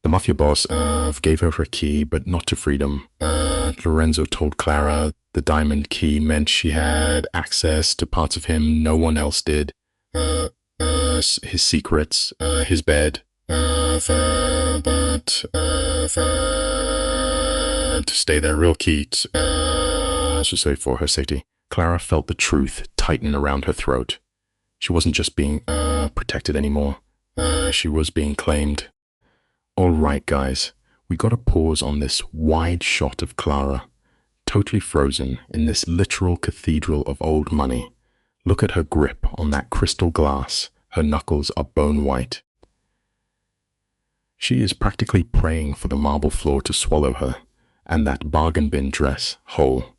The Mafia boss gave her her key, but not to freedom. Lorenzo told Clara the diamond key meant she had access to parts of him no one else did. His secrets, his bed, to stay there, real key, to say for her safety. Clara felt the truth tighten around her throat. She wasn't just being protected anymore. She was being claimed. All right, guys, we got to pause on this wide shot of Clara, totally frozen in this literal cathedral of old money. Look at her grip on that crystal glass. Her knuckles are bone white. She is practically praying for the marble floor to swallow her, and that bargain bin dress whole.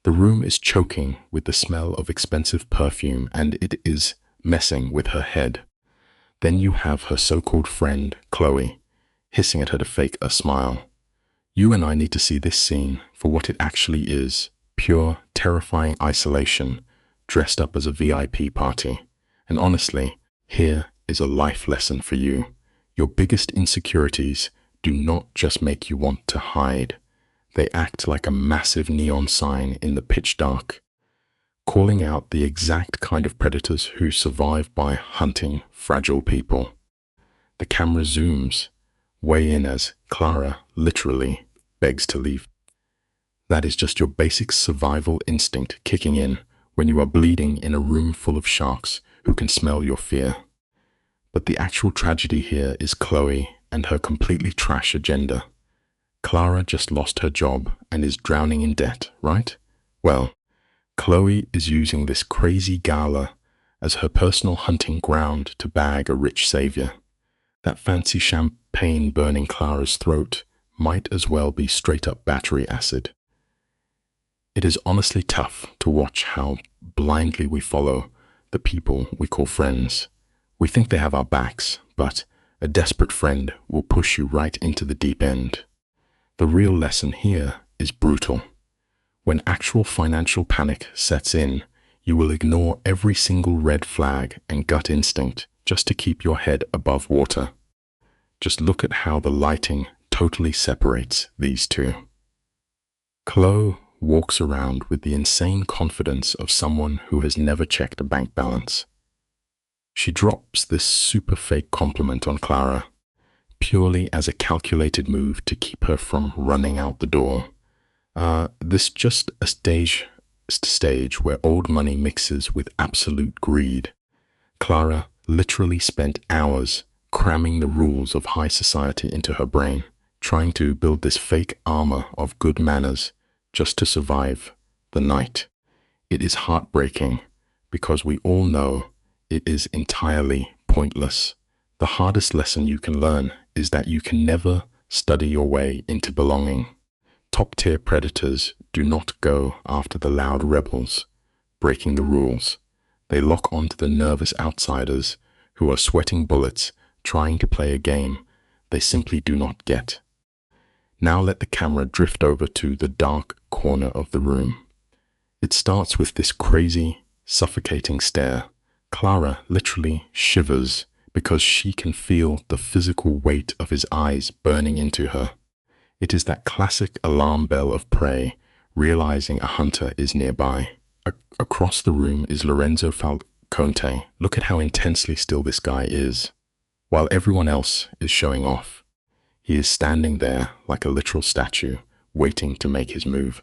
The room is choking with the smell of expensive perfume, and it is messing with her head. Then you have her so-called friend, Chloe, hissing at her to fake a smile. You and I need to see this scene for what it actually is, pure, terrifying isolation, dressed up as a VIP party. And honestly, here is a life lesson for you. Your biggest insecurities do not just make you want to hide. They act like a massive neon sign in the pitch dark, calling out the exact kind of predators who survive by hunting fragile people. The camera zooms way in as Clara literally begs to leave. That is just your basic survival instinct kicking in when you are bleeding in a room full of sharks who can smell your fear. But the actual tragedy here is Chloe and her completely trash agenda. Clara just lost her job and is drowning in debt, right? Well, Chloe is using this crazy gala as her personal hunting ground to bag a rich savior. That fancy champagne burning Clara's throat might as well be straight-up battery acid. It is honestly tough to watch how blindly we follow the people we call friends. We think they have our backs, but a desperate friend will push you right into the deep end. The real lesson here is brutal. When actual financial panic sets in, you will ignore every single red flag and gut instinct just to keep your head above water. Just look at how the lighting totally separates these two. Chloe walks around with the insane confidence of someone who has never checked a bank balance. She drops this super fake compliment on Clara, purely as a calculated move to keep her from running out the door. This just a stage where old money mixes with absolute greed. Clara literally spent hours cramming the rules of high society into her brain, trying to build this fake armor of good manners just to survive the night. It is heartbreaking because we all know it is entirely pointless. The hardest lesson you can learn is that you can never study your way into belonging. Top-tier predators do not go after the loud rebels, breaking the rules. They lock onto the nervous outsiders who are sweating bullets, trying to play a game they simply do not get. Now let the camera drift over to the dark corner of the room. It starts with this crazy, suffocating stare. Clara literally shivers because she can feel the physical weight of his eyes burning into her. It is that classic alarm bell of prey, realizing a hunter is nearby. Across the room is Lorenzo Falconte. Look at how intensely still this guy is. While everyone else is showing off, he is standing there like a literal statue, waiting to make his move.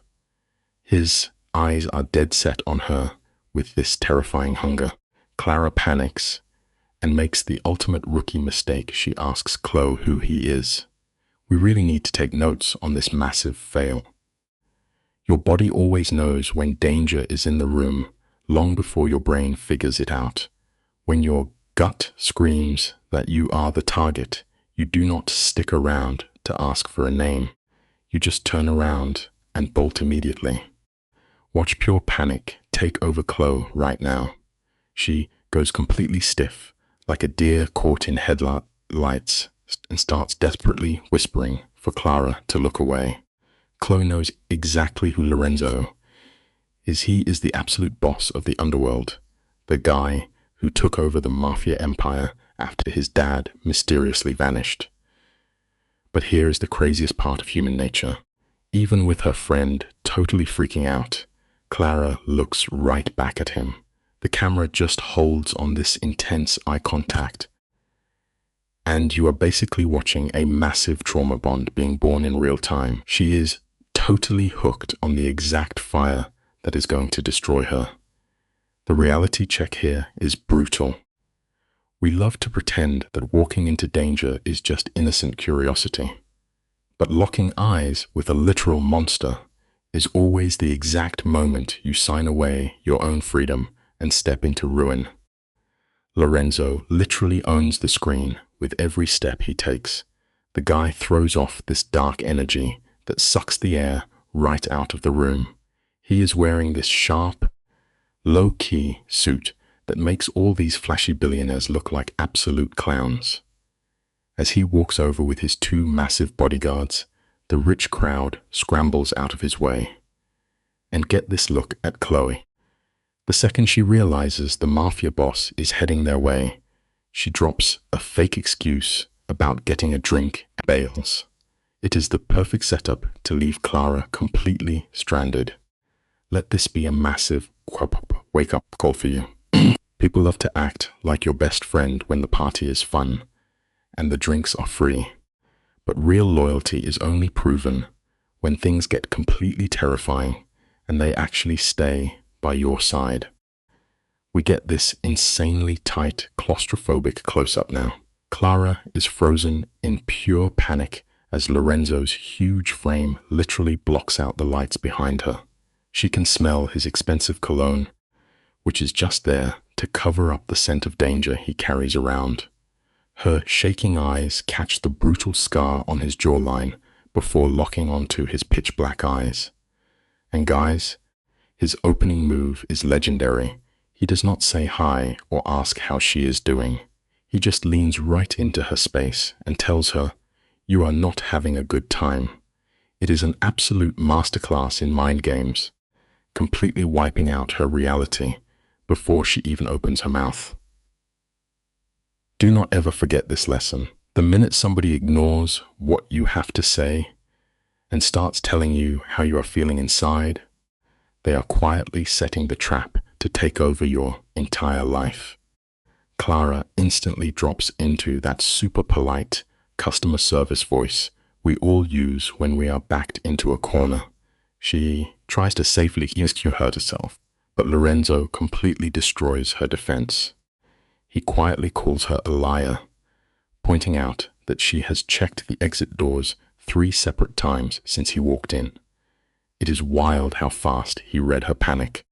His eyes are dead set on her with this terrifying hunger. Clara panics and makes the ultimate rookie mistake. She asks Chloe who he is. We really need to take notes on this massive fail. Your body always knows when danger is in the room long before your brain figures it out. When your gut screams that you are the target, you do not stick around to ask for a name. You just turn around and bolt immediately. Watch pure panic take over Chloe right now. She goes completely stiff, like a deer caught in headlights, and starts desperately whispering for Clara to look away. Chloe knows exactly who Lorenzo is. He is the absolute boss of the underworld, the guy who took over the Mafia empire after his dad mysteriously vanished. But here is the craziest part of human nature. Even with her friend totally freaking out, Clara looks right back at him. The camera just holds on this intense eye contact. And you are basically watching a massive trauma bond being born in real time. She is totally hooked on the exact fire that is going to destroy her. The reality check here is brutal. We love to pretend that walking into danger is just innocent curiosity. But locking eyes with a literal monster is always the exact moment you sign away your own freedom and step into ruin. Lorenzo literally owns the screen with every step he takes. The guy throws off this dark energy that sucks the air right out of the room. He is wearing this sharp, low-key suit that makes all these flashy billionaires look like absolute clowns. As he walks over with his two massive bodyguards, the rich crowd scrambles out of his way. And get this look at Chloe. The second she realizes the Mafia boss is heading their way, she drops a fake excuse about getting a drink and bails. It is the perfect setup to leave Clara completely stranded. Let this be a massive wake-up call for you. People love to act like your best friend when the party is fun and the drinks are free. But real loyalty is only proven when things get completely terrifying and they actually stay by your side. We get this insanely tight, claustrophobic close-up now. Clara is frozen in pure panic as Lorenzo's huge frame literally blocks out the lights behind her. She can smell his expensive cologne, which is just there to cover up the scent of danger he carries around. Her shaking eyes catch the brutal scar on his jawline before locking onto his pitch-black eyes. And guys, his opening move is legendary. He does not say hi or ask how she is doing. He just leans right into her space and tells her, "You are not having a good time." It is an absolute masterclass in mind games, completely wiping out her reality before she even opens her mouth. Do not ever forget this lesson. The minute somebody ignores what you have to say and starts telling you how you are feeling inside, they are quietly setting the trap to take over your entire life. Clara instantly drops into that super polite customer service voice we all use when we are backed into a corner. She tries to safely rescue herself, but Lorenzo completely destroys her defense. He quietly calls her a liar, pointing out that she has checked the exit doors 3 separate times since he walked in. It is wild how fast he read her panic.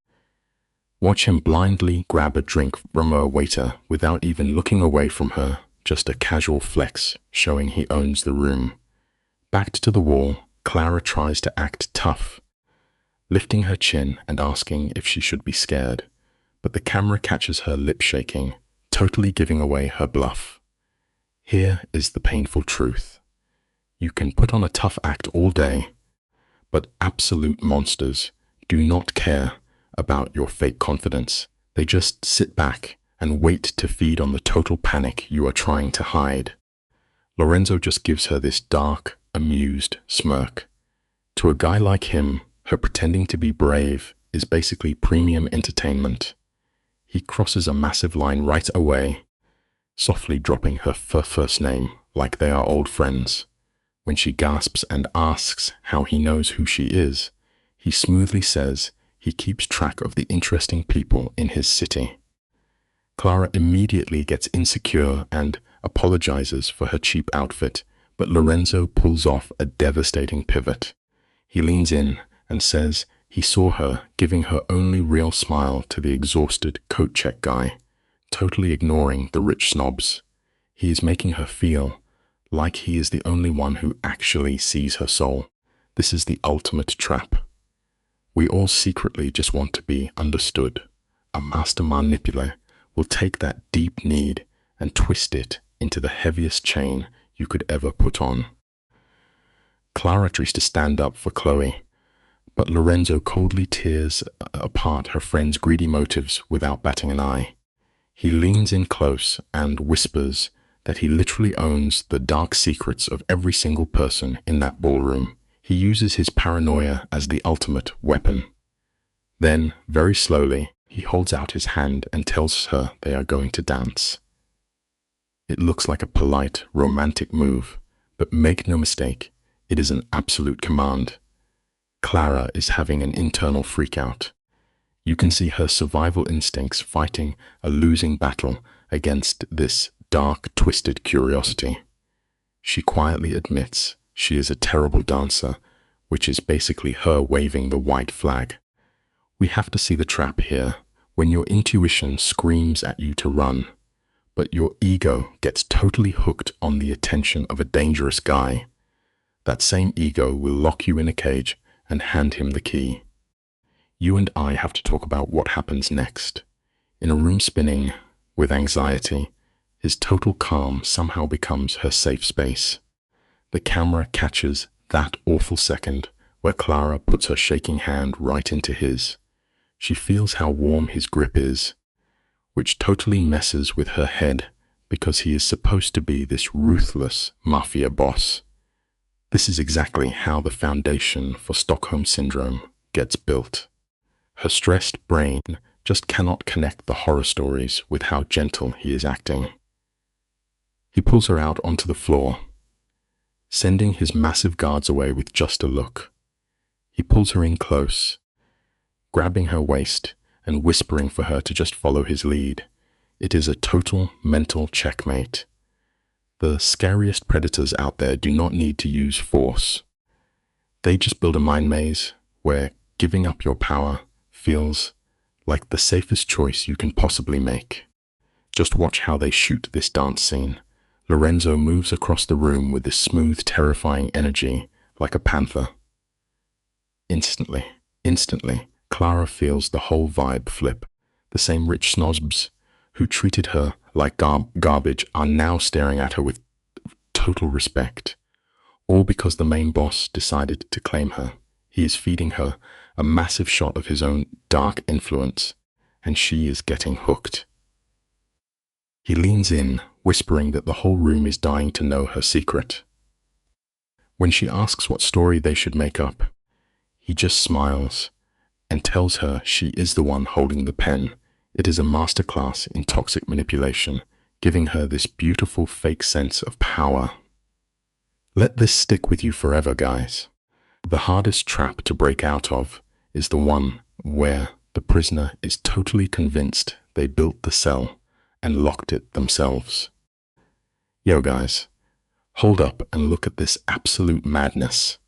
Watch him blindly grab a drink from a waiter without even looking away from her, just a casual flex showing he owns the room. Backed to the wall, Clara tries to act tough, lifting her chin and asking if she should be scared, but the camera catches her lip shaking, totally giving away her bluff. Here is the painful truth. You can put on a tough act all day, but absolute monsters do not care about your fake confidence. They just sit back and wait to feed on the total panic you are trying to hide. Lorenzo just gives her this dark, amused smirk. To a guy like him, her pretending to be brave is basically premium entertainment. He crosses a massive line right away, softly dropping her first name like they are old friends. When she gasps and asks how he knows who she is, he smoothly says he keeps track of the interesting people in his city. Clara immediately gets insecure and apologizes for her cheap outfit, but Lorenzo pulls off a devastating pivot. He leans in and says he saw her giving her only real smile to the exhausted coat check guy, totally ignoring the rich snobs. He is making her feel like he is the only one who actually sees her soul. This is the ultimate trap. We all secretly just want to be understood. A master manipulator will take that deep need and twist it into the heaviest chain you could ever put on. Clara tries to stand up for Chloe, but Lorenzo coldly tears apart her friend's greedy motives without batting an eye. He leans in close and whispers that he literally owns the dark secrets of every single person in that ballroom. He uses his paranoia as the ultimate weapon. Then, very slowly, he holds out his hand and tells her they are going to dance. It looks like a polite, romantic move, but make no mistake, it is an absolute command. Clara is having an internal freakout. You can see her survival instincts fighting a losing battle against this dark, twisted curiosity. She quietly admits she is a terrible dancer, which is basically her waving the white flag. We have to see the trap here. When your intuition screams at you to run, but your ego gets totally hooked on the attention of a dangerous guy, that same ego will lock you in a cage and hand him the key. You and I have to talk about what happens next. In a room spinning with anxiety, his total calm somehow becomes her safe space. The camera catches that awful second where Clara puts her shaking hand right into his. She feels how warm his grip is, which totally messes with her head because he is supposed to be this ruthless Mafia boss. This is exactly how the foundation for Stockholm Syndrome gets built. Her stressed brain just cannot connect the horror stories with how gentle he is acting. He pulls her out onto the floor, sending his massive guards away with just a look. He pulls her in close, grabbing her waist and whispering for her to just follow his lead. It is a total mental checkmate. The scariest predators out there do not need to use force. They just build a mind maze where giving up your power feels like the safest choice you can possibly make. Just watch how they shoot this dance scene. Lorenzo moves across the room with this smooth, terrifying energy like a panther. Instantly, Clara feels the whole vibe flip. The same rich snobs who treated her like garbage are now staring at her with total respect. All because the main boss decided to claim her. He is feeding her a massive shot of his own dark influence, and she is getting hooked. He leans in, whispering that the whole room is dying to know her secret. When she asks what story they should make up, he just smiles and tells her she is the one holding the pen. It is a masterclass in toxic manipulation, giving her this beautiful fake sense of power. Let this stick with you forever, guys. The hardest trap to break out of is the one where the prisoner is totally convinced they built the cell and locked it themselves. Yo guys, hold up and look at this absolute madness.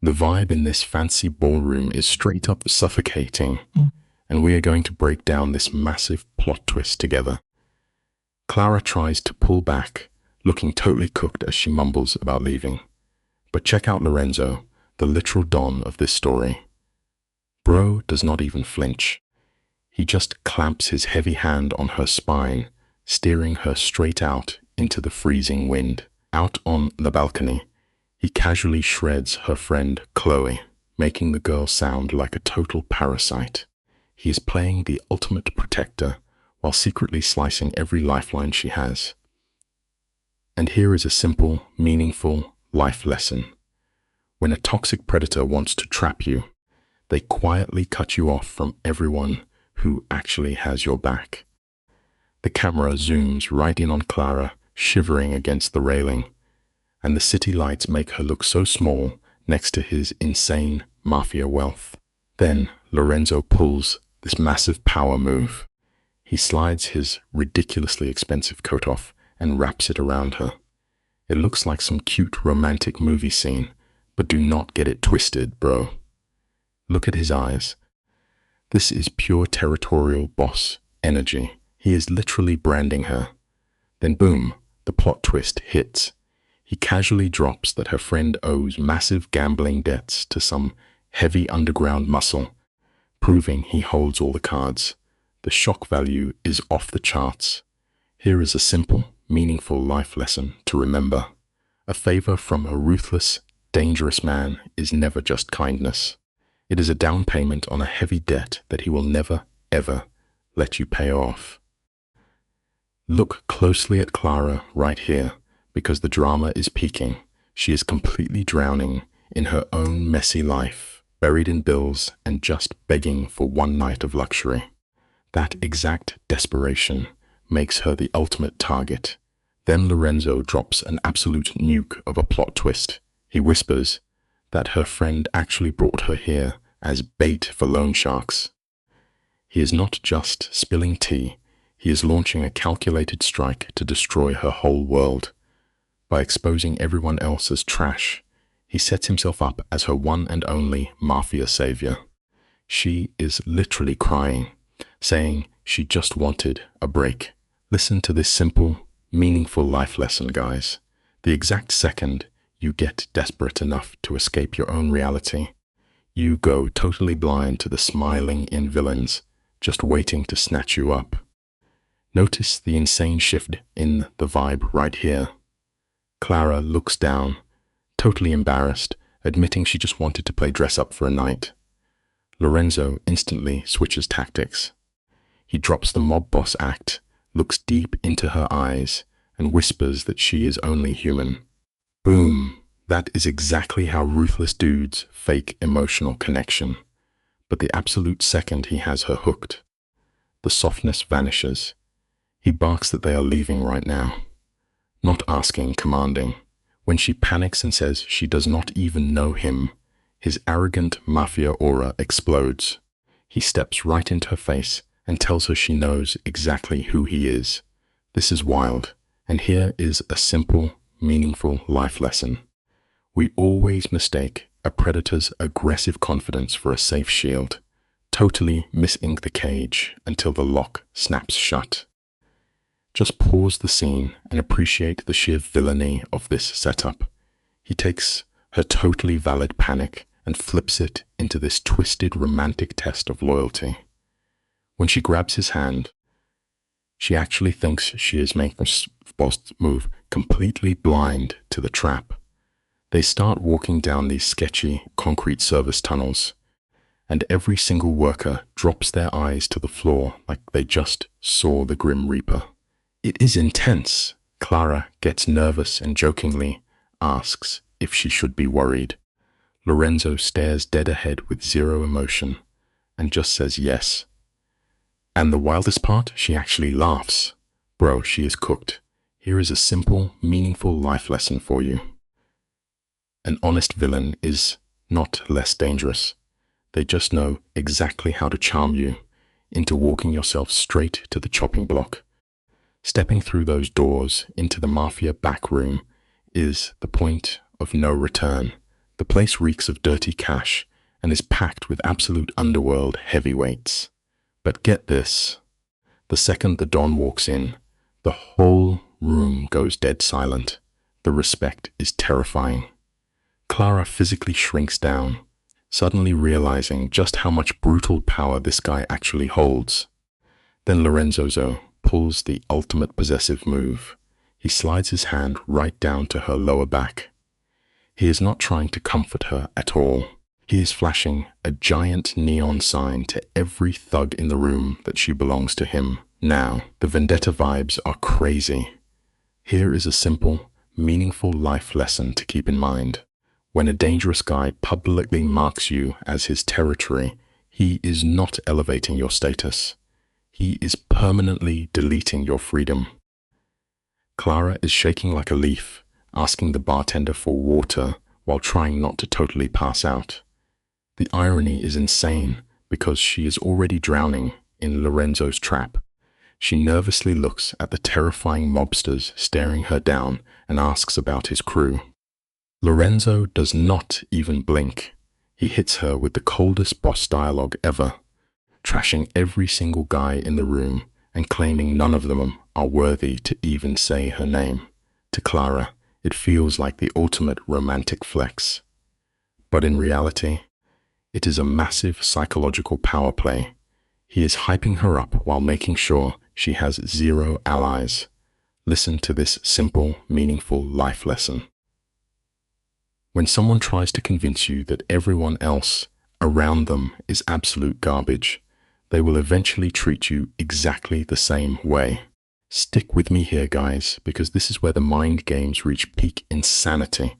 The vibe in this fancy ballroom is straight up suffocating, and we are going to break down this massive plot twist together. Clara tries to pull back, looking totally cooked as she mumbles about leaving. But check out Lorenzo, the literal don of this story. Bro does not even flinch. He just clamps his heavy hand on her spine, steering her straight out into the freezing wind. Out on the balcony, he casually shreds her friend Chloe, making the girl sound like a total parasite. He is playing the ultimate protector while secretly slicing every lifeline she has. And here is a simple, meaningful life lesson. When a toxic predator wants to trap you, they quietly cut you off from everyone who actually has your back. The camera zooms right in on Clara, shivering against the railing, and the city lights make her look so small next to his insane Mafia wealth. Then Lorenzo pulls this massive power move. He slides his ridiculously expensive coat off and wraps it around her. It looks like some cute romantic movie scene, but do not get it twisted, bro. Look at his eyes. This is pure territorial boss energy. He is literally branding her. Then boom, the plot twist hits. He casually drops that her friend owes massive gambling debts to some heavy underground muscle, proving he holds all the cards. The shock value is off the charts. Here is a simple, meaningful life lesson to remember. A favor from a ruthless, dangerous man is never just kindness. It is a down payment on a heavy debt that he will never, ever let you pay off. Look closely at Clara right here, because the drama is peaking. She is completely drowning in her own messy life, buried in bills and just begging for one night of luxury. That exact desperation makes her the ultimate target. Then Lorenzo drops an absolute nuke of a plot twist. He whispers that her friend actually brought her here as bait for loan sharks. He is not just spilling tea, he is launching a calculated strike to destroy her whole world. By exposing everyone else as trash, he sets himself up as her one and only Mafia savior. She is literally crying, saying she just wanted a break. Listen to this simple, meaningful life lesson, guys. The exact second you get desperate enough to escape your own reality, you go totally blind to the smiling-in villains just waiting to snatch you up. Notice the insane shift in the vibe right here. Clara looks down, totally embarrassed, admitting she just wanted to play dress-up for a night. Lorenzo instantly switches tactics. He drops the mob boss act, looks deep into her eyes, and whispers that she is only human. Boom! That is exactly how ruthless dudes fake emotional connection. But the absolute second he has her hooked, the softness vanishes. He barks that they are leaving right now. Not asking, commanding. When she panics and says she does not even know him, his arrogant Mafia aura explodes. He steps right into her face and tells her she knows exactly who he is. This is wild, and here is a simple, meaningful life lesson. We always mistake a predator's aggressive confidence for a safe shield, totally missing the cage until the lock snaps shut. Just pause the scene and appreciate the sheer villainy of this setup. He takes her totally valid panic and flips it into this twisted romantic test of loyalty. When she grabs his hand, she actually thinks she is making a boss move, completely blind to the trap. They start walking down these sketchy concrete service tunnels, and every single worker drops their eyes to the floor like they just saw the Grim Reaper. It is intense. Clara gets nervous and jokingly asks if she should be worried. Lorenzo stares dead ahead with zero emotion and just says yes. And the wildest part, she actually laughs. Bro, she is cooked. Here is a simple, meaningful life lesson for you. An honest villain is not less dangerous. They just know exactly how to charm you into walking yourself straight to the chopping block. Stepping through those doors into the Mafia back room is the point of no return. The place reeks of dirty cash and is packed with absolute underworld heavyweights. But get this, the second the Don walks in, the whole room goes dead silent. The respect is terrifying. Clara physically shrinks down, suddenly realizing just how much brutal power this guy actually holds. Then Lorenzo pulls the ultimate possessive move. He slides his hand right down to her lower back. He is not trying to comfort her at all. He is flashing a giant neon sign to every thug in the room that she belongs to him. Now, the vendetta vibes are crazy. Here is a simple, meaningful life lesson to keep in mind. When a dangerous guy publicly marks you as his territory, he is not elevating your status. He is permanently deleting your freedom. Clara is shaking like a leaf, asking the bartender for water while trying not to totally pass out. The irony is insane because she is already drowning in Lorenzo's trap. She nervously looks at the terrifying mobsters staring her down and asks about his crew. Lorenzo does not even blink. He hits her with the coldest boss dialogue ever, trashing every single guy in the room and claiming none of them are worthy to even say her name. To Clara, it feels like the ultimate romantic flex. But in reality, it is a massive psychological power play. He is hyping her up while making sure she has zero allies. Listen to this simple, meaningful life lesson. When someone tries to convince you that everyone else around them is absolute garbage, they will eventually treat you exactly the same way. Stick with me here, guys, because this is where the mind games reach peak insanity.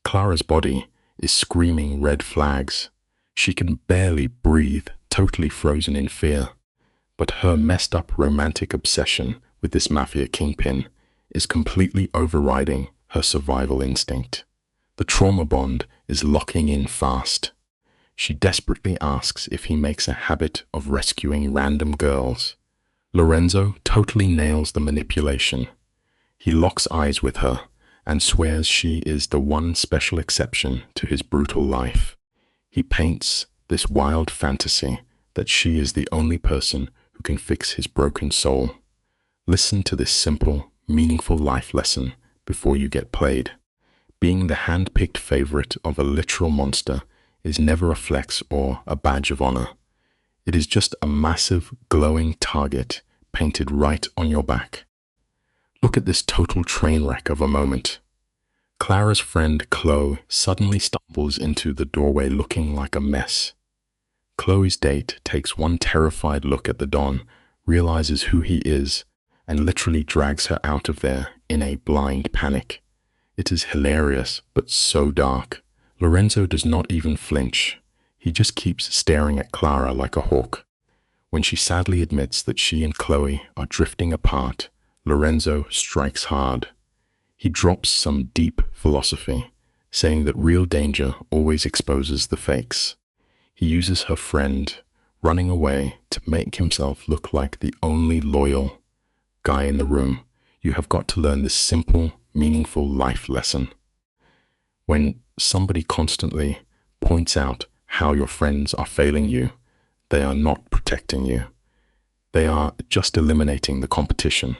Clara's body is screaming red flags. She can barely breathe, totally frozen in fear. But her messed up romantic obsession with this mafia kingpin is completely overriding her survival instinct. The trauma bond is locking in fast. She desperately asks if he makes a habit of rescuing random girls. Lorenzo totally nails the manipulation. He locks eyes with her and swears she is the one special exception to his brutal life. He paints this wild fantasy that she is the only person who can fix his broken soul. Listen to this simple, meaningful life lesson before you get played. Being the hand-picked favorite of a literal monster is never a flex or a badge of honor. It is just a massive, glowing target painted right on your back. Look at this total train wreck of a moment. Clara's friend Chloe suddenly stumbles into the doorway looking like a mess. Chloe's date takes one terrified look at the Don, realizes who he is, and literally drags her out of there in a blind panic. It is hilarious, but so dark. Lorenzo does not even flinch. He just keeps staring at Clara like a hawk. When she sadly admits that she and Chloe are drifting apart, Lorenzo strikes hard. He drops some deep philosophy, saying that real danger always exposes the fakes. He uses her friend running away to make himself look like the only loyal guy in the room. You have got to learn this simple, meaningful life lesson. When somebody constantly points out how your friends are failing you, they are not protecting you. They are just eliminating the competition.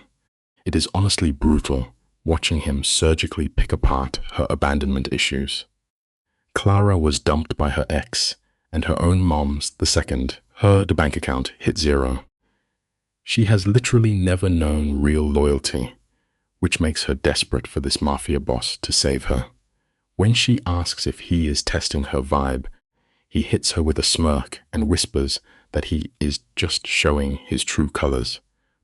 It is honestly brutal watching him surgically pick apart her abandonment issues. Clara was dumped by her ex, and her own mom's the second her bank account hit zero. She has literally never known real loyalty, which makes her desperate for this mafia boss to save her. When she asks if he is testing her vibe, he hits her with a smirk and whispers that he is just showing his true colors.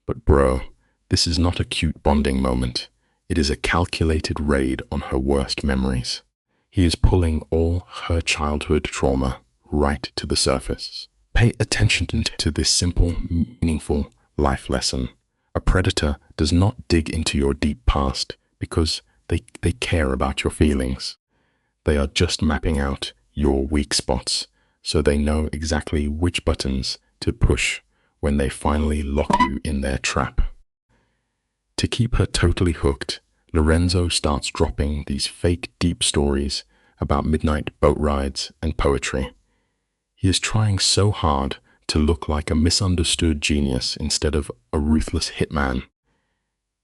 But bro, this is not a cute bonding moment. It is a calculated raid on her worst memories. He is pulling all her childhood trauma right to the surface. Pay attention to this simple, meaningful life lesson. A predator does not dig into your deep past because they care about your feelings. They are just mapping out your weak spots so they know exactly which buttons to push when they finally lock you in their trap. To keep her totally hooked, Lorenzo starts dropping these fake deep stories about midnight boat rides and poetry. He is trying so hard to look like a misunderstood genius instead of a ruthless hitman.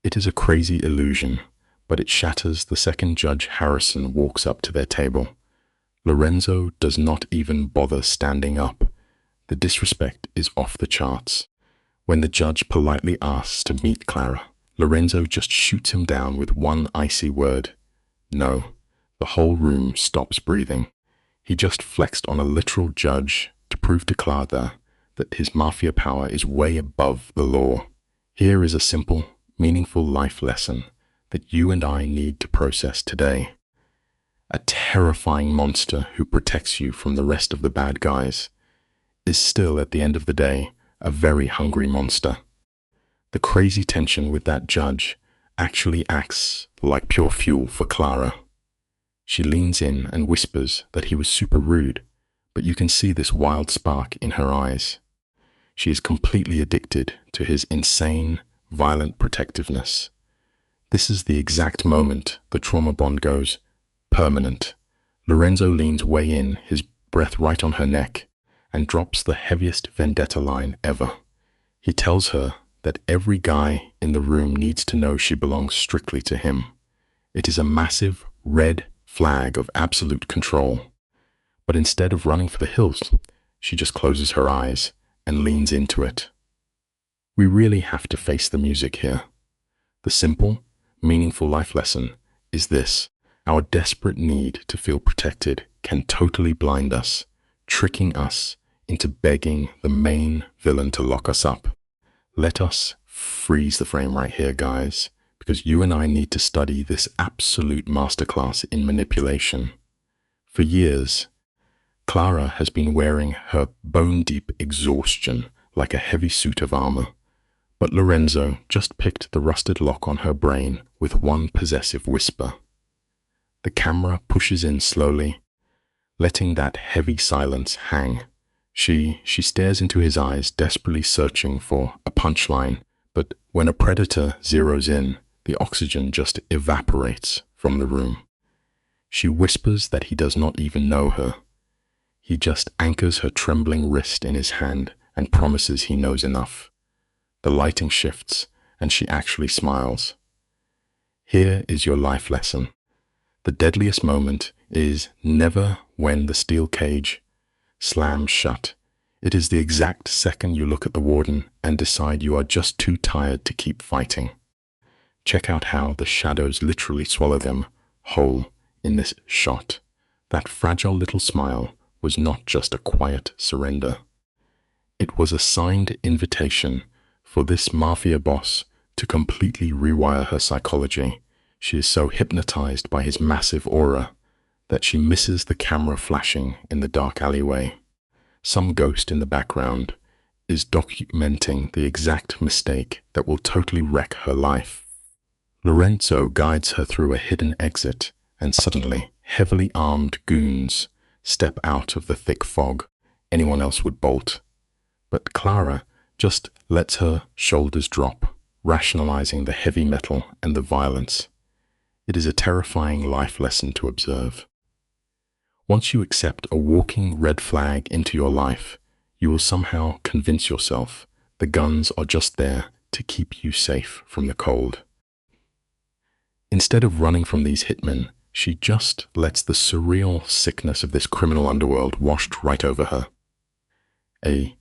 It is a crazy illusion, but it shatters the second Judge Harrison walks up to their table. Lorenzo does not even bother standing up. The disrespect is off the charts. When the judge politely asks to meet Clara, Lorenzo just shoots him down with one icy word. No. The whole room stops breathing. He just flexed on a literal judge to prove to Clara that his mafia power is way above the law. Here is a simple, meaningful life lesson that you and I need to process today. A terrifying monster who protects you from the rest of the bad guys is still, at the end of the day, a very hungry monster. The crazy tension with that judge actually acts like pure fuel for Clara. She leans in and whispers that he was super rude, but you can see this wild spark in her eyes. She is completely addicted to his insane, violent protectiveness. This is the exact moment the trauma bond goes permanent. Lorenzo leans way in, his breath right on her neck, and drops the heaviest vendetta line ever. He tells her that every guy in the room needs to know she belongs strictly to him. It is a massive, red flag of absolute control. But instead of running for the hills, she just closes her eyes and leans into it. We really have to face the music here. The simple, meaningful life lesson is this: our desperate need to feel protected can totally blind us, tricking us into begging the main villain to lock us up. Let us freeze the frame right here, guys, because you and I need to study this absolute masterclass in manipulation. For years, Clara has been wearing her bone-deep exhaustion like a heavy suit of armor, but Lorenzo just picked the rusted lock on her brain with one possessive whisper. The camera pushes in slowly, letting that heavy silence hang. She stares into his eyes, desperately searching for a punchline, but when a predator zeroes in, the oxygen just evaporates from the room. She whispers that he does not even know her. He just anchors her trembling wrist in his hand and promises he knows enough. The lighting shifts, and she actually smiles. Here is your life lesson. The deadliest moment is never when the steel cage slams shut. It is the exact second you look at the warden and decide you are just too tired to keep fighting. Check out how the shadows literally swallow them whole in this shot. That fragile little smile was not just a quiet surrender. It was a signed invitation for this mafia boss to completely rewire her psychology. She is so hypnotized by his massive aura that she misses the camera flashing in the dark alleyway. Some ghost in the background is documenting the exact mistake that will totally wreck her life. Lorenzo guides her through a hidden exit, and suddenly, heavily armed goons step out of the thick fog. Anyone else would bolt. But Clara just lets her shoulders drop, rationalizing the heavy metal and the violence. It is a terrifying life lesson to observe. Once you accept a walking red flag into your life, you will somehow convince yourself the guns are just there to keep you safe from the cold. Instead of running from these hitmen, she just lets the surreal sickness of this criminal underworld wash right over her. A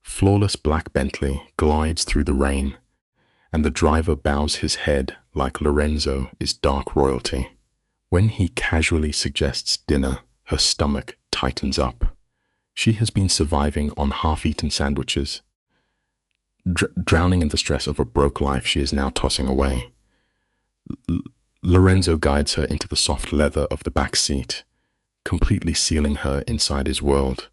flawless black Bentley glides through the rain, and the driver bows his head like Lorenzo is dark royalty. When he casually suggests dinner, her stomach tightens up. She has been surviving on half-eaten sandwiches. Drowning in the stress of a broke life she is now tossing away. Lorenzo guides her into the soft leather of the back seat, completely sealing her inside his world.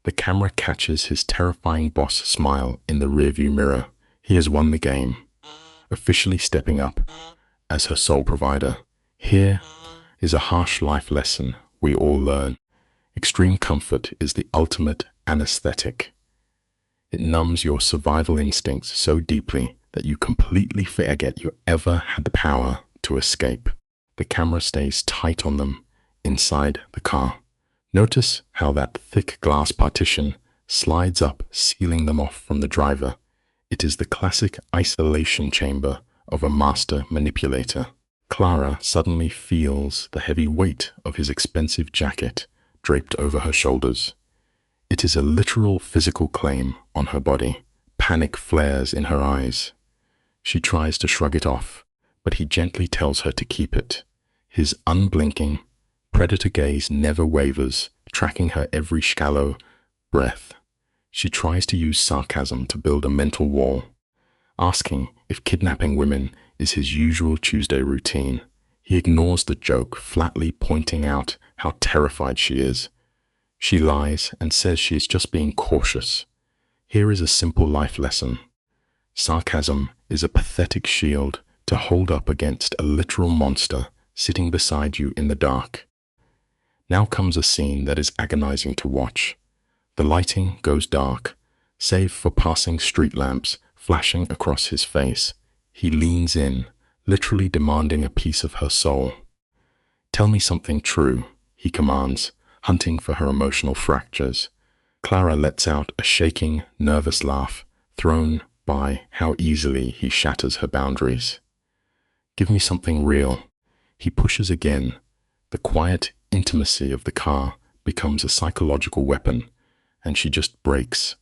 The camera catches his terrifying boss smile in the rearview mirror. He has won the game, officially stepping up as her sole provider. Here is a harsh life lesson we all learn. Extreme comfort is the ultimate anesthetic. It numbs your survival instincts so deeply that you completely forget you ever had the power to escape. The camera stays tight on them inside the car. Notice how that thick glass partition slides up, sealing them off from the driver. It is the classic isolation chamber of a master manipulator. Clara suddenly feels the heavy weight of his expensive jacket draped over her shoulders. It is a literal physical claim on her body. Panic flares in her eyes. She tries to shrug it off, but he gently tells her to keep it. His unblinking, predator gaze never wavers, tracking her every shallow breath. She tries to use sarcasm to build a mental wall, asking if kidnapping women is his usual Tuesday routine. He ignores the joke, flatly pointing out how terrified she is. She lies and says she is just being cautious. Here is a simple life lesson. Sarcasm is a pathetic shield to hold up against a literal monster sitting beside you in the dark. Now comes a scene that is agonizing to watch. The lighting goes dark, save for passing street lamps flashing across his face. He leans in, literally demanding a piece of her soul. "Tell me something true," he commands, hunting for her emotional fractures. Clara lets out a shaking, nervous laugh, thrown by how easily he shatters her boundaries. "Give me something real." He pushes again. The quiet intimacy of the car becomes a psychological weapon, and she just breaks.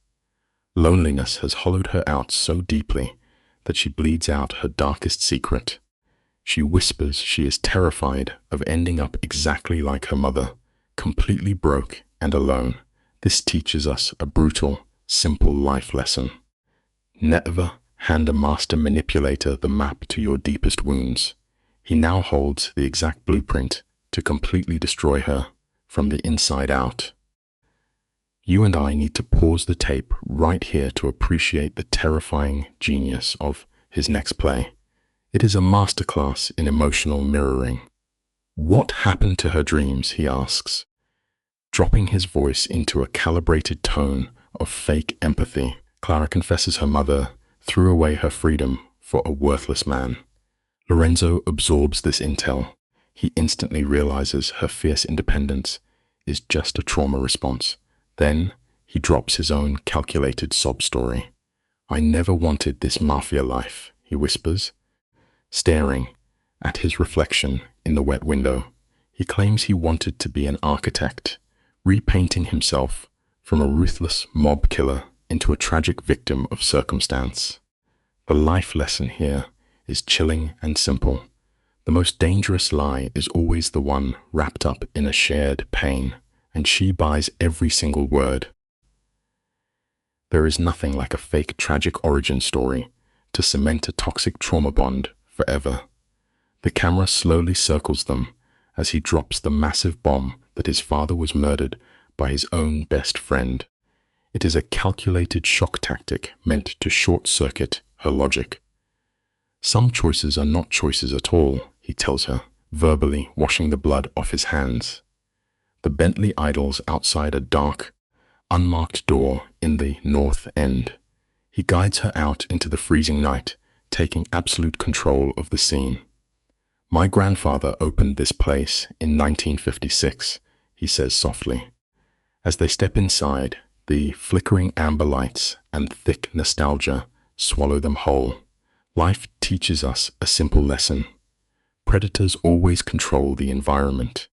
Loneliness has hollowed her out so deeply that she bleeds out her darkest secret. She whispers she is terrified of ending up exactly like her mother, completely broke and alone. This teaches us a brutal, simple life lesson. Never hand a master manipulator the map to your deepest wounds. He now holds the exact blueprint to completely destroy her from the inside out. You and I need to pause the tape right here to appreciate the terrifying genius of his next play. It is a masterclass in emotional mirroring. "What happened to her dreams?" he asks, dropping his voice into a calibrated tone of fake empathy. Clara confesses her mother threw away her freedom for a worthless man. Lorenzo absorbs this intel. He instantly realizes her fierce independence is just a trauma response. Then he drops his own calculated sob story. "I never wanted this mafia life," he whispers, staring at his reflection in the wet window. He claims he wanted to be an architect, repainting himself from a ruthless mob killer into a tragic victim of circumstance. The life lesson here is chilling and simple. The most dangerous lie is always the one wrapped up in a shared pain, and she buys every single word. There is nothing like a fake tragic origin story to cement a toxic trauma bond forever. The camera slowly circles them as he drops the massive bomb that his father was murdered by his own best friend. It is a calculated shock tactic meant to short-circuit her logic. "Some choices are not choices at all," he tells her, verbally washing the blood off his hands. The Bentley idles outside a dark, unmarked door in the north end. He guides her out into the freezing night, taking absolute control of the scene. "My grandfather opened this place in 1956, he says softly. As they step inside, the flickering amber lights and thick nostalgia swallow them whole. Life teaches us a simple lesson. Predators always control the environment.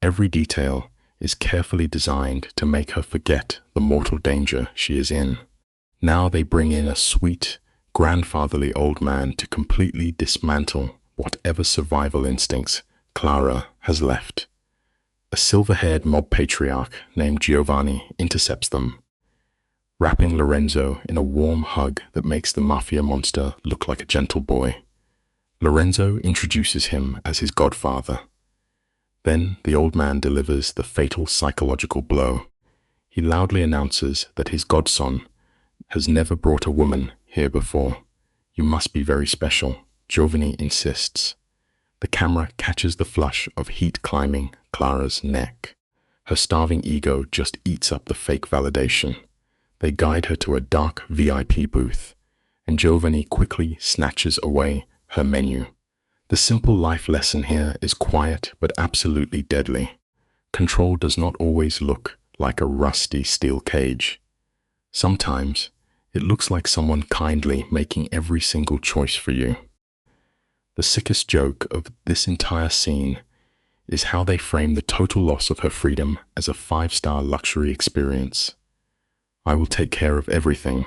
Every detail is carefully designed to make her forget the mortal danger she is in. Now they bring in a sweet, grandfatherly old man to completely dismantle whatever survival instincts Clara has left. A silver-haired mob patriarch named Giovanni intercepts them, wrapping Lorenzo in a warm hug that makes the mafia monster look like a gentle boy. Lorenzo introduces him as his godfather. Then the old man delivers the fatal psychological blow. He loudly announces that his godson has never brought a woman here before. "You must be very special," Giovanni insists. The camera catches the flush of heat climbing Clara's neck. Her starving ego just eats up the fake validation. They guide her to a dark VIP booth, and Giovanni quickly snatches away her menu. The simple life lesson here is quiet but absolutely deadly. Control does not always look like a rusty steel cage. Sometimes it looks like someone kindly making every single choice for you. The sickest joke of this entire scene is how they frame the total loss of her freedom as a 5-star luxury experience. "I will take care of everything,"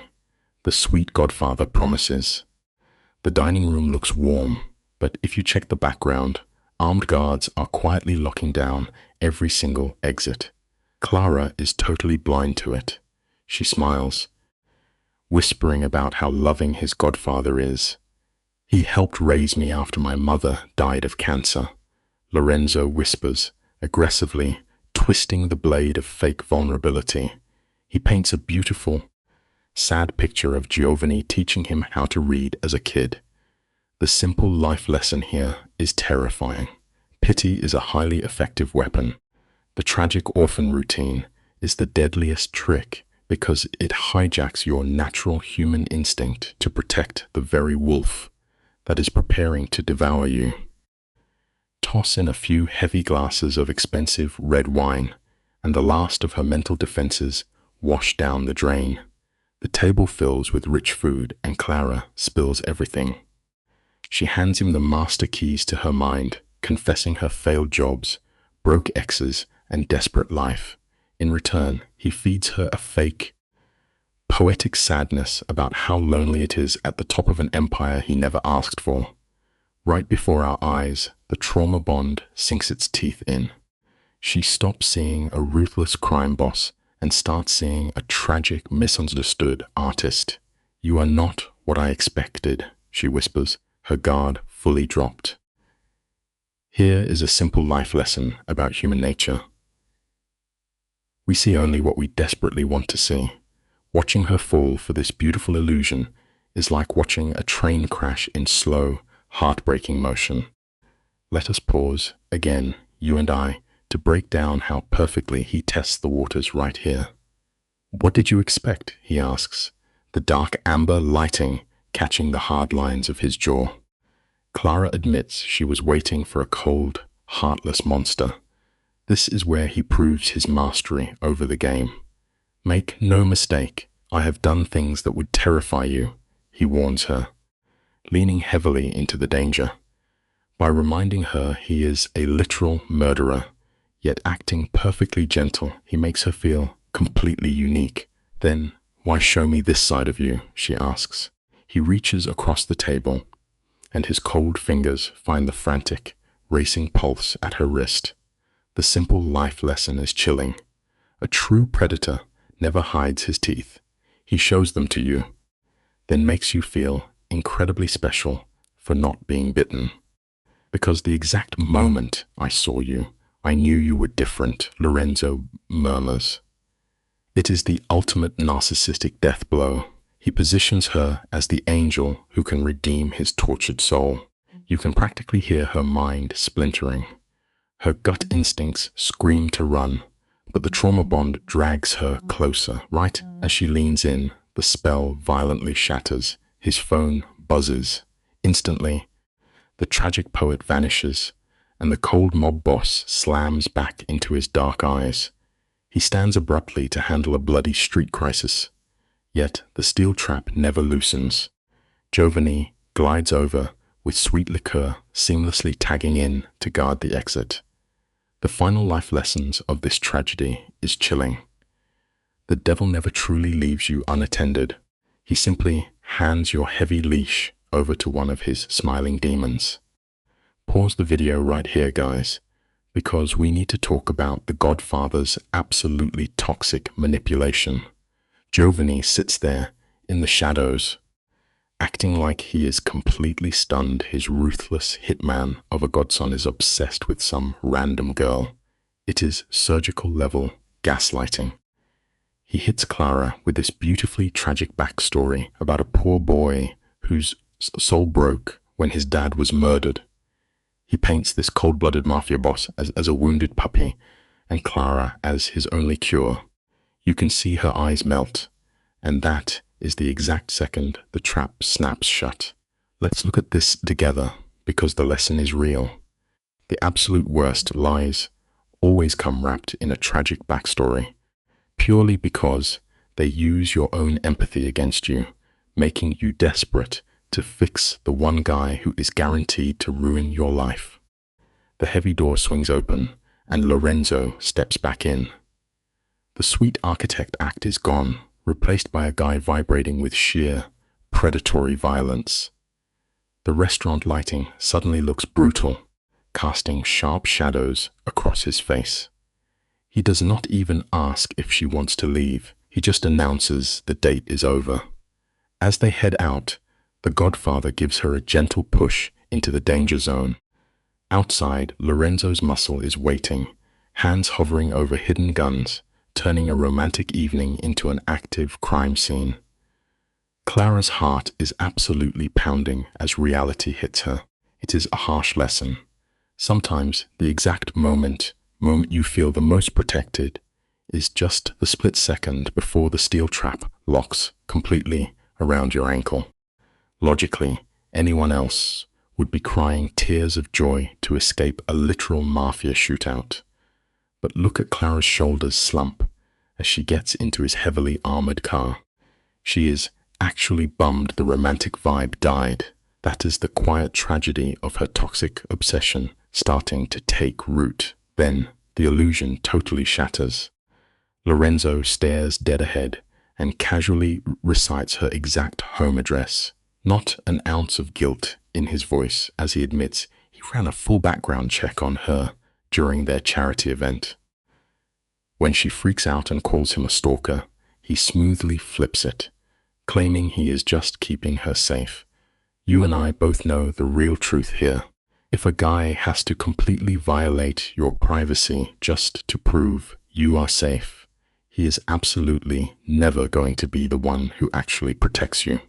the sweet godfather promises. The dining room looks warm, but if you check the background, armed guards are quietly locking down every single exit. Clara is totally blind to it. She smiles, whispering about how loving his godfather is. "He helped raise me after my mother died of cancer," Lorenzo whispers, aggressively twisting the blade of fake vulnerability. He paints a beautiful, sad picture of Giovanni teaching him how to read as a kid. The simple life lesson here is terrifying. Pity is a highly effective weapon. The tragic orphan routine is the deadliest trick because it hijacks your natural human instinct to protect the very wolf that is preparing to devour you. Toss in a few heavy glasses of expensive red wine, and the last of her mental defenses wash down the drain. The table fills with rich food, and Clara spills everything. She hands him the master keys to her mind, confessing her failed jobs, broke exes, and desperate life. In return, he feeds her a fake, poetic sadness about how lonely it is at the top of an empire he never asked for. Right before our eyes, the trauma bond sinks its teeth in. She stops seeing a ruthless crime boss and starts seeing a tragic, misunderstood artist. "You are not what I expected," she whispers, her guard fully dropped. Here is a simple life lesson about human nature. We see only what we desperately want to see. Watching her fall for this beautiful illusion is like watching a train crash in slow, heartbreaking motion. Let us pause, again, you and I, to break down how perfectly he tests the waters right here. "What did you expect?" he asks, the dark amber lighting catching the hard lines of his jaw. Clara admits she was waiting for a cold, heartless monster. This is where he proves his mastery over the game. "Make no mistake, I have done things that would terrify you," he warns her, leaning heavily into the danger. By reminding her he is a literal murderer, yet acting perfectly gentle, he makes her feel completely unique. "Then, why show me this side of you?" she asks. He reaches across the table, and his cold fingers find the frantic, racing pulse at her wrist. The simple life lesson is chilling. A true predator never hides his teeth. He shows them to you, then makes you feel incredibly special for not being bitten. "Because the exact moment I saw you, I knew you were different," Lorenzo murmurs. It is the ultimate narcissistic death blow. He positions her as the angel who can redeem his tortured soul. You can practically hear her mind splintering. Her gut instincts scream to run, but the trauma bond drags her closer. Right as she leans in, the spell violently shatters. His phone buzzes. Instantly, the tragic poet vanishes, and the cold mob boss slams back into his dark eyes. He stands abruptly to handle a bloody street crisis. Yet the steel trap never loosens. Giovanni glides over, with sweet liqueur seamlessly tagging in to guard the exit. The final life lessons of this tragedy is chilling. The devil never truly leaves you unattended. He simply hands your heavy leash over to one of his smiling demons. Pause the video right here, guys, because we need to talk about the Godfather's absolutely toxic manipulation. Giovanni sits there in the shadows, acting like he is completely stunned. His ruthless hitman of a godson is obsessed with some random girl. It is surgical level gaslighting. He hits Clara with this beautifully tragic backstory about a poor boy whose soul broke when his dad was murdered. He paints this cold-blooded mafia boss as a wounded puppy, and Clara as his only cure. You can see her eyes melt, and that is the exact second the trap snaps shut. Let's look at this together, because the lesson is real. The absolute worst lies always come wrapped in a tragic backstory, purely because they use your own empathy against you, making you desperate to fix the one guy who is guaranteed to ruin your life. The heavy door swings open, and Lorenzo steps back in. The sweet architect act is gone, replaced by a guy vibrating with sheer, predatory violence. The restaurant lighting suddenly looks brutal, casting sharp shadows across his face. He does not even ask if she wants to leave. He just announces the date is over. As they head out, the Godfather gives her a gentle push into the danger zone. Outside, Lorenzo's muscle is waiting, hands hovering over hidden guns, turning a romantic evening into an active crime scene. Clara's heart is absolutely pounding as reality hits her. It is a harsh lesson. Sometimes the exact moment you feel the most protected is just the split second before the steel trap locks completely around your ankle. Logically, anyone else would be crying tears of joy to escape a literal mafia shootout. But look at Clara's shoulders slump as she gets into his heavily armored car. She is actually bummed the romantic vibe died. That is the quiet tragedy of her toxic obsession starting to take root. Then the illusion totally shatters. Lorenzo stares dead ahead and casually recites her exact home address. Not an ounce of guilt in his voice as he admits he ran a full background check on her during their charity event. When she freaks out and calls him a stalker, he smoothly flips it. claiming he is just keeping her safe. You and I both know the real truth here. If a guy has to completely violate your privacy just to prove you are safe, he is absolutely never going to be the one who actually protects you.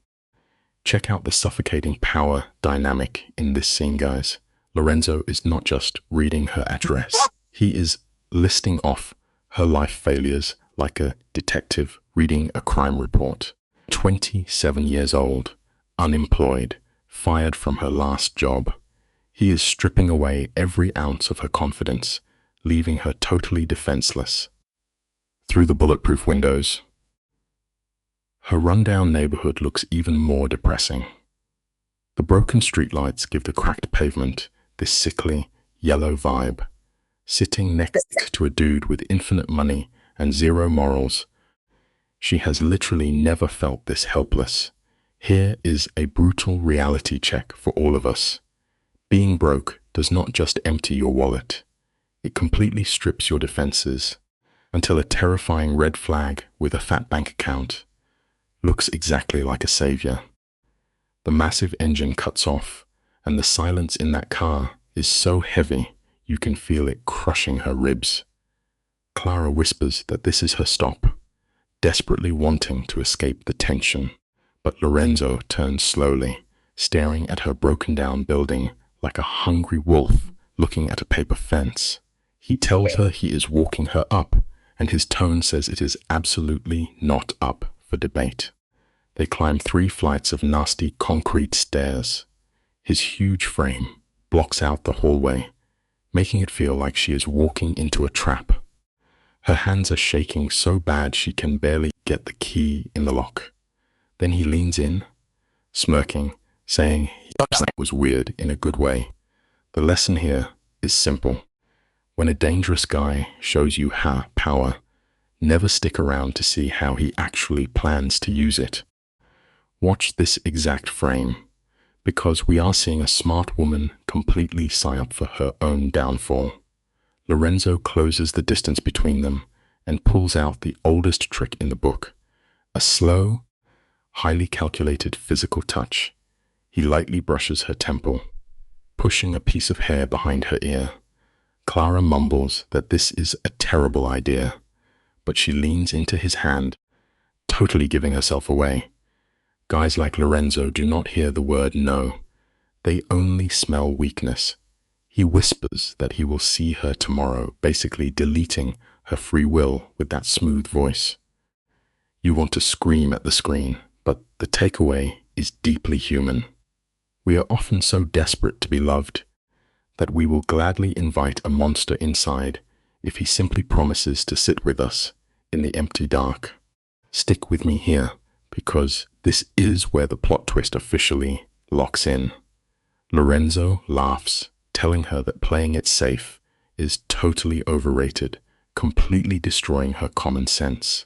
Check out the suffocating power dynamic in this scene, guys. Lorenzo is not just reading her address. He is listing off her life failures like a detective reading a crime report. 27 years old, unemployed, fired from her last job. He is stripping away every ounce of her confidence, leaving her totally defenseless. Through the bulletproof windows, her rundown neighborhood looks even more depressing. The broken streetlights give the cracked pavement this sickly, yellow vibe. Sitting next to a dude with infinite money and zero morals, she has literally never felt this helpless. Here is a brutal reality check for all of us. Being broke does not just empty your wallet. It completely strips your defenses until a terrifying red flag with a fat bank account looks exactly like a savior. The massive engine cuts off, and the silence in that car is so heavy you can feel it crushing her ribs. Clara whispers that this is her stop, desperately wanting to escape the tension, but Lorenzo turns slowly, staring at her broken-down building like a hungry wolf looking at a paper fence. He tells her he is walking her up, and his tone says it is absolutely not up for debate. They climb 3 flights of nasty concrete stairs. His huge frame blocks out the hallway, making it feel like she is walking into a trap. Her hands are shaking so bad she can barely get the key in the lock. Then he leans in, smirking, saying that was weird in a good way. The lesson here is simple. When a dangerous guy shows you power, never stick around to see how he actually plans to use it. Watch this exact frame, because we are seeing a smart woman completely sign up for her own downfall. Lorenzo closes the distance between them and pulls out the oldest trick in the book, a slow, highly calculated physical touch. He lightly brushes her temple, pushing a piece of hair behind her ear. Clara mumbles that this is a terrible idea, but she leans into his hand, totally giving herself away. Guys like Lorenzo do not hear the word no. They only smell weakness. He whispers that he will see her tomorrow, basically deleting her free will with that smooth voice. You want to scream at the screen, but the takeaway is deeply human. We are often so desperate to be loved that we will gladly invite a monster inside if he simply promises to sit with us in the empty dark. Stick with me here, because this is where the plot twist officially locks in. Lorenzo laughs, telling her that playing it safe is totally overrated, completely destroying her common sense.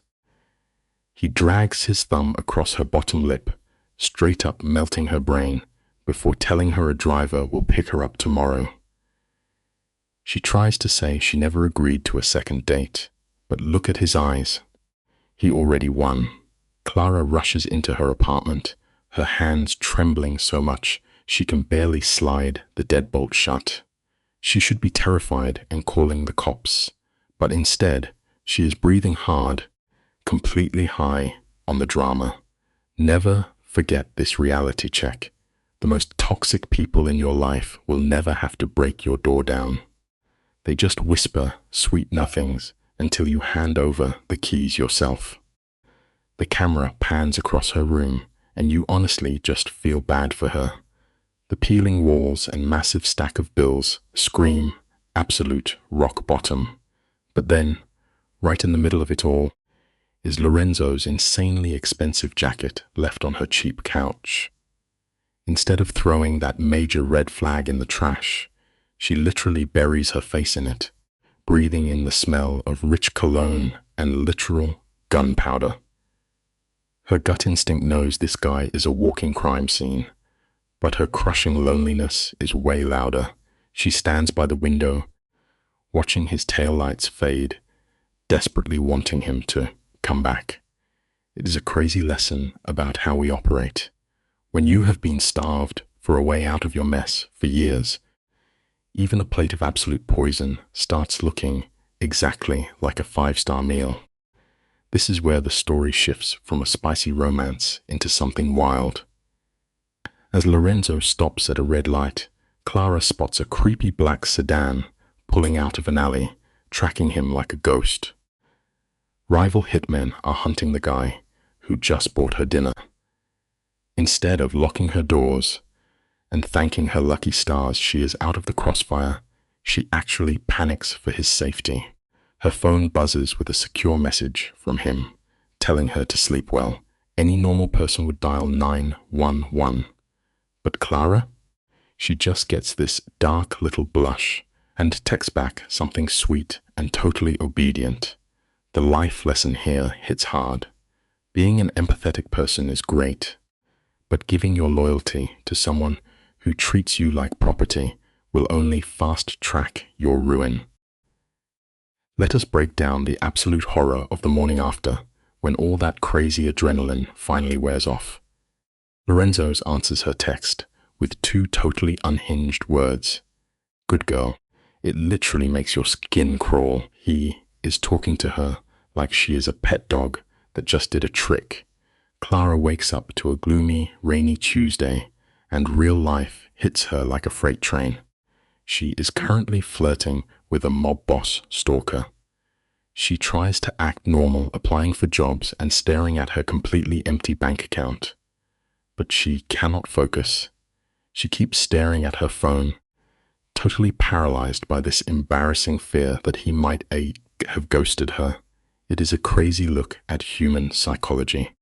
He drags his thumb across her bottom lip, straight up melting her brain, before telling her a driver will pick her up tomorrow. She tries to say she never agreed to a second date, but look at his eyes. He already won. Clara rushes into her apartment, her hands trembling so much she can barely slide the deadbolt shut. She should be terrified and calling the cops, but instead she is breathing hard, completely high on the drama. Never forget this reality check. The most toxic people in your life will never have to break your door down. They just whisper sweet nothings until you hand over the keys yourself. The camera pans across her room, and you honestly just feel bad for her. The peeling walls and massive stack of bills scream absolute rock bottom. But then, right in the middle of it all, is Lorenzo's insanely expensive jacket left on her cheap couch. Instead of throwing that major red flag in the trash, she literally buries her face in it, breathing in the smell of rich cologne and literal gunpowder. Her gut instinct knows this guy is a walking crime scene, but her crushing loneliness is way louder. She stands by the window, watching his taillights fade, desperately wanting him to come back. It is a crazy lesson about how we operate. When you have been starved for a way out of your mess for years, even a plate of absolute poison starts looking exactly like a five-star meal. This is where the story shifts from a spicy romance into something wild. As Lorenzo stops at a red light, Clara spots a creepy black sedan pulling out of an alley, tracking him like a ghost. Rival hitmen are hunting the guy who just bought her dinner. Instead of locking her doors and thanking her lucky stars she is out of the crossfire, she actually panics for his safety. Her phone buzzes with a secure message from him, telling her to sleep well. Any normal person would dial 911. But Clara? She just gets this dark little blush and texts back something sweet and totally obedient. The life lesson here hits hard. Being an empathetic person is great, but giving your loyalty to someone who treats you like property will only fast-track your ruin. Let us break down the absolute horror of the morning after, when all that crazy adrenaline finally wears off. Lorenzo answers her text with two totally unhinged words. Good girl. It literally makes your skin crawl. He is talking to her like she is a pet dog that just did a trick. Clara wakes up to a gloomy, rainy Tuesday, and real life hits her like a freight train. She is currently flirting with a mob boss stalker. She tries to act normal, applying for jobs and staring at her completely empty bank account. But she cannot focus. She keeps staring at her phone, totally paralyzed by this embarrassing fear that he might have ghosted her. It is a crazy look at human psychology.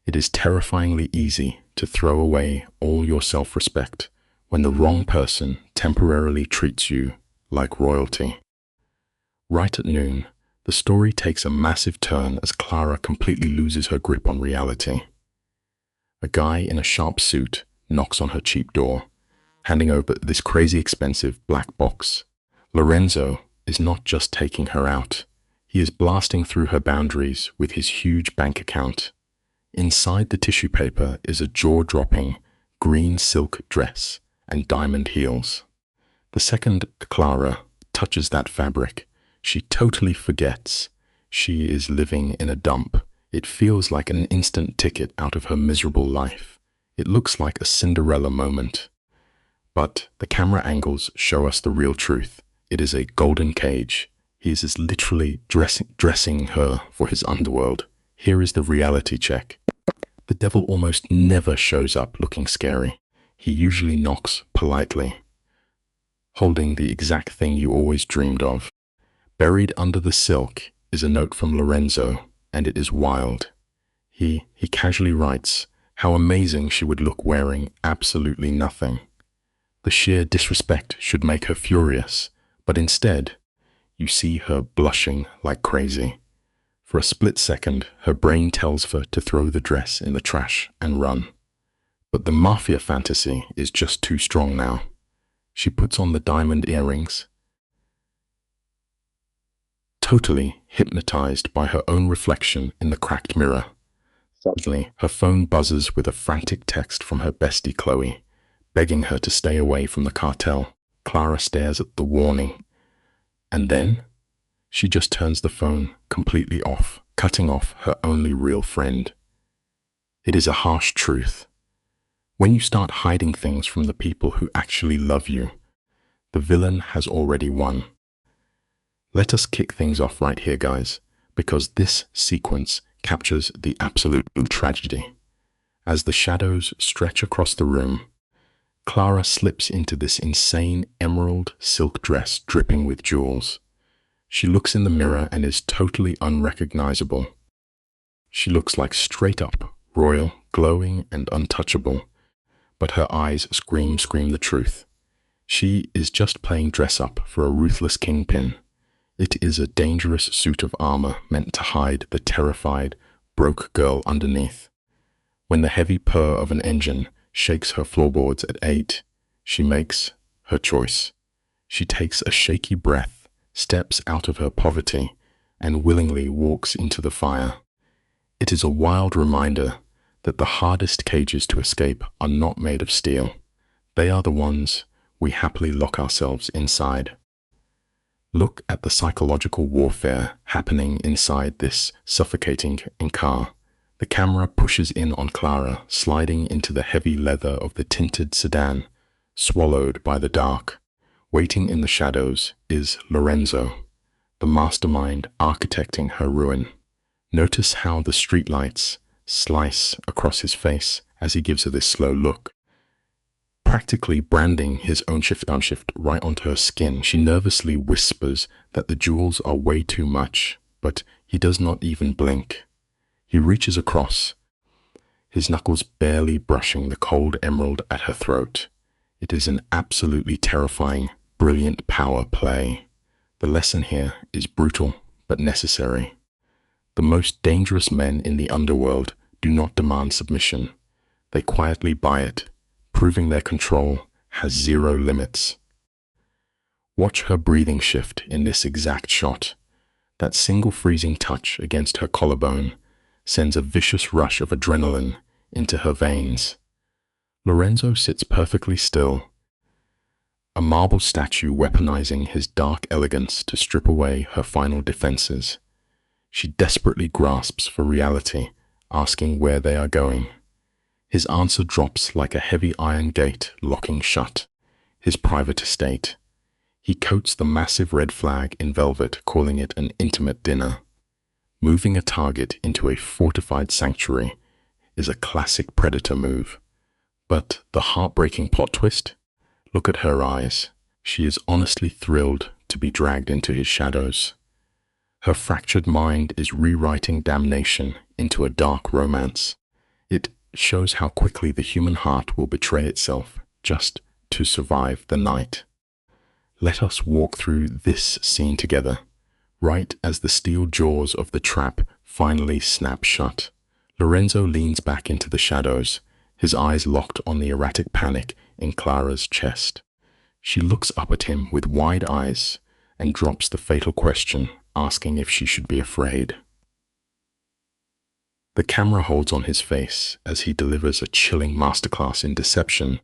It is terrifyingly easy to throw away all your self-respect when the wrong person temporarily treats you like royalty. Right at noon, the story takes a massive turn as Clara completely loses her grip on reality. A guy in a sharp suit knocks on her cheap door, handing over this crazy expensive black box. Lorenzo is not just taking her out. He is blasting through her boundaries with his huge bank account. Inside the tissue paper is a jaw-dropping green silk dress and diamond heels. The second Clara touches that fabric, she totally forgets she is living in a dump. It feels like an instant ticket out of her miserable life. It looks like a Cinderella moment. But the camera angles show us the real truth. It is a golden cage. He is literally dressing her for his underworld. Here is the reality check. The devil almost never shows up looking scary. He usually knocks politely, holding the exact thing you always dreamed of. Buried under the silk is a note from Lorenzo, and it is wild. He casually writes how amazing she would look wearing absolutely nothing. The sheer disrespect should make her furious, but instead, you see her blushing like crazy. For a split second, her brain tells her to throw the dress in the trash and run. But the Mafia fantasy is just too strong now. She puts on the diamond earrings, totally hypnotized by her own reflection in the cracked mirror. Suddenly, her phone buzzes with a frantic text from her bestie Chloe, begging her to stay away from the cartel. Clara stares at the warning, and then she just turns the phone completely off, cutting off her only real friend. It is a harsh truth. When you start hiding things from the people who actually love you, the villain has already won. Let us kick things off right here, guys, because this sequence captures the absolute tragedy. As the shadows stretch across the room, Clara slips into this insane emerald silk dress dripping with jewels. She looks in the mirror and is totally unrecognizable. She looks like straight up, royal, glowing, and untouchable, but her eyes scream the truth. She is just playing dress up for a ruthless kingpin. It is a dangerous suit of armor meant to hide the terrified, broke girl underneath. When the heavy purr of an engine shakes her floorboards at 8, she makes her choice. She takes a shaky breath, steps out of her poverty, and willingly walks into the fire. It is a wild reminder that the hardest cages to escape are not made of steel. They are the ones we happily lock ourselves inside. Look at the psychological warfare happening inside this suffocating car. The camera pushes in on Clara, sliding into the heavy leather of the tinted sedan, swallowed by the dark. Waiting in the shadows is Lorenzo, the mastermind architecting her ruin. Notice how the streetlights slice across his face as he gives her this slow look, practically branding his own shift right onto her skin. She nervously whispers that the jewels are way too much, but he does not even blink. He reaches across, his knuckles barely brushing the cold emerald at her throat. It is an absolutely terrifying, brilliant power play. The lesson here is brutal but necessary. The most dangerous men in the underworld do not demand submission. They quietly buy it, proving their control has zero limits. Watch her breathing shift in this exact shot. That single freezing touch against her collarbone sends a vicious rush of adrenaline into her veins. Lorenzo sits perfectly still, a marble statue weaponizing his dark elegance to strip away her final defenses. She desperately grasps for reality, asking where they are going. His answer drops like a heavy iron gate locking shut. His private estate. He coats the massive red flag in velvet, calling it an intimate dinner. Moving a target into a fortified sanctuary is a classic predator move. But the heartbreaking plot twist? Look at her eyes. She is honestly thrilled to be dragged into his shadows. Her fractured mind is rewriting damnation into a dark romance. It shows how quickly the human heart will betray itself just to survive the night. Let us walk through this scene together, right as the steel jaws of the trap finally snap shut. Lorenzo leans back into the shadows, his eyes locked on the erratic panic in Clara's chest. She looks up at him with wide eyes and drops the fatal question, asking if she should be afraid. The camera holds on his face as he delivers a chilling masterclass in deception,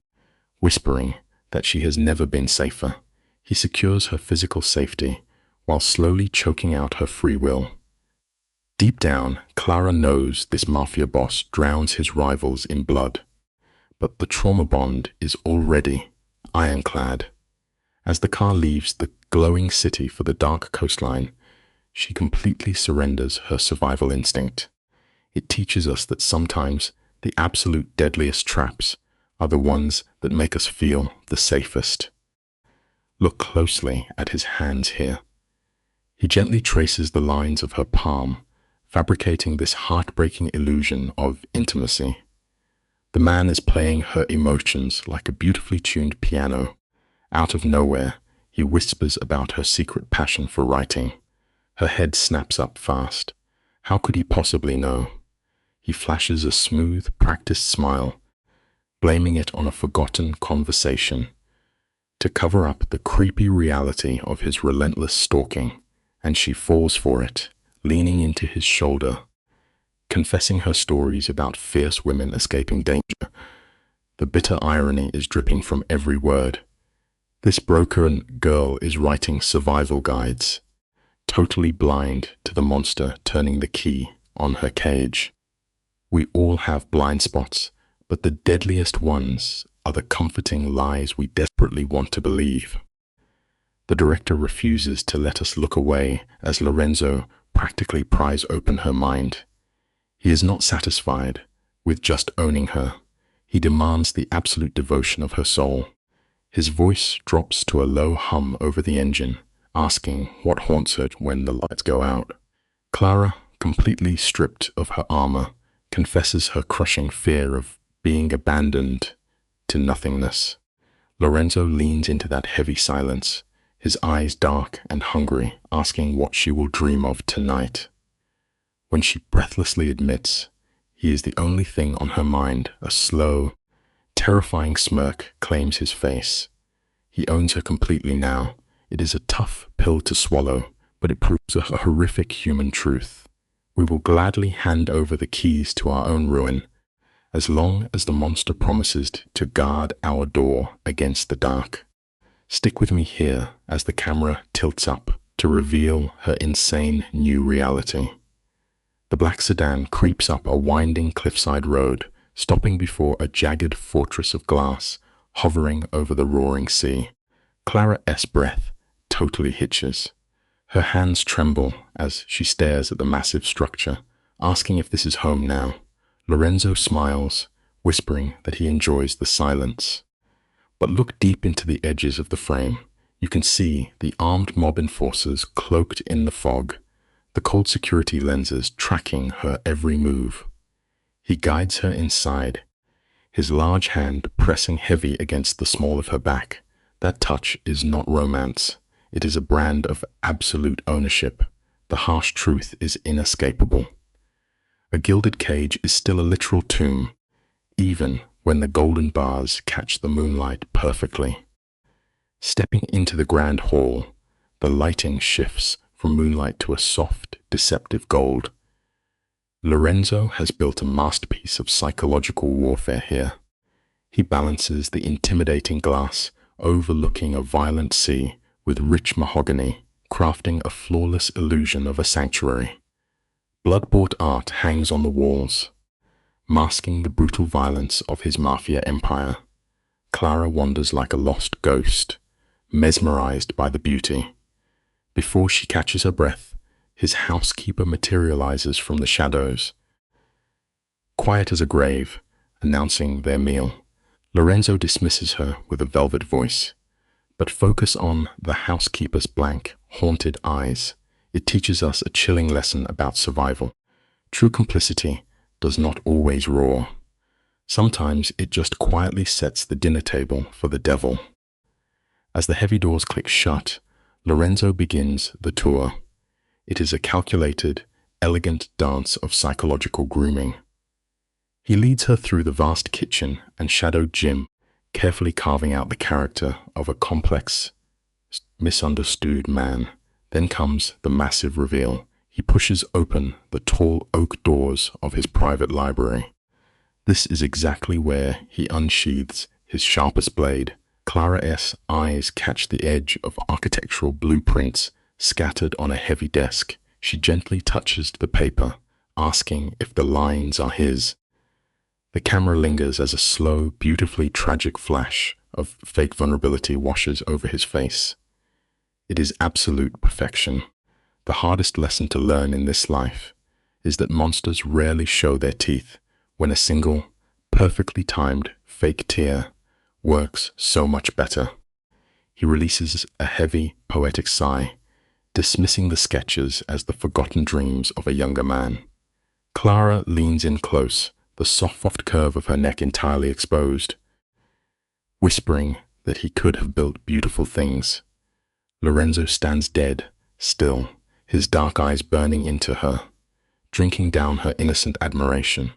whispering that she has never been safer. He secures her physical safety while slowly choking out her free will. Deep down, Clara knows this mafia boss drowns his rivals in blood, but the trauma bond is already ironclad. As the car leaves the glowing city for the dark coastline, she completely surrenders her survival instinct. It teaches us that sometimes the absolute deadliest traps are the ones that make us feel the safest. Look closely at his hands here. He gently traces the lines of her palm, fabricating this heartbreaking illusion of intimacy. The man is playing her emotions like a beautifully tuned piano. Out of nowhere, he whispers about her secret passion for writing. Her head snaps up fast. How could he possibly know? He flashes a smooth, practiced smile, blaming it on a forgotten conversation, to cover up the creepy reality of his relentless stalking, and she falls for it, leaning into his shoulder, confessing her stories about fierce women escaping danger. The bitter irony is dripping from every word. This broken girl is writing survival guides, totally blind to the monster turning the key on her cage. We all have blind spots, but the deadliest ones are the comforting lies we desperately want to believe. The director refuses to let us look away as Lorenzo practically pries open her mind. He is not satisfied with just owning her. He demands the absolute devotion of her soul. His voice drops to a low hum over the engine, asking what haunts her when the lights go out. Clara, completely stripped of her armor, confesses her crushing fear of being abandoned to nothingness. Lorenzo leans into that heavy silence, his eyes dark and hungry, asking what she will dream of tonight. When she breathlessly admits he is the only thing on her mind, a slow, terrifying smirk claims his face. He owns her completely now. It is a tough pill to swallow, but it proves a horrific human truth. We will gladly hand over the keys to our own ruin, as long as the monster promises to guard our door against the dark. Stick with me here as the camera tilts up to reveal her insane new reality. The black sedan creeps up a winding cliffside road, stopping before a jagged fortress of glass hovering over the roaring sea. Clara's breath totally hitches. Her hands tremble as she stares at the massive structure, asking if this is home now. Lorenzo smiles, whispering that he enjoys the silence. But look deep into the edges of the frame. You can see the armed mob enforcers cloaked in the fog, the cold security lenses tracking her every move. He guides her inside, his large hand pressing heavy against the small of her back. That touch is not romance. It is a brand of absolute ownership. The harsh truth is inescapable. A gilded cage is still a literal tomb, even when the golden bars catch the moonlight perfectly. Stepping into the grand hall, the lighting shifts from moonlight to a soft, deceptive gold. Lorenzo has built a masterpiece of psychological warfare here. He balances the intimidating glass overlooking a violent sea with rich mahogany, crafting a flawless illusion of a sanctuary. Blood-bought art hangs on the walls, masking the brutal violence of his Mafia empire. Clara wanders like a lost ghost, mesmerized by the beauty. Before she catches her breath, his housekeeper materializes from the shadows, quiet as a grave, announcing their meal. Lorenzo dismisses her with a velvet voice, but focus on the housekeeper's blank, haunted eyes. It teaches us a chilling lesson about survival. True complicity does not always roar. Sometimes it just quietly sets the dinner table for the devil. As the heavy doors click shut, Lorenzo begins the tour. It is a calculated, elegant dance of psychological grooming. He leads her through the vast kitchen and shadowed gym, carefully carving out the character of a complex, misunderstood man. Then comes the massive reveal. He pushes open the tall oak doors of his private library. This is exactly where he unsheathes his sharpest blade. Clara's eyes catch the edge of architectural blueprints scattered on a heavy desk. She gently touches the paper, asking if the lines are his. The camera lingers as a slow, beautifully tragic flash of fake vulnerability washes over his face. It is absolute perfection. The hardest lesson to learn in this life is that monsters rarely show their teeth when a single, perfectly timed fake tear works so much better. He releases a heavy, poetic sigh, dismissing the sketches as the forgotten dreams of a younger man. Clara leans in close, the soft curve of her neck entirely exposed, whispering that he could have built beautiful things. Lorenzo stands dead, still, his dark eyes burning into her, drinking down her innocent admiration.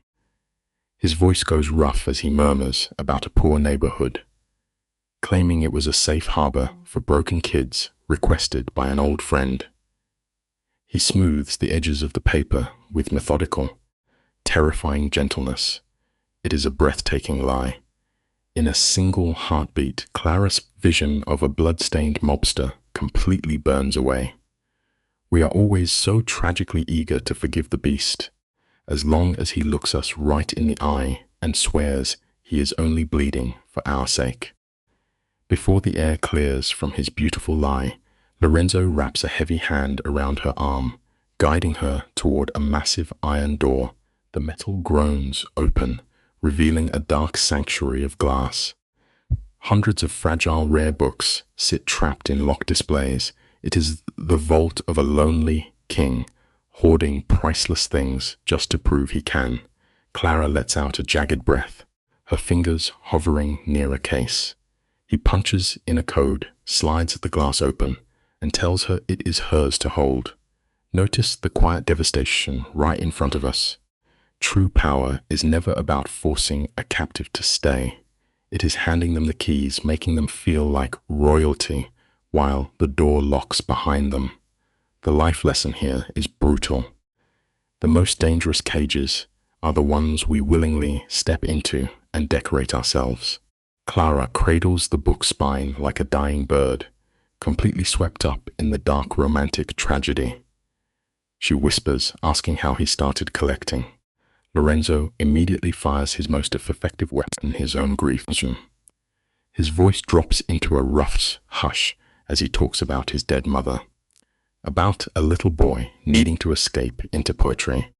His voice goes rough as he murmurs about a poor neighborhood, claiming it was a safe harbor for broken kids requested by an old friend. He smooths the edges of the paper with methodical, terrifying gentleness. It is a breathtaking lie. In a single heartbeat, Clara's vision of a blood-stained mobster completely burns away. We are always so tragically eager to forgive the beast, as long as he looks us right in the eye and swears he is only bleeding for our sake. Before the air clears from his beautiful lie, Lorenzo wraps a heavy hand around her arm, guiding her toward a massive iron door. The metal groans open, revealing a dark sanctuary of glass. Hundreds of fragile rare books sit trapped in locked displays. It is the vault of a lonely king, hoarding priceless things just to prove he can. Clara lets out a jagged breath, her fingers hovering near a case. He punches in a code, slides the glass open, and tells her it is hers to hold. Notice the quiet devastation right in front of us. True power is never about forcing a captive to stay. It is handing them the keys, making them feel like royalty, while the door locks behind them. The life lesson here is brutal. The most dangerous cages are the ones we willingly step into and decorate ourselves. Clara cradles the book's spine like a dying bird, completely swept up in the dark romantic tragedy. She whispers, asking how he started collecting. Lorenzo immediately fires his most effective weapon, his own grief. His voice drops into a rough hush as he talks about his dead mother, about a little boy needing to escape into poetry.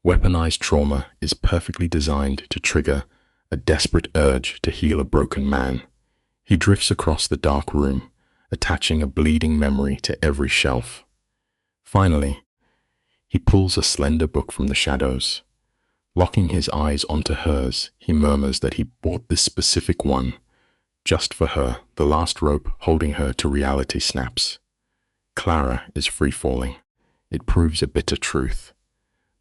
Weaponized trauma is perfectly designed to trigger a desperate urge to heal a broken man. He drifts across the dark room, attaching a bleeding memory to every shelf. Finally, he pulls a slender book from the shadows. Locking his eyes onto hers, he murmurs that he bought this specific one just for her. The last rope holding her to reality snaps. Clara is free-falling. It proves a bitter truth.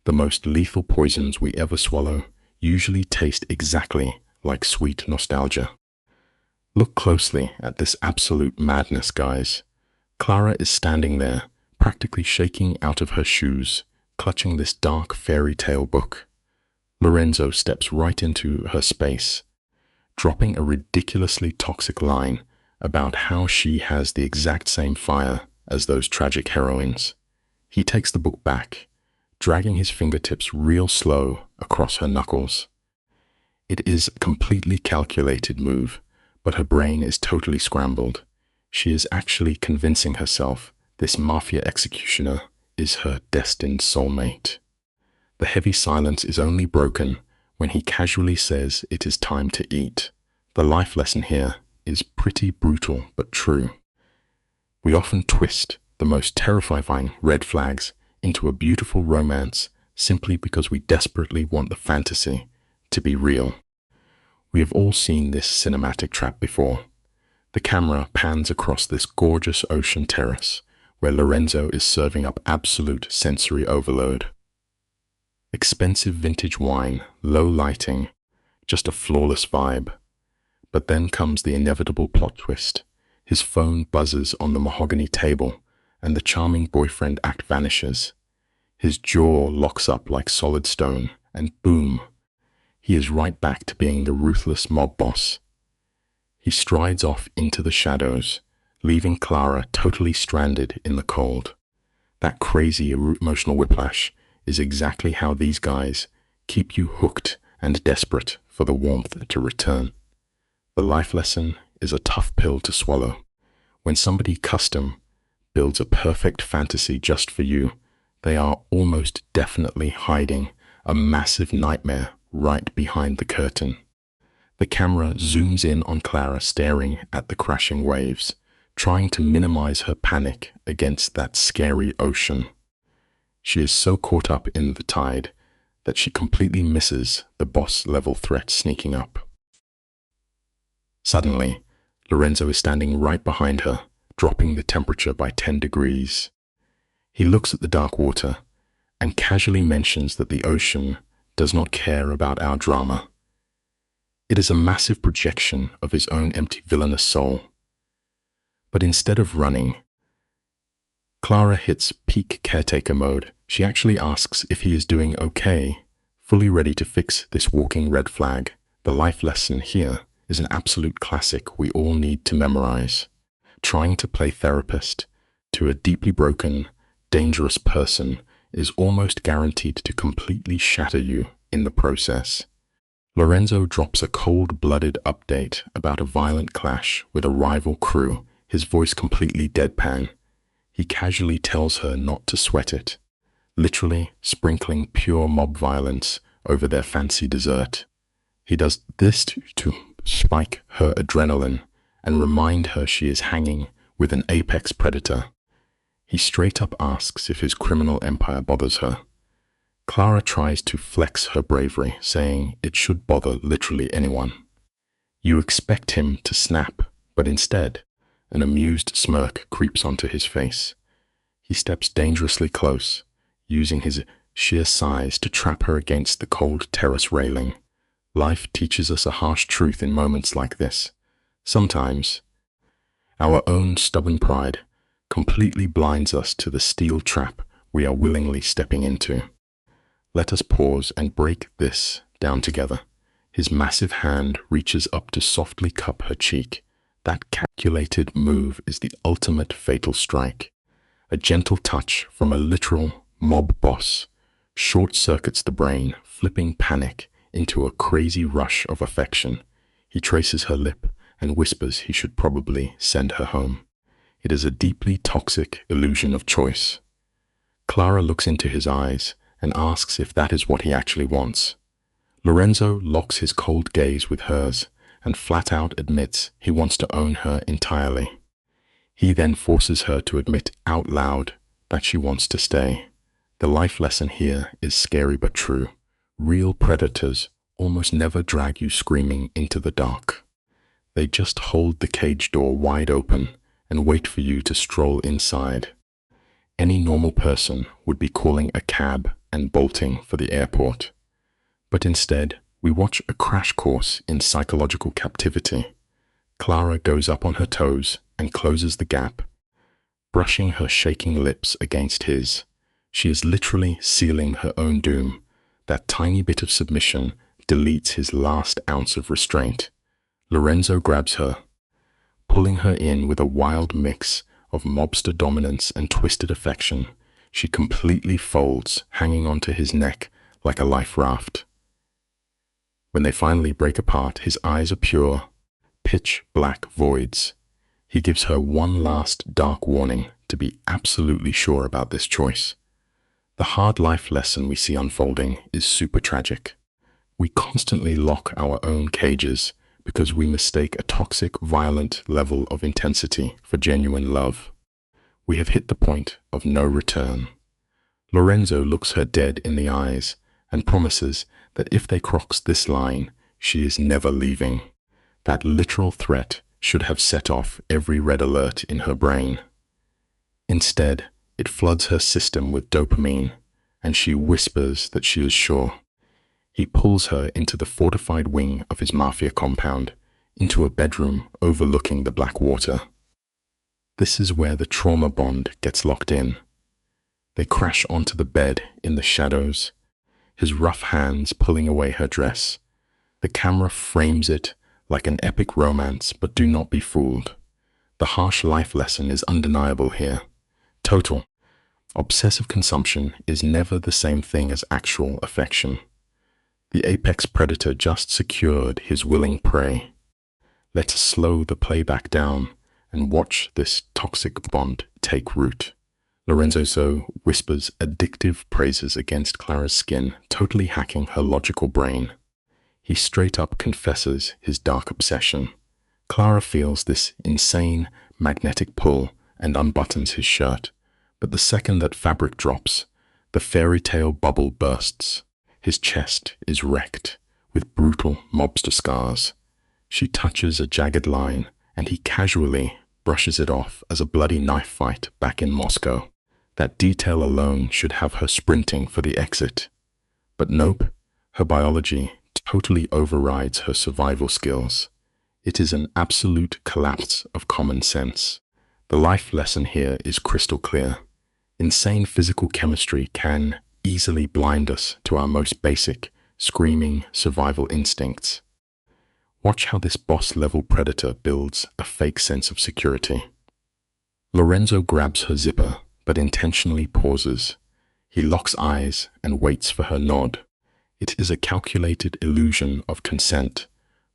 The most lethal poisons we ever swallow usually taste exactly like sweet nostalgia. Look closely at this absolute madness, guys. Clara is standing there, practically shaking out of her shoes, clutching this dark fairy tale book. Lorenzo steps right into her space, dropping a ridiculously toxic line about how she has the exact same fire as those tragic heroines. He takes the book back, dragging his fingertips real slow across her knuckles. It is a completely calculated move, but her brain is totally scrambled. She is actually convincing herself this mafia executioner is her destined soulmate. The heavy silence is only broken when he casually says it is time to eat. The life lesson here is pretty brutal but true. We often twist the most terrifying red flags into a beautiful romance simply because we desperately want the fantasy to be real. We have all seen this cinematic trap before. The camera pans across this gorgeous ocean terrace where Lorenzo is serving up absolute sensory overload. Expensive vintage wine, low lighting, just a flawless vibe. But then comes the inevitable plot twist. His phone buzzes on the mahogany table, and the charming boyfriend act vanishes. His jaw locks up like solid stone, and boom, he is right back to being the ruthless mob boss. He strides off into the shadows, leaving Clara totally stranded in the cold. That crazy emotional whiplash is exactly how these guys keep you hooked and desperate for the warmth to return. The life lesson is a tough pill to swallow. When somebody custom builds a perfect fantasy just for you, they are almost definitely hiding a massive nightmare right behind the curtain. The camera zooms in on Clara staring at the crashing waves, trying to minimize her panic against that scary ocean. She is so caught up in the tide that she completely misses the boss-level threat sneaking up. Suddenly, Lorenzo is standing right behind her, dropping the temperature by 10 degrees. He looks at the dark water and casually mentions that the ocean does not care about our drama. It is a massive projection of his own empty villainous soul. But instead of running, Clara hits peak caretaker mode. She actually asks if he is doing okay, fully ready to fix this walking red flag. The life lesson here is an absolute classic we all need to memorize. Trying to play therapist to a deeply broken, dangerous person is almost guaranteed to completely shatter you in the process. Lorenzo drops a cold-blooded update about a violent clash with a rival crew, his voice completely deadpan. He casually tells her not to sweat it, literally sprinkling pure mob violence over their fancy dessert. He does this to spike her adrenaline and remind her she is hanging with an apex predator. He straight up asks if his criminal empire bothers her. Clara tries to flex her bravery, saying it should bother literally anyone. You expect him to snap, but instead, an amused smirk creeps onto his face. He steps dangerously close, using his sheer size to trap her against the cold terrace railing. Life teaches us a harsh truth in moments like this. Sometimes, our own stubborn pride completely blinds us to the steel trap we are willingly stepping into. Let us pause and break this down together. His massive hand reaches up to softly cup her cheek. That calculated move is the ultimate fatal strike. A gentle touch from a literal mob boss short-circuits the brain, flipping panic into a crazy rush of affection. He traces her lip and whispers he should probably send her home. It is a deeply toxic illusion of choice. Clara looks into his eyes and asks if that is what he actually wants. Lorenzo locks his cold gaze with hers and flat out admits he wants to own her entirely. He then forces her to admit out loud that she wants to stay. The life lesson here is scary but true. Real predators almost never drag you screaming into the dark. They just hold the cage door wide open and wait for you to stroll inside. Any normal person would be calling a cab and bolting for the airport. But instead, we watch a crash course in psychological captivity. Clara goes up on her toes and closes the gap, brushing her shaking lips against his. She is literally sealing her own doom. That tiny bit of submission deletes his last ounce of restraint. Lorenzo grabs her, pulling her in with a wild mix of mobster dominance and twisted affection. She completely folds, hanging onto his neck like a life raft. When they finally break apart, his eyes are pure, pitch-black voids. He gives her one last dark warning to be absolutely sure about this choice. The hard life lesson we see unfolding is super tragic. We constantly lock our own cages because we mistake a toxic, violent level of intensity for genuine love. We have hit the point of no return. Lorenzo looks her dead in the eyes and promises that if they cross this line, she is never leaving. That literal threat should have set off every red alert in her brain. Instead, it floods her system with dopamine, and she whispers that she is sure. He pulls her into the fortified wing of his Mafia compound, into a bedroom overlooking the black water. This is where the trauma bond gets locked in. They crash onto the bed in the shadows, his rough hands pulling away her dress. The camera frames it like an epic romance, but do not be fooled. The harsh life lesson is undeniable here. Total. Obsessive consumption is never the same thing as actual affection. The apex predator just secured his willing prey. Let us slow the playback down and watch this toxic bond take root. Lorenzo whispers addictive praises against Clara's skin, totally hacking her logical brain. He straight up confesses his dark obsession. Clara feels this insane magnetic pull and unbuttons his shirt. But the second that fabric drops, the fairy tale bubble bursts. His chest is wrecked with brutal mobster scars. She touches a jagged line, and he casually brushes it off as a bloody knife fight back in Moscow. That detail alone should have her sprinting for the exit. But nope, her biology totally overrides her survival skills. It is an absolute collapse of common sense. The life lesson here is crystal clear. Insane physical chemistry can easily blind us to our most basic, screaming survival instincts. Watch how this boss-level predator builds a fake sense of security. Lorenzo grabs her zipper, but intentionally pauses. He locks eyes and waits for her nod. It is a calculated illusion of consent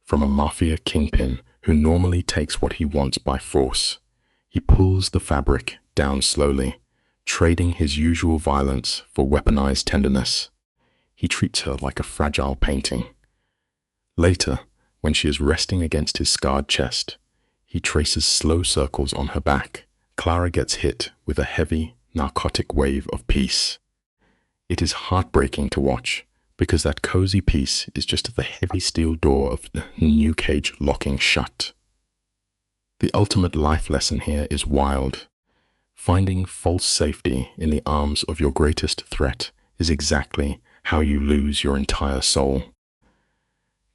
from a Mafia kingpin who normally takes what he wants by force. He pulls the fabric down slowly, trading his usual violence for weaponized tenderness. He treats her like a fragile painting. Later, when she is resting against his scarred chest, he traces slow circles on her back. Clara gets hit with a heavy, narcotic wave of peace. It is heartbreaking to watch, because that cozy peace is just the heavy steel door of the new cage locking shut. The ultimate life lesson here is wild. Finding false safety in the arms of your greatest threat is exactly how you lose your entire soul.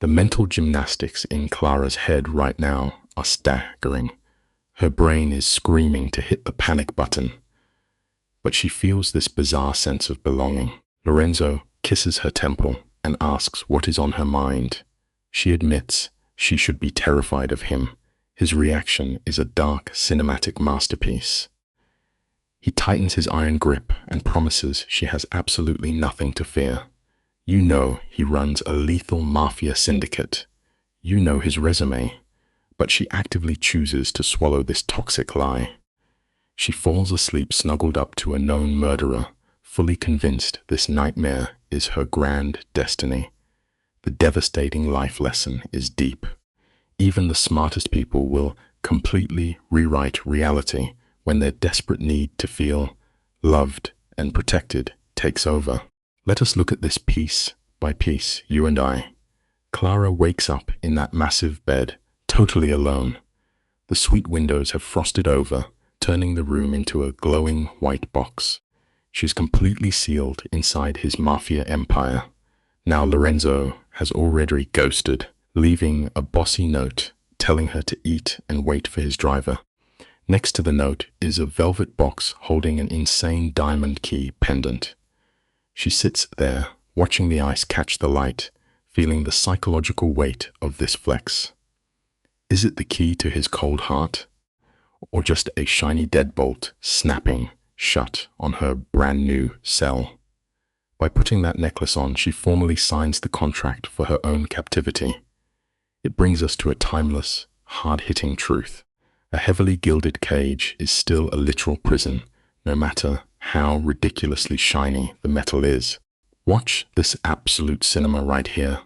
The mental gymnastics in Clara's head right now are staggering. Her brain is screaming to hit the panic button, but she feels this bizarre sense of belonging. Lorenzo kisses her temple, and asks what is on her mind. She admits she should be terrified of him. His reaction is a dark, cinematic masterpiece. He tightens his iron grip and promises she has absolutely nothing to fear. You know he runs a lethal mafia syndicate. You know his resume, but she actively chooses to swallow this toxic lie. She falls asleep snuggled up to a known murderer, fully convinced this nightmare is her grand destiny. The devastating life lesson is deep. Even the smartest people will completely rewrite reality when their desperate need to feel loved and protected takes over. Let us look at this piece by piece, you and I. Clara wakes up in that massive bed, totally alone. The suite windows have frosted over, turning the room into a glowing white box. She's completely sealed inside his mafia empire. Now Lorenzo has already ghosted, leaving a bossy note telling her to eat and wait for his driver. Next to the note is a velvet box holding an insane diamond key pendant. She sits there, watching the ice catch the light, feeling the psychological weight of this flex. Is it the key to his cold heart? Or just a shiny deadbolt snapping shut on her brand new cell? By putting that necklace on, she formally signs the contract for her own captivity. It brings us to a timeless, hard-hitting truth. A heavily gilded cage is still a literal prison, no matter how ridiculously shiny the metal is. Watch this absolute cinema right here.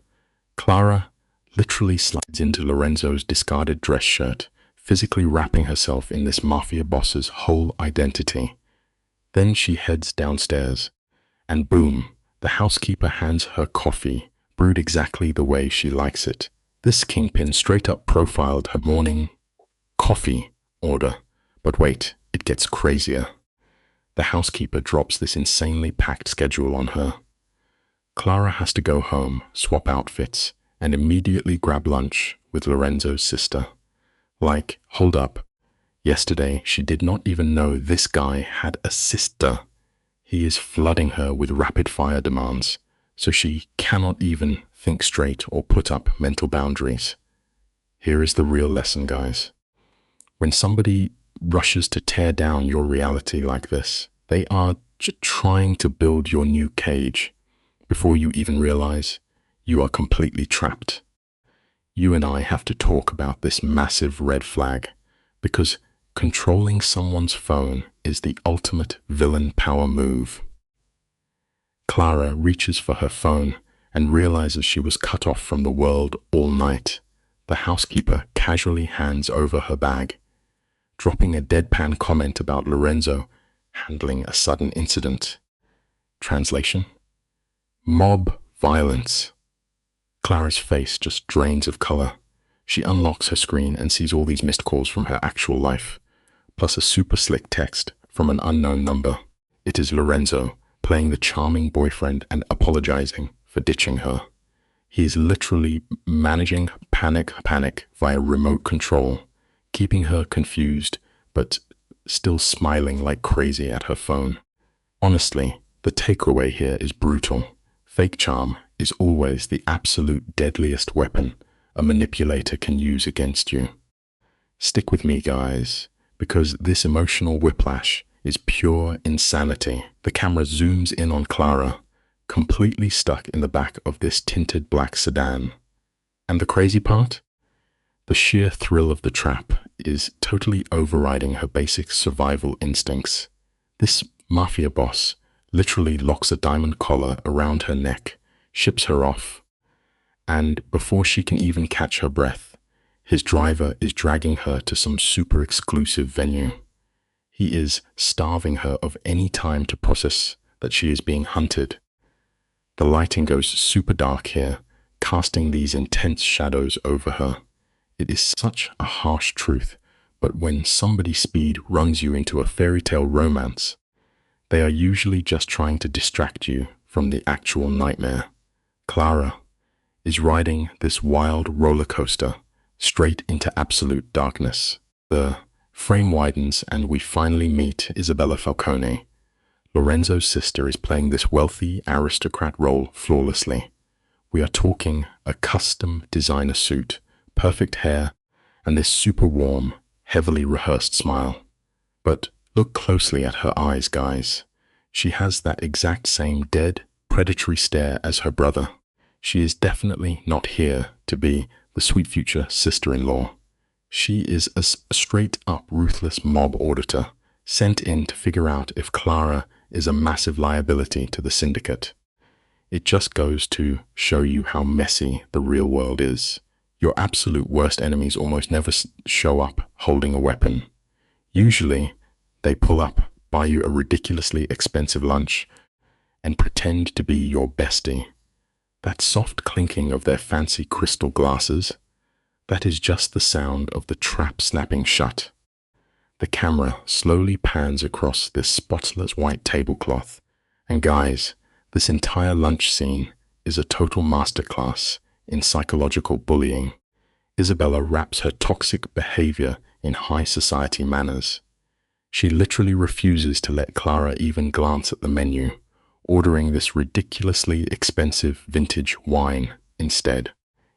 Clara literally slides into Lorenzo's discarded dress shirt, physically wrapping herself in this mafia boss's whole identity. Then she heads downstairs, and boom, the housekeeper hands her coffee, brewed exactly the way she likes it. This kingpin straight up profiled her morning coffee order. But wait, it gets crazier. The housekeeper drops this insanely packed schedule on her. Clara has to go home, swap outfits, and immediately grab lunch with Lorenzo's sister. Like, hold up. Yesterday, she did not even know this guy had a sister. He is flooding her with rapid-fire demands, so she cannot even think straight or put up mental boundaries. Here is the real lesson, guys. When somebody rushes to tear down your reality like this, they are just trying to build your new cage before you even realize you are completely trapped. You and I have to talk about this massive red flag, because controlling someone's phone is the ultimate villain power move. Clara reaches for her phone and realizes she was cut off from the world all night. The housekeeper casually hands over her bag, dropping a deadpan comment about Lorenzo handling a sudden incident. Translation: mob violence. Clara's face just drains of color. She unlocks her screen and sees all these missed calls from her actual life, plus a super slick text from an unknown number. It is Lorenzo, playing the charming boyfriend and apologizing for ditching her. He is literally managing panic via remote control, keeping her confused, but still smiling like crazy at her phone. Honestly, the takeaway here is brutal. Fake charm is always the absolute deadliest weapon a manipulator can use against you. Stick with me, guys, because this emotional whiplash is pure insanity. The camera zooms in on Clara, completely stuck in the back of this tinted black sedan. And the crazy part? The sheer thrill of the trap is totally overriding her basic survival instincts. This mafia boss literally locks a diamond collar around her neck, ships her off, and before she can even catch her breath, his driver is dragging her to some super exclusive venue. He is starving her of any time to process that she is being hunted. The lighting goes super dark here, casting these intense shadows over her. It is such a harsh truth, but when somebody's speed runs you into a fairy tale romance, they are usually just trying to distract you from the actual nightmare. Clara is riding this wild roller coaster straight into absolute darkness. The frame widens and we finally meet Isabella Falcone, Lorenzo's sister is playing this wealthy aristocrat role flawlessly. We are talking a custom designer suit, perfect hair, and this super warm, heavily rehearsed smile. But look closely at her eyes, guys. She has that exact same dead, predatory stare as her brother. She is definitely not here to be the sweet future sister-in-law. She is a straight-up ruthless mob auditor, sent in to figure out if Clara is a massive liability to the syndicate. It just goes to show you how messy the real world is. Your absolute worst enemies almost never show up holding a weapon. Usually, they pull up, buy you a ridiculously expensive lunch, and pretend to be your bestie. That soft clinking of their fancy crystal glasses, that is just the sound of the trap snapping shut. The camera slowly pans across this spotless white tablecloth, and guys, this entire lunch scene is a total masterclass in psychological bullying. Isabella wraps her toxic behavior in high society manners. She literally refuses to let Clara even glance at the menu, ordering this ridiculously expensive vintage wine instead.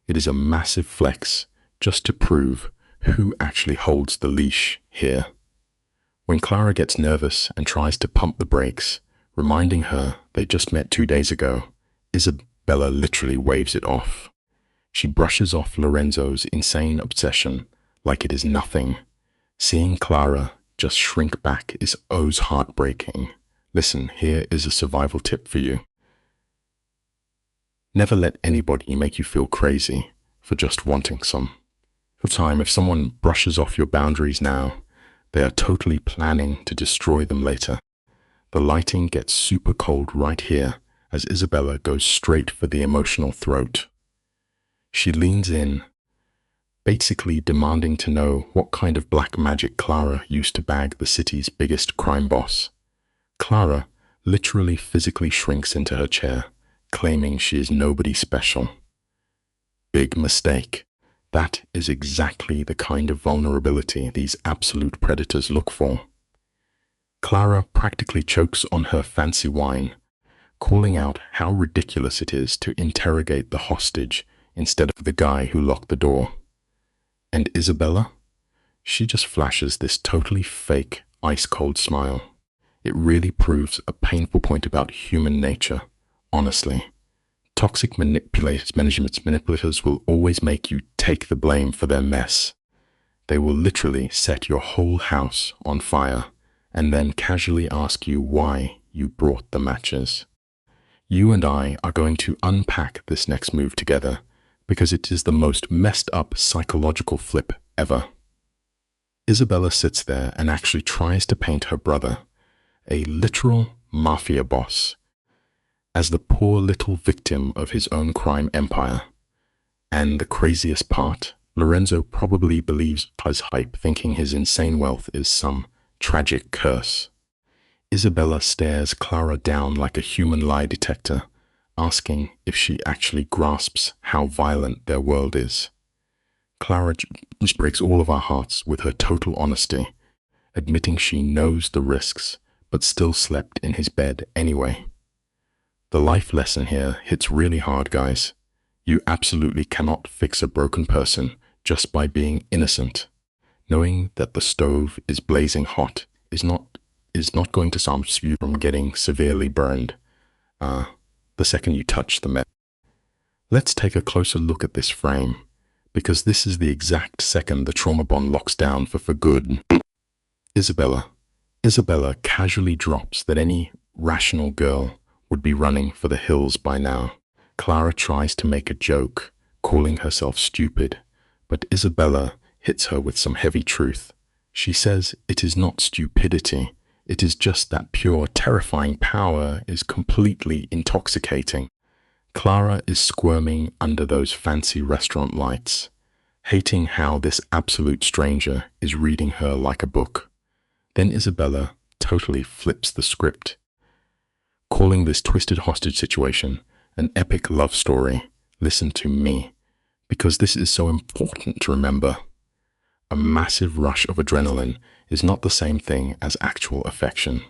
It is a massive flex just to prove who actually holds the leash here. When Clara gets nervous and tries to pump the brakes, reminding her they just met 2 days ago, Isabella literally waves it off. She brushes off Lorenzo's insane obsession like it is nothing. Seeing Clara just shrink back is heartbreaking. Listen, here is a survival tip for you. Never let anybody make you feel crazy for just wanting some. For time, if someone brushes off your boundaries now, they are totally planning to destroy them later. The lighting gets super cold right here as Isabella goes straight for the emotional throat. She leans in, basically demanding to know what kind of black magic Clara used to bag the city's biggest crime boss. Clara literally physically shrinks into her chair, claiming she is nobody special. Big mistake. That is exactly the kind of vulnerability these absolute predators look for. Clara practically chokes on her fancy wine, calling out how ridiculous it is to interrogate the hostage instead of the guy who locked the door. And Isabella? She just flashes this totally fake, ice-cold smile. It really proves a painful point about human nature, honestly. Toxic manipulators will always make you take the blame for their mess. They will literally set your whole house on fire and then casually ask you why you brought the matches. You and I are going to unpack this next move together because it is the most messed up psychological flip ever. Isabella sits there and actually tries to paint her brother, a literal mafia boss, as the poor little victim of his own crime empire. And the craziest part, Lorenzo probably believes his hype, thinking his insane wealth is some tragic curse. Isabella stares Clara down like a human lie detector, asking if she actually grasps how violent their world is. Clara just breaks all of our hearts with her total honesty, admitting she knows the risks, but still slept in his bed anyway. The life lesson here hits really hard, guys. You absolutely cannot fix a broken person just by being innocent. Knowing that the stove is blazing hot is not going to stop you from getting severely burned the second you touch the metal. Let's take a closer look at this frame, because this is the exact second the trauma bond locks down for good. Isabella casually drops that any rational girl would be running for the hills by now. Clara tries to make a joke, calling herself stupid, but Isabella hits her with some heavy truth. She says it is not stupidity, it is just that pure, terrifying power is completely intoxicating. Clara is squirming under those fancy restaurant lights, hating how this absolute stranger is reading her like a book. Then Isabella totally flips the script, calling this twisted hostage situation an epic love story. Listen to me, because this is so important to remember. A massive rush of adrenaline is not the same thing as actual affection.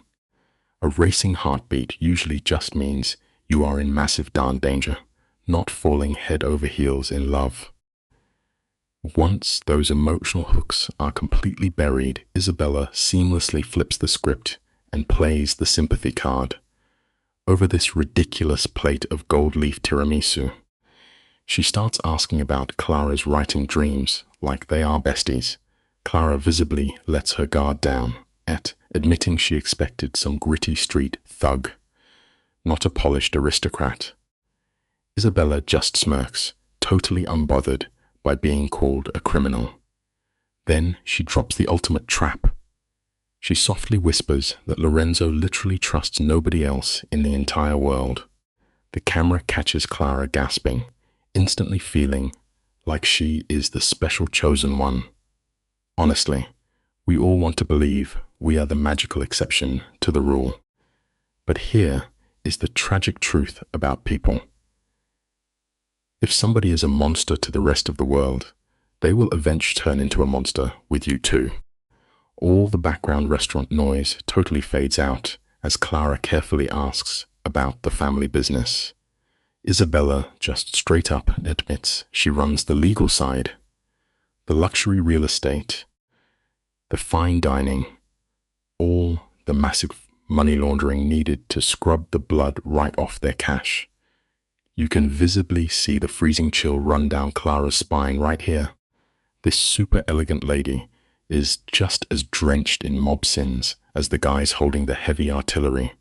A racing heartbeat usually just means you are in massive darn danger, not falling head over heels in love. Once those emotional hooks are completely buried, Isabella seamlessly flips the script and plays the sympathy card. Over this ridiculous plate of gold leaf tiramisu, she starts asking about Clara's writing dreams like they are besties. Clara visibly lets her guard down at admitting she expected some gritty street thug, not a polished aristocrat. Isabella just smirks, totally unbothered by being called a criminal. Then she drops the ultimate trap. She softly whispers that Lorenzo literally trusts nobody else in the entire world. The camera catches Clara gasping, instantly feeling like she is the special chosen one. Honestly, we all want to believe we are the magical exception to the rule. But here is the tragic truth about people. If somebody is a monster to the rest of the world, they will eventually turn into a monster with you too. All the background restaurant noise totally fades out as Clara carefully asks about the family business. Isabella just straight up admits she runs the legal side, the luxury real estate, the fine dining, all the massive money laundering needed to scrub the blood right off their cash. You can visibly see the freezing chill run down Clara's spine right here. This super elegant lady is just as drenched in mob sins as the guys holding the heavy artillery.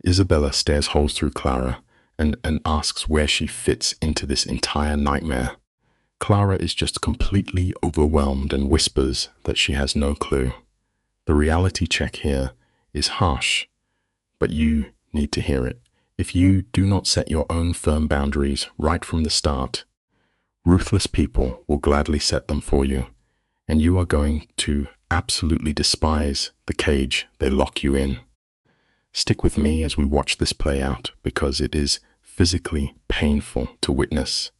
Isabella stares holes through Clara and asks where she fits into this entire nightmare. Clara is just completely overwhelmed and whispers that she has no clue. The reality check here is harsh, but you need to hear it. If you do not set your own firm boundaries right from the start, ruthless people will gladly set them for you, and you are going to absolutely despise the cage they lock you in. Stick with me as we watch this play out because it is physically painful to witness.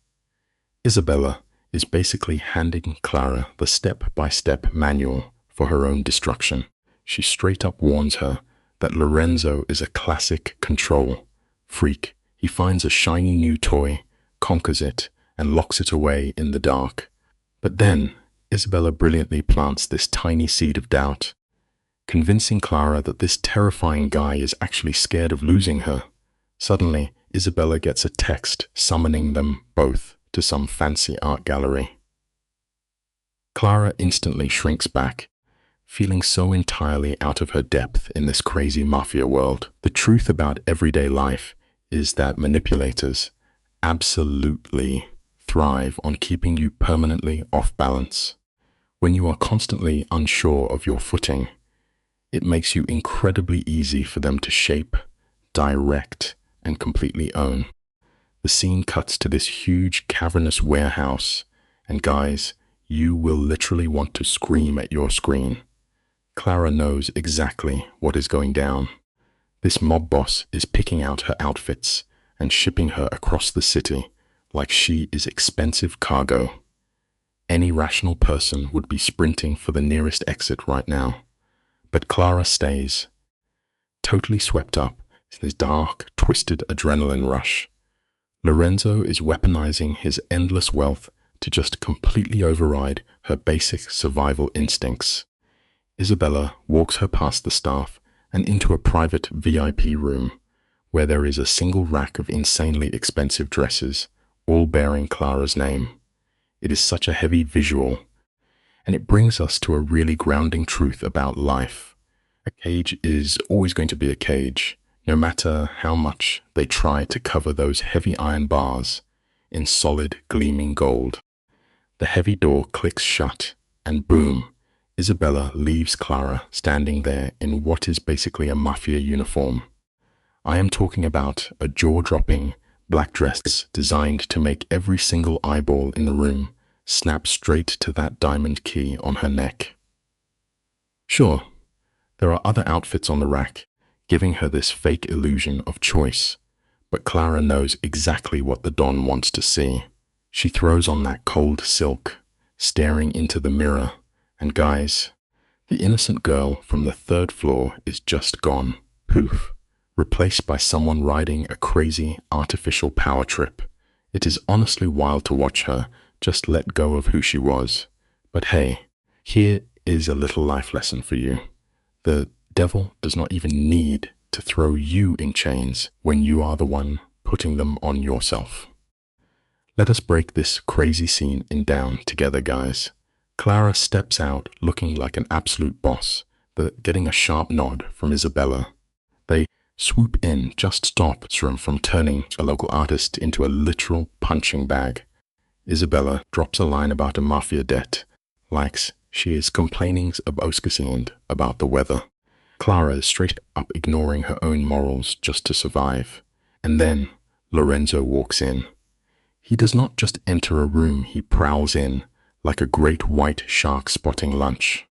Isabella is basically handing Clara the step-by-step manual for her own destruction. She straight up warns her that Lorenzo is a classic control freak. He finds a shiny new toy, conquers it, and locks it away in the dark. But then, Isabella brilliantly plants this tiny seed of doubt, convincing Clara that this terrifying guy is actually scared of losing her. Suddenly, Isabella gets a text summoning them both to some fancy art gallery. Clara instantly shrinks back, feeling so entirely out of her depth in this crazy mafia world. The truth about everyday life is that manipulators absolutely thrive on keeping you permanently off balance. When you are constantly unsure of your footing, it makes you incredibly easy for them to shape, direct, and completely own. The scene cuts to this huge cavernous warehouse, and guys, you will literally want to scream at your screen. Clara knows exactly what is going down. This mob boss is picking out her outfits and shipping her across the city like she is expensive cargo. Any rational person would be sprinting for the nearest exit right now. But Clara stays, totally swept up in this dark, twisted adrenaline rush. Lorenzo is weaponizing his endless wealth to just completely override her basic survival instincts. Isabella walks her past the staff and into a private VIP room where there is a single rack of insanely expensive dresses, all bearing Clara's name. It is such a heavy visual, and it brings us to a really grounding truth about life. A cage is always going to be a cage, no matter how much they try to cover those heavy iron bars in solid, gleaming gold. The heavy door clicks shut, and boom, Isabella leaves Clara standing there in what is basically a mafia uniform. I am talking about a jaw-dropping black dress designed to make every single eyeball in the room snap straight to that diamond key on her neck. Sure, there are other outfits on the rack, giving her this fake illusion of choice, but Clara knows exactly what the Don wants to see. She throws on that cold silk, staring into the mirror, and guys, the innocent girl from the third floor is just gone. poof, replaced by someone riding a crazy artificial power trip. It is honestly wild to watch her just let go of who she was. But hey, here is a little life lesson for you. The devil does not even need to throw you in chains when you are the one putting them on yourself. Let us break this crazy scene down together, guys. Clara steps out looking like an absolute boss, but getting a sharp nod from Isabella. They swoop in, just stops her from turning a local artist into a literal punching bag. Isabella drops a line about a Mafia debt, like she is complaining about the weather. Clara is straight up ignoring her own morals just to survive. And then Lorenzo walks in. He does not just enter a room, he prowls in like a great white shark spotting lunch.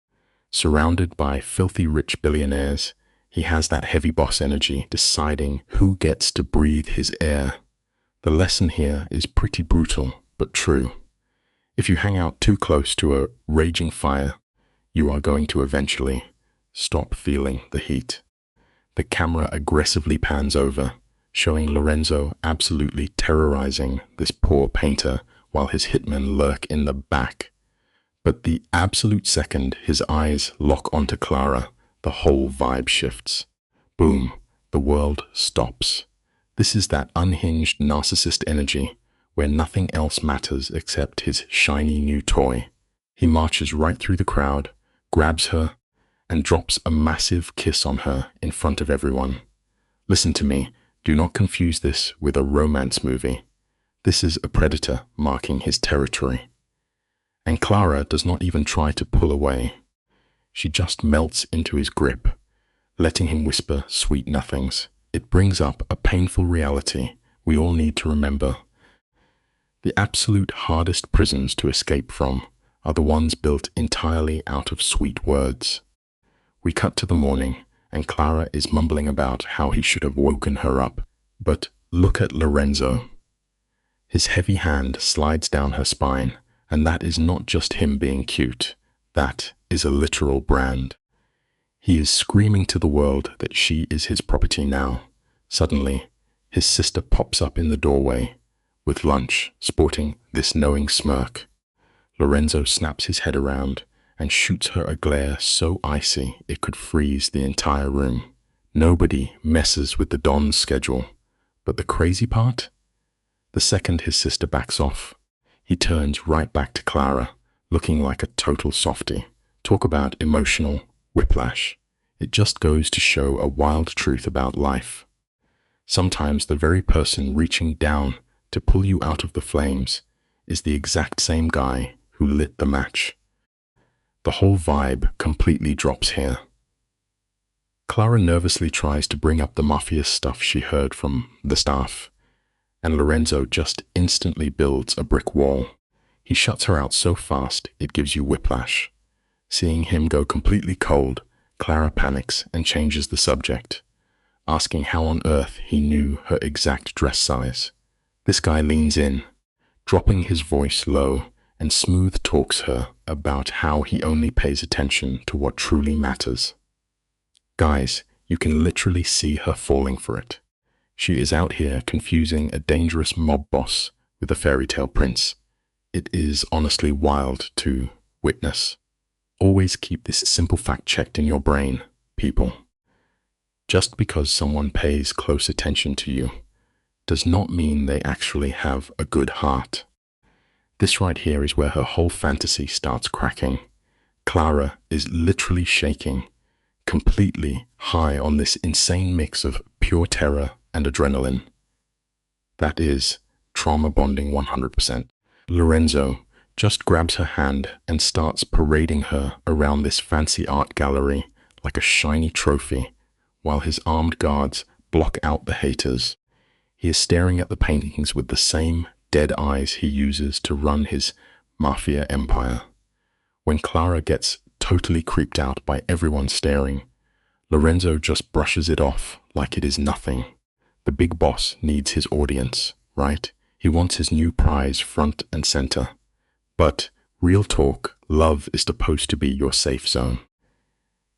Surrounded by filthy rich billionaires, he has that heavy boss energy, deciding who gets to breathe his air. The lesson here is pretty brutal, but true. If you hang out too close to a raging fire, you are going to eventually stop feeling the heat. The camera aggressively pans over, showing Lorenzo absolutely terrorizing this poor painter while his hitmen lurk in the back. But the absolute second his eyes lock onto Clara, the whole vibe shifts. Boom, the world stops. This is that unhinged narcissist energy where nothing else matters except his shiny new toy. He marches right through the crowd, grabs her, and drops a massive kiss on her in front of everyone. Listen to me, do not confuse this with a romance movie. This is a predator marking his territory. And Clara does not even try to pull away. She just melts into his grip, letting him whisper sweet nothings. It brings up a painful reality we all need to remember. The absolute hardest prisons to escape from are the ones built entirely out of sweet words. We cut to the morning, and Clara is mumbling about how he should have woken her up. But look at Lorenzo. His heavy hand slides down her spine, and that is not just him being cute. That is a literal brand. He is screaming to the world that she is his property now. Suddenly, his sister pops up in the doorway, with lunch, sporting this knowing smirk. Lorenzo snaps his head around and shoots her a glare so icy it could freeze the entire room. Nobody messes with the Don's schedule. But the crazy part? The second his sister backs off, he turns right back to Clara, looking like a total softie. Talk about emotional whiplash. It just goes to show a wild truth about life. Sometimes the very person reaching down to pull you out of the flames is the exact same guy who lit the match. The whole vibe completely drops here. Clara nervously tries to bring up the Mafia stuff she heard from the staff, and Lorenzo just instantly builds a brick wall. He shuts her out so fast it gives you whiplash. Seeing him go completely cold, Clara panics and changes the subject, asking how on earth he knew her exact dress size. This guy leans in, dropping his voice low, and smooth talks her about how he only pays attention to what truly matters. Guys, you can literally see her falling for it. She is out here confusing a dangerous mob boss with a fairy tale prince. It is honestly wild to witness. Always keep this simple fact checked in your brain, people. Just because someone pays close attention to you does not mean they actually have a good heart. This right here is where her whole fantasy starts cracking. Clara is literally shaking, completely high on this insane mix of pure terror and adrenaline. That is trauma bonding 100%. Lorenzo just grabs her hand and starts parading her around this fancy art gallery like a shiny trophy, while his armed guards block out the haters. He is staring at the paintings with the same dead eyes he uses to run his Mafia empire. When Clara gets totally creeped out by everyone staring, Lorenzo just brushes it off like it is nothing. The big boss needs his audience, right? He wants his new prize front and center. But real talk, love is supposed to be your safe zone.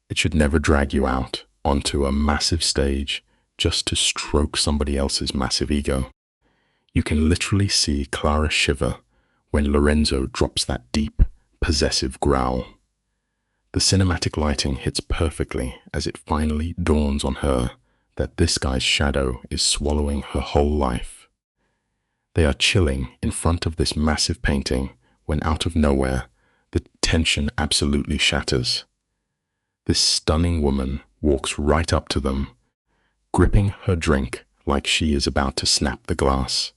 It should never drag you out, onto a massive stage just to stroke somebody else's massive ego. You can literally see Clara shiver when Lorenzo drops that deep, possessive growl. The cinematic lighting hits perfectly as it finally dawns on her that this guy's shadow is swallowing her whole life. They are chilling in front of this massive painting when out of nowhere, the tension absolutely shatters. This stunning woman walks right up to them, gripping her drink like she is about to snap the glass.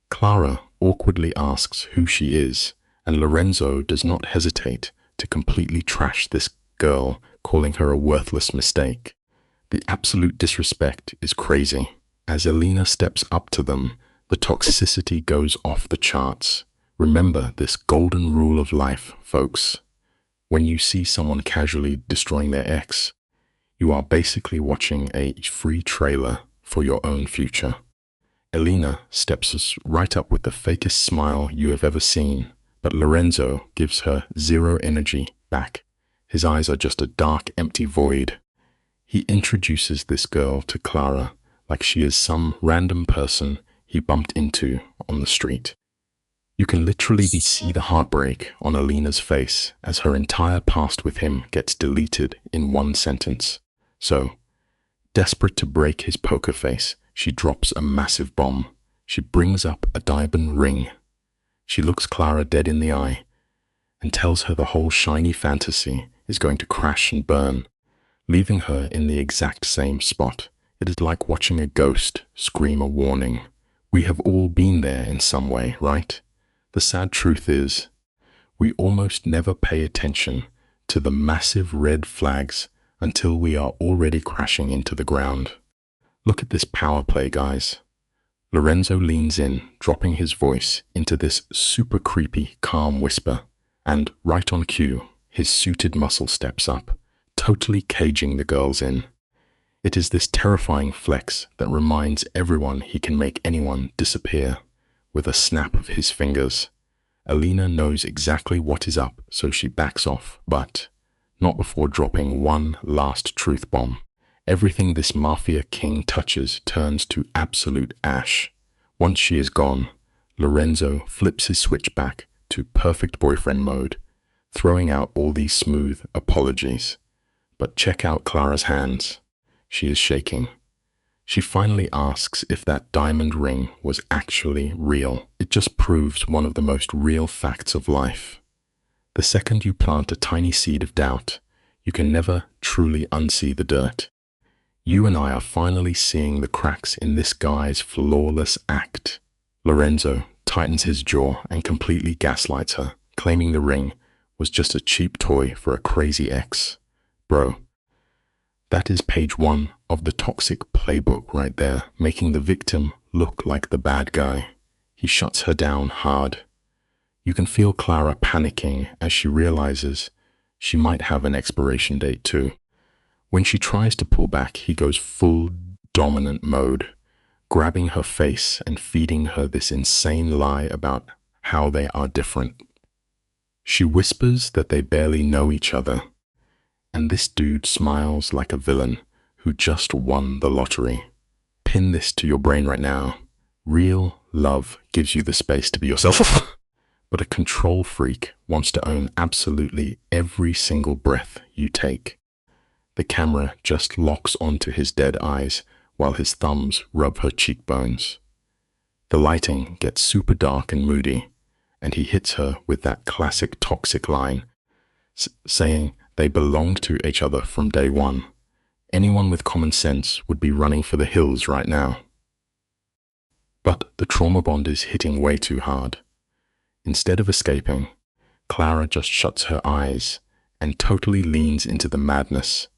Clara awkwardly asks who she is, and Lorenzo does not hesitate to completely trash this girl, calling her a worthless mistake. The absolute disrespect is crazy. As Elena steps up to them, the toxicity goes off the charts. Remember this golden rule of life, folks. When you see someone casually destroying their ex, you are basically watching a free trailer for your own future. Elena steps us right up with the fakest smile you have ever seen, but Lorenzo gives her zero energy back. His eyes are just a dark, empty void. He introduces this girl to Clara like she is some random person he bumped into on the street. You can literally see the heartbreak on Elena's face as her entire past with him gets deleted in one sentence. So, desperate to break his poker face, she drops a massive bomb. She brings up a diamond ring. She looks Clara dead in the eye and tells her the whole shiny fantasy is going to crash and burn, leaving her in the exact same spot. It is like watching a ghost scream a warning. We have all been there in some way, right? The sad truth is, we almost never pay attention to the massive red flags until we are already crashing into the ground. Look at this power play, guys. Lorenzo leans in, dropping his voice into this super creepy, calm whisper, and right on cue, his suited muscle steps up, totally caging the girls in. It is this terrifying flex that reminds everyone he can make anyone disappear with a snap of his fingers. Elena knows exactly what is up, so she backs off, but not before dropping one last truth bomb. Everything this Mafia king touches turns to absolute ash. Once she is gone, Lorenzo flips his switch back to perfect boyfriend mode, throwing out all these smooth apologies. But check out Clara's hands. She is shaking. She finally asks if that diamond ring was actually real. It just proves one of the most real facts of life. The second you plant a tiny seed of doubt, you can never truly unsee the dirt. You and I are finally seeing the cracks in this guy's flawless act. Lorenzo tightens his jaw and completely gaslights her, claiming the ring was just a cheap toy for a crazy ex. Bro, that is page 1 of the toxic playbook right there, making the victim look like the bad guy. He shuts her down hard. You can feel Clara panicking as she realizes she might have an expiration date too. When she tries to pull back, he goes full dominant mode, grabbing her face and feeding her this insane lie about how they are different. She whispers that they barely know each other, and this dude smiles like a villain who just won the lottery. Pin this to your brain right now. Real love gives you the space to be yourself, but a control freak wants to own absolutely every single breath you take. The camera just locks onto his dead eyes while his thumbs rub her cheekbones. The lighting gets super dark and moody, and he hits her with that classic toxic line, saying they belonged to each other from day one. Anyone with common sense would be running for the hills right now. But the trauma bond is hitting way too hard. Instead of escaping, Clara just shuts her eyes and totally leans into the madness.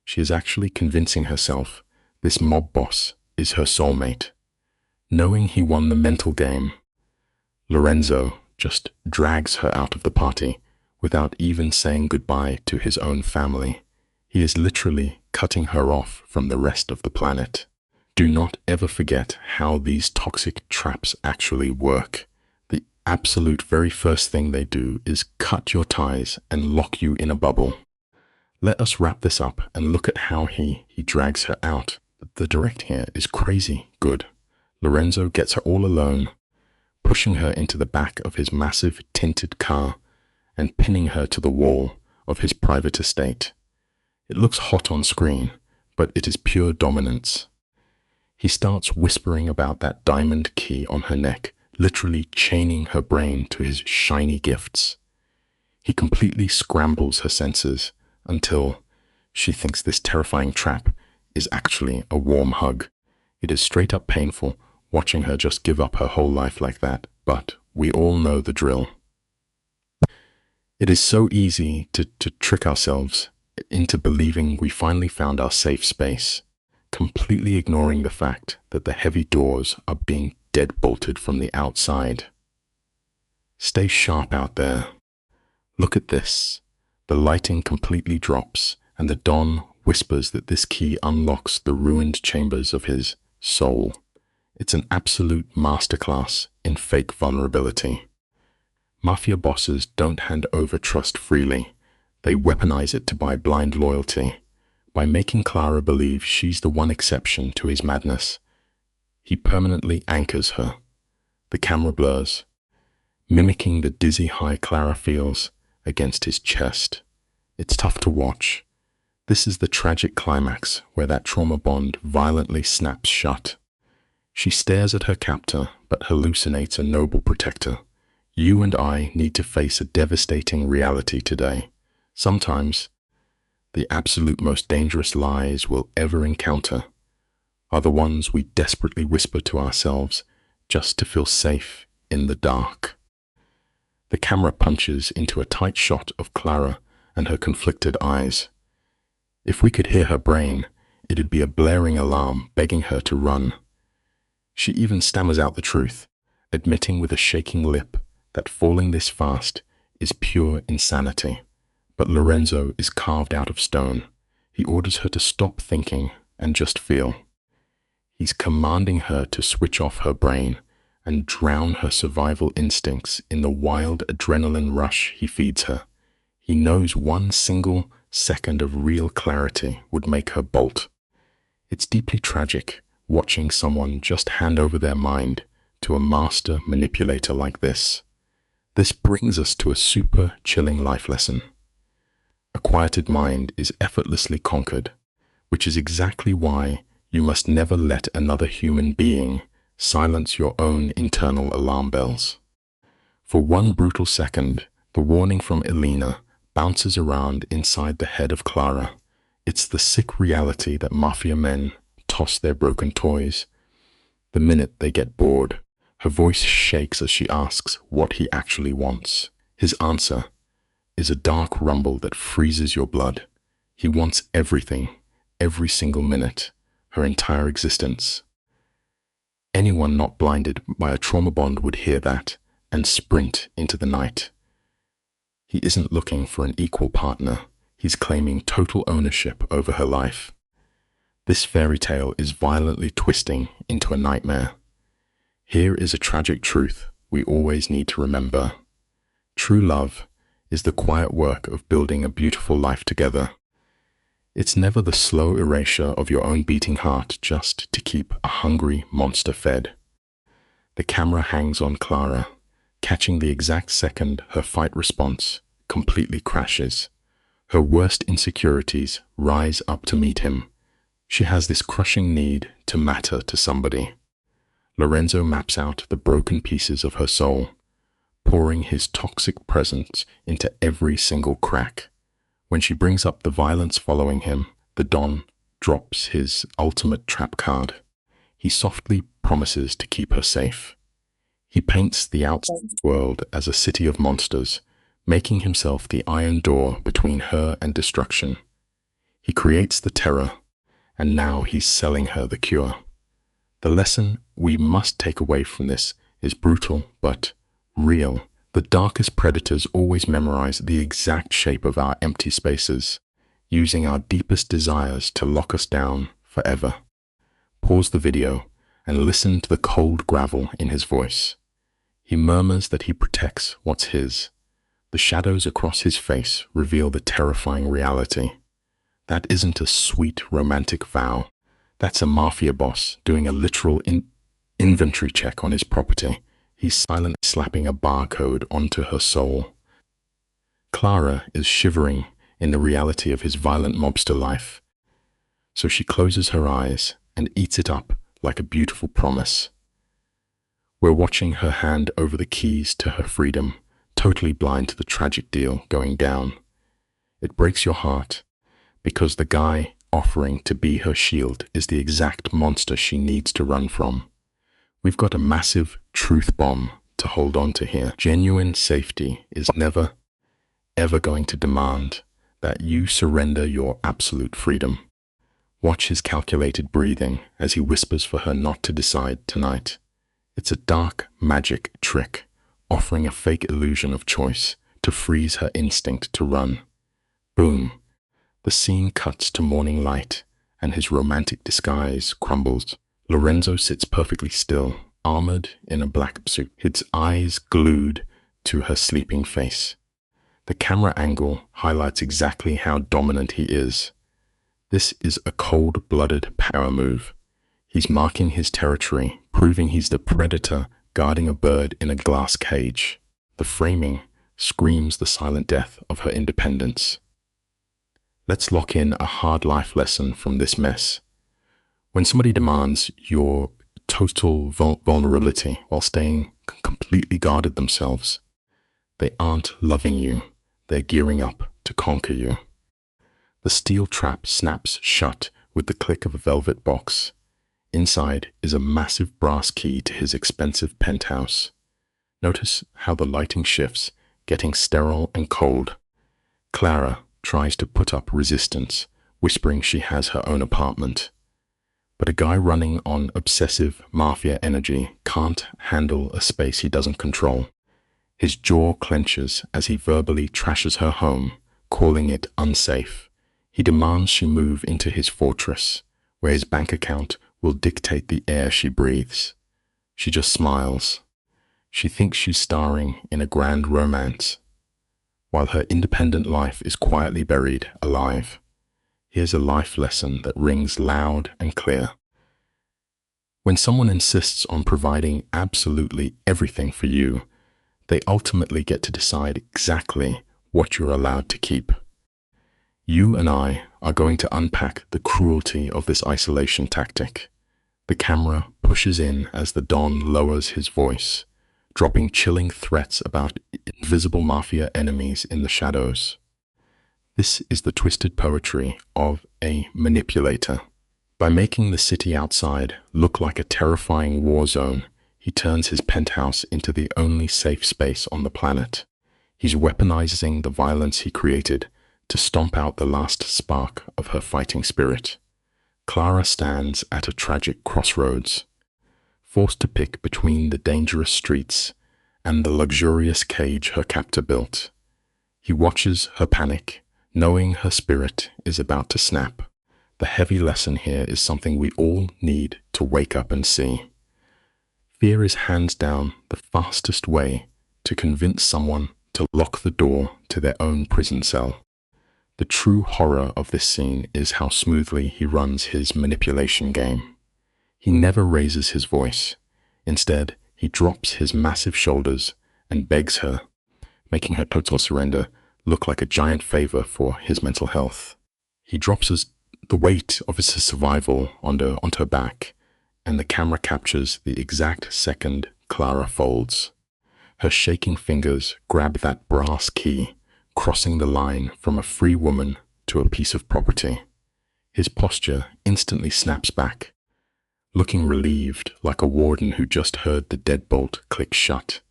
She is actually convincing herself this mob boss is her soulmate. Knowing he won the mental game, Lorenzo just drags her out of the party without even saying goodbye to his own family. He is literally cutting her off from the rest of the planet. Do not ever forget how these toxic traps actually work. The absolute very first thing they do is cut your ties and lock you in a bubble. Let us wrap this up and look at how he drags her out. The direct here is crazy good. Lorenzo gets her all alone, pushing her into the back of his massive tinted car and pinning her to the wall of his private estate. It looks hot on screen, but it is pure dominance. He starts whispering about that diamond key on her neck, literally chaining her brain to his shiny gifts. He completely scrambles her senses until she thinks this terrifying trap is actually a warm hug. It is straight up painful watching her just give up her whole life like that, but we all know the drill. It is so easy to trick ourselves into believing we finally found our safe space, completely ignoring the fact that the heavy doors are being deadbolted from the outside. Stay sharp out there. Look at this. The lighting completely drops, and the Don whispers that this key unlocks the ruined chambers of his soul. It's an absolute masterclass in fake vulnerability. Mafia bosses don't hand over trust freely. They weaponize it to buy blind loyalty. By making Clara believe she's the one exception to his madness, he permanently anchors her. The camera blurs, mimicking the dizzy high Clara feels against his chest. It's tough to watch. This is the tragic climax where that trauma bond violently snaps shut. She stares at her captor but hallucinates a noble protector. You and I need to face a devastating reality today. Sometimes, the absolute most dangerous lies we'll ever encounter are the ones we desperately whisper to ourselves just to feel safe in the dark. The camera punches into a tight shot of Clara and her conflicted eyes. If we could hear her brain, it'd be a blaring alarm begging her to run. She even stammers out the truth, admitting with a shaking lip that falling this fast is pure insanity. But Lorenzo is carved out of stone. He orders her to stop thinking and just feel. He's commanding her to switch off her brain and drown her survival instincts in the wild adrenaline rush he feeds her. He knows one single second of real clarity would make her bolt. It's deeply tragic watching someone just hand over their mind to a master manipulator like this. This brings us to a super chilling life lesson. A quieted mind is effortlessly conquered, which is exactly why you must never let another human being silence your own internal alarm bells. For one brutal second, the warning from Elena bounces around inside the head of Clara. It's the sick reality that mafia men toss their broken toys the minute they get bored. Her voice shakes as she asks what he actually wants. His answer is a dark rumble that freezes your blood. He wants everything, every single minute, her entire existence. Anyone not blinded by a trauma bond would hear that and sprint into the night. He isn't looking for an equal partner. He's claiming total ownership over her life. This fairy tale is violently twisting into a nightmare. Here is a tragic truth we always need to remember. True love is the quiet work of building a beautiful life together. It's never the slow erasure of your own beating heart just to keep a hungry monster fed. The camera hangs on Clara, catching the exact second her fight response completely crashes. Her worst insecurities rise up to meet him. She has this crushing need to matter to somebody. Lorenzo maps out the broken pieces of her soul, pouring his toxic presence into every single crack. When she brings up the violence following him, the Don drops his ultimate trap card. He softly promises to keep her safe. He paints the outside world as a city of monsters, making himself the iron door between her and destruction. He creates the terror, and now he's selling her the cure. The lesson we must take away from this is brutal but real. The darkest predators always memorize the exact shape of our empty spaces, using our deepest desires to lock us down forever. Pause the video and listen to the cold gravel in his voice. He murmurs that he protects what's his. The shadows across his face reveal the terrifying reality. That isn't a sweet romantic vow. That's a mafia boss doing a literal inventory check on his property. He's silently slapping a barcode onto her soul. Clara is shivering in the reality of his violent mobster life, so she closes her eyes and eats it up like a beautiful promise. We're watching her hand over the keys to her freedom, totally blind to the tragic deal going down. It breaks your heart, because the guy offering to be her shield is the exact monster she needs to run from. We've got a massive truth bomb to hold on to here. Genuine safety is never, ever going to demand that you surrender your absolute freedom. Watch his calculated breathing as he whispers for her not to decide tonight. It's a dark magic trick, offering a fake illusion of choice to freeze her instinct to run. Boom. The scene cuts to morning light, and his romantic disguise crumbles. Lorenzo sits perfectly still, armored in a black suit, his eyes glued to her sleeping face. The camera angle highlights exactly how dominant he is. This is a cold-blooded power move. He's marking his territory, proving he's the predator guarding a bird in a glass cage. The framing screams the silent death of her independence. Let's lock in a hard life lesson from this mess. When somebody demands your total vulnerability while staying completely guarded themselves, they aren't loving you, they're gearing up to conquer you. The steel trap snaps shut with the click of a velvet box. Inside is a massive brass key to his expensive penthouse. Notice how the lighting shifts, getting sterile and cold. Clara tries to put up resistance, whispering she has her own apartment. But a guy running on obsessive mafia energy can't handle a space he doesn't control. His jaw clenches as he verbally trashes her home, calling it unsafe. He demands she move into his fortress, where his bank account will dictate the air she breathes. She just smiles. She thinks she's starring in a grand romance, while her independent life is quietly buried alive. Here's a life lesson that rings loud and clear. When someone insists on providing absolutely everything for you, they ultimately get to decide exactly what you're allowed to keep. You and I are going to unpack the cruelty of this isolation tactic. The camera pushes in as the Don lowers his voice, dropping chilling threats about invisible mafia enemies in the shadows. This is the twisted poetry of a manipulator. By making the city outside look like a terrifying war zone, he turns his penthouse into the only safe space on the planet. He's weaponizing the violence he created to stomp out the last spark of her fighting spirit. Clara stands at a tragic crossroads, forced to pick between the dangerous streets and the luxurious cage her captor built. He watches her panic, knowing her spirit is about to snap. The heavy lesson here is something we all need to wake up and see. Fear is hands down the fastest way to convince someone to lock the door to their own prison cell. The true horror of this scene is how smoothly he runs his manipulation game. He never raises his voice. Instead, he drops his massive shoulders and begs her, making her total surrender look like a giant favor for his mental health. He drops the weight of his survival onto her back, and the camera captures the exact second Clara folds. Her shaking fingers grab that brass key, crossing the line from a free woman to a piece of property. His posture instantly snaps back, looking relieved like a warden who just heard the deadbolt click shut.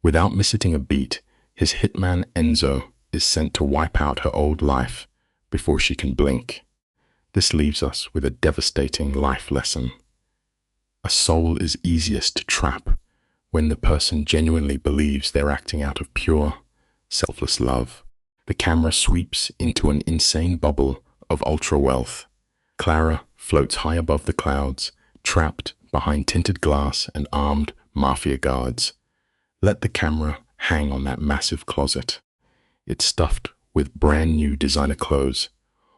Without missing a beat, his hitman Enzo is sent to wipe out her old life before she can blink. This leaves us with a devastating life lesson. A soul is easiest to trap when the person genuinely believes they're acting out of pure, selfless love. The camera sweeps into an insane bubble of ultra wealth. Clara floats high above the clouds, trapped behind tinted glass and armed mafia guards. Let the camera hang on that massive closet. It's stuffed with brand new designer clothes,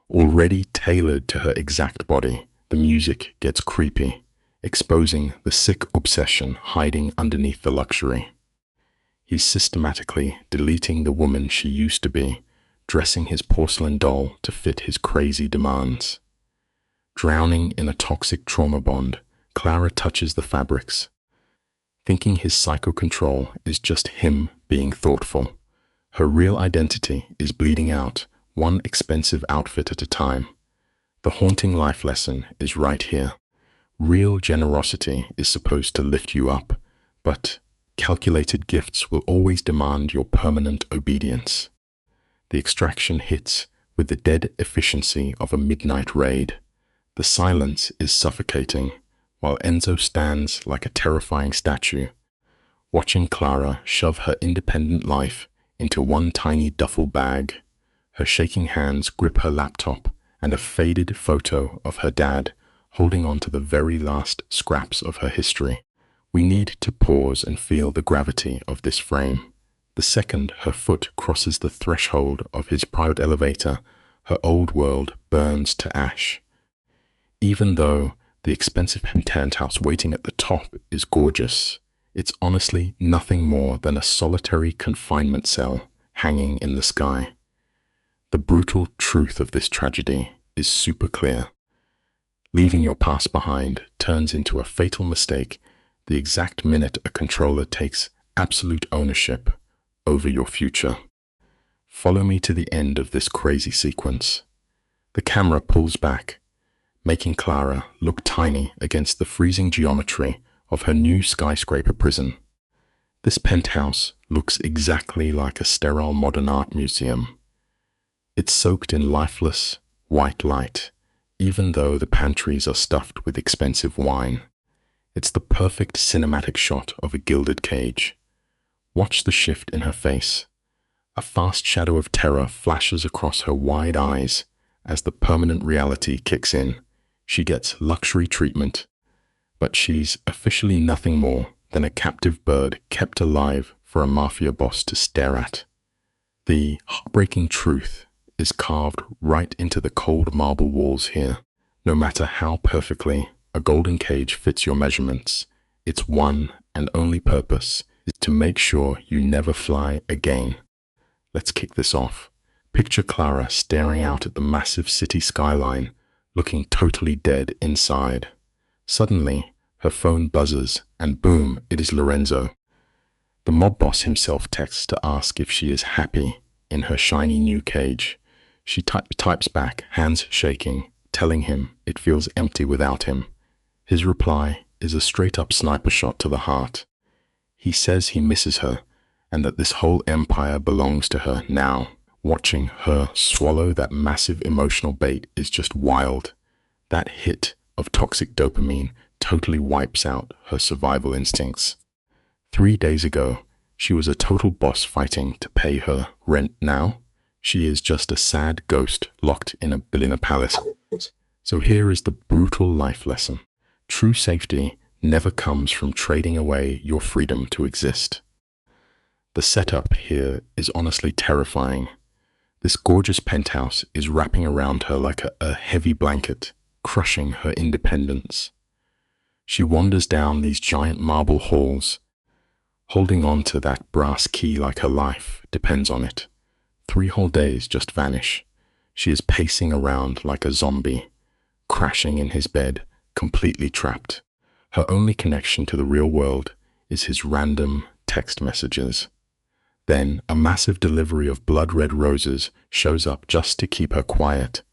Already tailored to her exact body, the music gets creepy, exposing the sick obsession hiding underneath the luxury. He's systematically deleting the woman she used to be, dressing his porcelain doll to fit his crazy demands. Drowning in a toxic trauma bond, Clara touches the fabrics, thinking his psycho-control is just him being thoughtful. Her real identity is bleeding out, one expensive outfit at a time. The haunting life lesson is right here. Real generosity is supposed to lift you up, but calculated gifts will always demand your permanent obedience. The extraction hits with the dead efficiency of a midnight raid. The silence is suffocating, while Enzo stands like a terrifying statue, watching Clara shove her independent life into one tiny duffel bag. Her shaking hands grip her laptop and a faded photo of her dad holding on to the very last scraps of her history. We need to pause and feel the gravity of this frame. The second her foot crosses the threshold of his private elevator, her old world burns to ash. Even though the expensive penthouse waiting at the top is gorgeous, it's honestly nothing more than a solitary confinement cell hanging in the sky. The brutal truth of this tragedy is super clear. Leaving your past behind turns into a fatal mistake the exact minute a controller takes absolute ownership over your future. Follow me to the end of this crazy sequence. The camera pulls back, making Clara look tiny against the freezing geometry of her new skyscraper prison. This penthouse looks exactly like a sterile modern art museum. It's soaked in lifeless, white light, even though the pantries are stuffed with expensive wine. It's the perfect cinematic shot of a gilded cage. Watch the shift in her face. A fast shadow of terror flashes across her wide eyes as the permanent reality kicks in. She gets luxury treatment, but she's officially nothing more than a captive bird kept alive for a mafia boss to stare at. The heartbreaking truth is carved right into the cold marble walls here. No matter how perfectly a golden cage fits your measurements, its one and only purpose is to make sure you never fly again. Let's kick this off. Picture Clara staring out at the massive city skyline, looking totally dead inside. Suddenly, her phone buzzes, and boom, it is Lorenzo. The mob boss himself texts to ask if she is happy in her shiny new cage. She types back, hands shaking, telling him it feels empty without him. His reply is a straight-up sniper shot to the heart. He says he misses her, and that this whole empire belongs to her now. Watching her swallow that massive emotional bait is just wild. That hit of toxic dopamine totally wipes out her survival instincts. 3 days ago, she was a total boss fighting to pay her rent. Now, she is just a sad ghost locked in a billionaire palace. So here is the brutal life lesson. True safety never comes from trading away your freedom to exist. The setup here is honestly terrifying. This gorgeous penthouse is wrapping around her like a heavy blanket, crushing her independence. She wanders down these giant marble halls, holding on to that brass key like her life depends on it. 3 whole days just vanish. She is pacing around like a zombie, crashing in his bed, completely trapped. Her only connection to the real world is his random text messages. Then a massive delivery of blood-red roses shows up just to keep her quiet,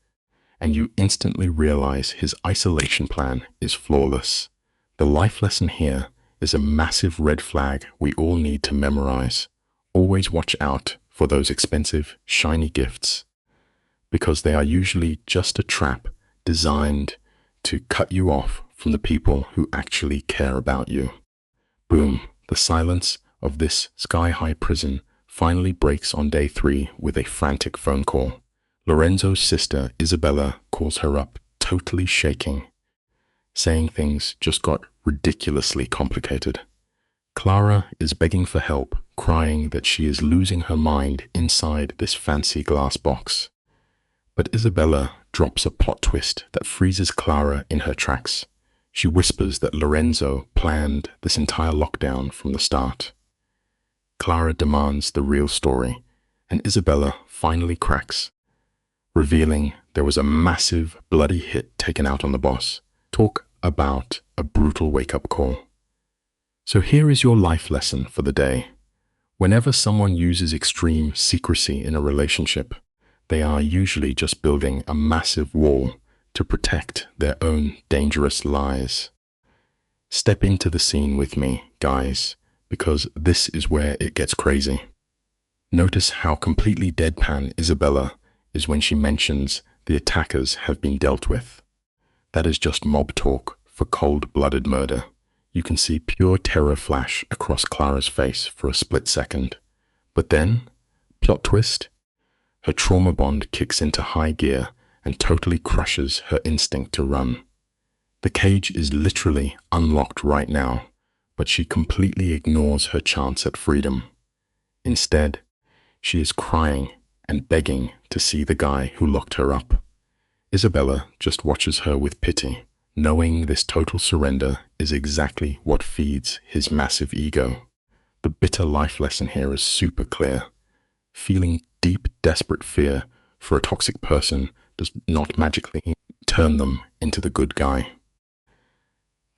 and you instantly realize his isolation plan is flawless. The life lesson here is a massive red flag we all need to memorize. Always watch out for those expensive, shiny gifts, because they are usually just a trap designed to cut you off from the people who actually care about you. Boom, the silence of this sky-high prison finally breaks on day 3 with a frantic phone call. Lorenzo's sister, Isabella, calls her up, totally shaking, saying things just got ridiculously complicated. Clara is begging for help, crying that she is losing her mind inside this fancy glass box. But Isabella drops a plot twist that freezes Clara in her tracks. She whispers that Lorenzo planned this entire lockdown from the start. Clara demands the real story, and Isabella finally cracks, revealing there was a massive, bloody hit taken out on the boss. Talk about a brutal wake-up call. So here is your life lesson for the day. Whenever someone uses extreme secrecy in a relationship, they are usually just building a massive wall to protect their own dangerous lies. Step into the scene with me, guys, because this is where it gets crazy. Notice how completely deadpan Isabella is when she mentions the attackers have been dealt with. That is just mob talk for cold-blooded murder. You can see pure terror flash across Clara's face for a split second. But then, plot twist, her trauma bond kicks into high gear and totally crushes her instinct to run. The cage is literally unlocked right now, but she completely ignores her chance at freedom. Instead, she is crying and begging to see the guy who locked her up. Isabella just watches her with pity, knowing this total surrender is exactly what feeds his massive ego. The bitter life lesson here is super clear. Feeling deep, desperate fear for a toxic person does not magically turn them into the good guy.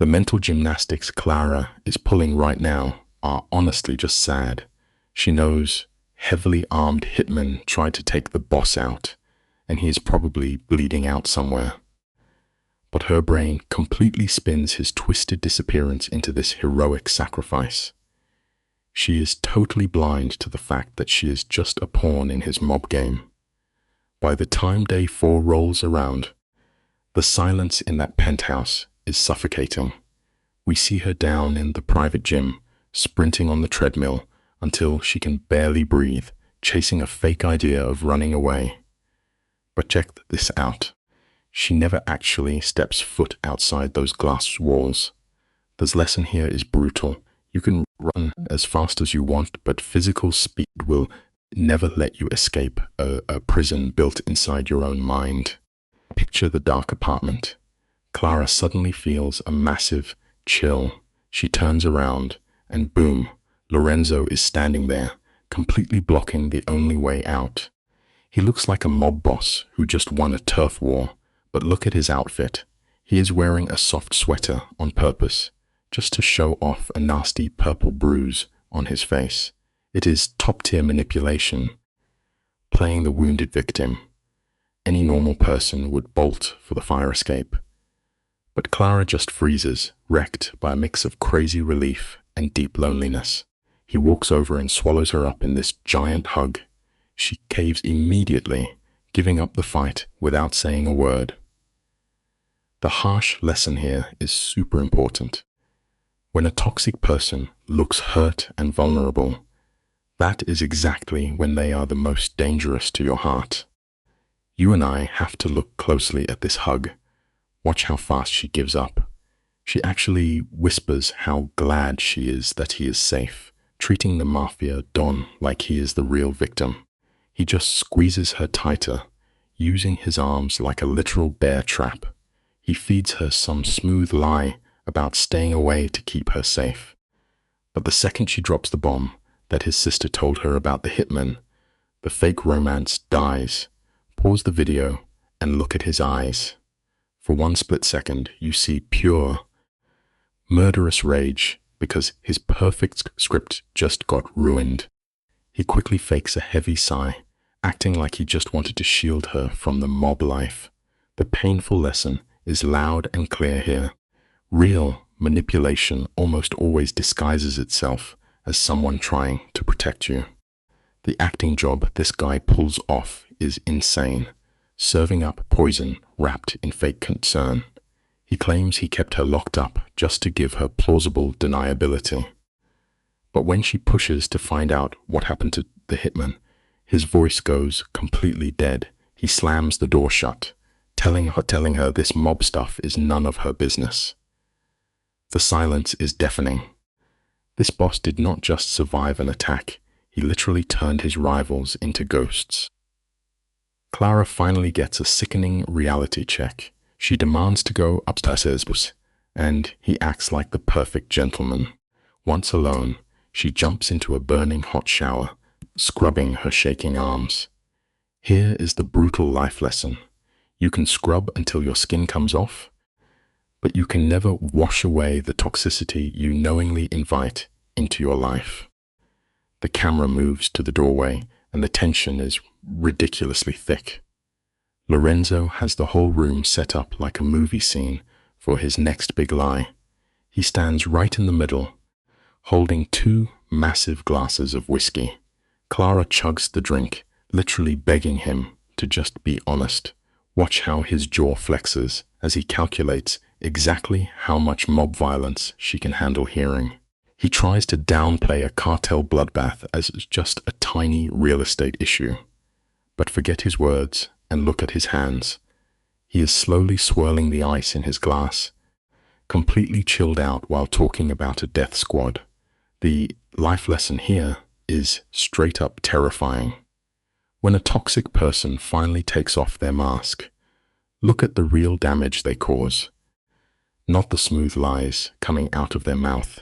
The mental gymnastics Clara is pulling right now are honestly just sad. She knows heavily armed hitmen tried to take the boss out, and he is probably bleeding out somewhere. But her brain completely spins his twisted disappearance into this heroic sacrifice. She is totally blind to the fact that she is just a pawn in his mob game. By the time day 4 rolls around, the silence in that penthouse is suffocating. We see her down in the private gym, sprinting on the treadmill until she can barely breathe, chasing a fake idea of running away. But check this out. She never actually steps foot outside those glass walls. This lesson here is brutal. You can run as fast as you want, but physical speed will never let you escape a prison built inside your own mind. Picture the dark apartment. Clara suddenly feels a massive chill. She turns around, and boom, Lorenzo is standing there, completely blocking the only way out. He looks like a mob boss who just won a turf war, but look at his outfit. He is wearing a soft sweater on purpose, just to show off a nasty purple bruise on his face. It is top-tier manipulation, playing the wounded victim. Any normal person would bolt for the fire escape. But Clara just freezes, wrecked by a mix of crazy relief and deep loneliness. He walks over and swallows her up in this giant hug. She caves immediately, giving up the fight without saying a word. The harsh lesson here is super important. When a toxic person looks hurt and vulnerable, that is exactly when they are the most dangerous to your heart. You and I have to look closely at this hug. Watch how fast she gives up. She actually whispers how glad she is that he is safe, treating the Mafia Don like he is the real victim. He just squeezes her tighter, using his arms like a literal bear trap. He feeds her some smooth lie about staying away to keep her safe. But the second she drops the bomb that his sister told her about the hitman, the fake romance dies. Pause the video and look at his eyes. For one split second, you see pure, murderous rage because his perfect script just got ruined. He quickly fakes a heavy sigh, acting like he just wanted to shield her from the mob life. The painful lesson is loud and clear here. Real manipulation almost always disguises itself as someone trying to protect you. The acting job this guy pulls off is insane, serving up poison wrapped in fake concern. He claims he kept her locked up just to give her plausible deniability. But when she pushes to find out what happened to the hitman, his voice goes completely dead. He slams the door shut, telling her this mob stuff is none of her business. The silence is deafening. This boss did not just survive an attack, he literally turned his rivals into ghosts. Clara finally gets a sickening reality check. She demands to go upstairs, and he acts like the perfect gentleman. Once alone, she jumps into a burning hot shower, scrubbing her shaking arms. Here is the brutal life lesson. You can scrub until your skin comes off, but you can never wash away the toxicity you knowingly invite into your life. The camera moves to the doorway, and the tension is ridiculously thick. Lorenzo has the whole room set up like a movie scene for his next big lie. He stands right in the middle, holding 2 massive glasses of whiskey. Clara chugs the drink, literally begging him to just be honest. Watch how his jaw flexes as he calculates exactly how much mob violence she can handle hearing. He tries to downplay a cartel bloodbath as just a tiny real estate issue. But forget his words and look at his hands. He is slowly swirling the ice in his glass, completely chilled out while talking about a death squad. The life lesson here is straight up terrifying. When a toxic person finally takes off their mask, look at the real damage they cause, not the smooth lies coming out of their mouth.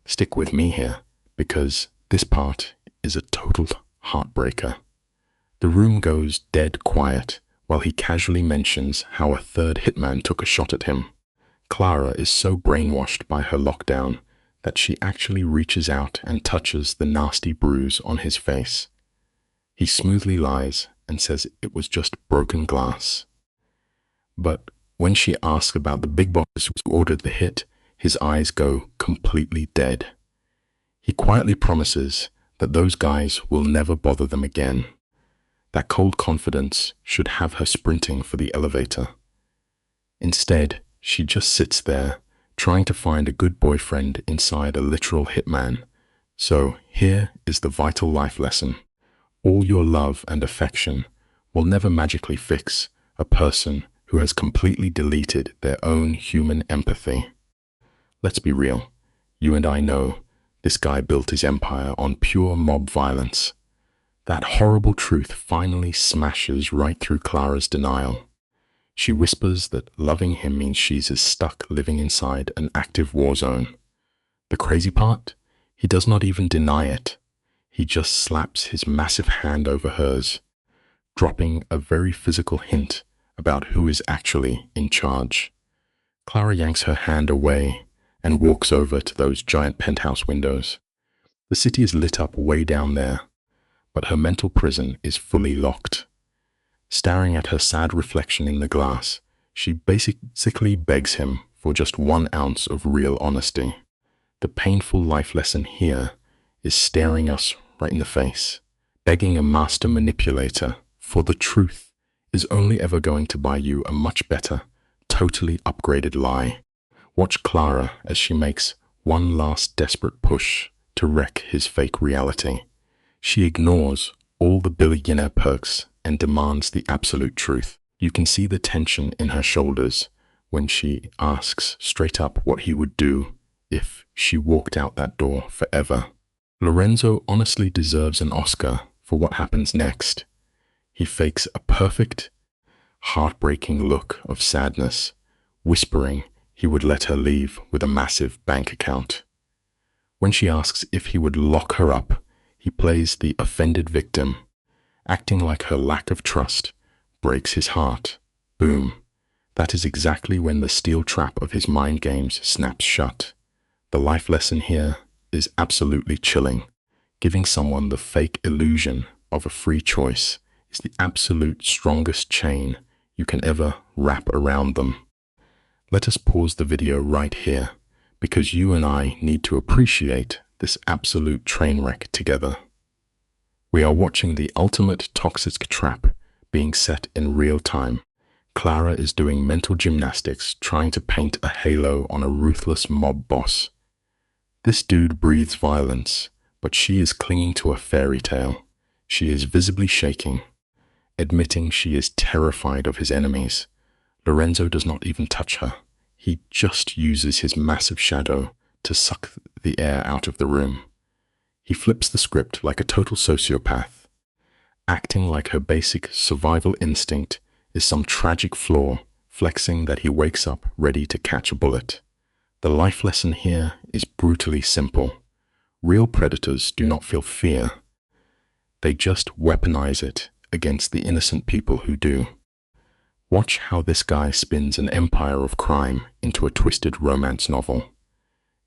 Stick with me here, because this part is a total heartbreaker. The room goes dead quiet while he casually mentions how a third hitman took a shot at him. Clara is so brainwashed by her lockdown that she actually reaches out and touches the nasty bruise on his face. He smoothly lies and says it was just broken glass. But when she asks about the big boss who ordered the hit, his eyes go completely dead. He quietly promises that those guys will never bother them again. That cold confidence should have her sprinting for the elevator. Instead, she just sits there, trying to find a good boyfriend inside a literal hitman. So here is the vital life lesson. All your love and affection will never magically fix a person who has completely deleted their own human empathy. Let's be real. You and I know this guy built his empire on pure mob violence. That horrible truth finally smashes right through Clara's denial. She whispers that loving him means she's as stuck living inside an active war zone. The crazy part? He does not even deny it. He just slaps his massive hand over hers, dropping a very physical hint about who is actually in charge. Clara yanks her hand away and walks over to those giant penthouse windows. The city is lit up way down there, but her mental prison is fully locked. Staring at her sad reflection in the glass, she basically begs him for just 1 ounce of real honesty. The painful life lesson here is staring us right in the face, begging a master manipulator for the truth is only ever going to buy you a much better, totally upgraded lie. Watch Clara as she makes one last desperate push to wreck his fake reality. She ignores all the billionaire perks and demands the absolute truth. You can see the tension in her shoulders when she asks straight up what he would do if she walked out that door forever. Lorenzo honestly deserves an Oscar for what happens next. He fakes a perfect, heartbreaking look of sadness, whispering he would let her leave with a massive bank account. When she asks if he would lock her up, he plays the offended victim, acting like her lack of trust breaks his heart. Boom. That is exactly when the steel trap of his mind games snaps shut. The life lesson here is absolutely chilling. Giving someone the fake illusion of a free choice is the absolute strongest chain you can ever wrap around them. Let us pause the video right here, because you and I need to appreciate this absolute train wreck together. We are watching the ultimate toxic trap being set in real time. Clara is doing mental gymnastics trying to paint a halo on a ruthless mob boss. This dude breathes violence, but she is clinging to a fairy tale. She is visibly shaking, admitting she is terrified of his enemies. Lorenzo does not even touch her. He just uses his massive shadow to suck the air out of the room. He flips the script like a total sociopath, acting like her basic survival instinct is some tragic flaw, flexing that he wakes up ready to catch a bullet. The life lesson here is brutally simple. Real predators do not feel fear. They just weaponize it against the innocent people who do. Watch how this guy spins an empire of crime into a twisted romance novel.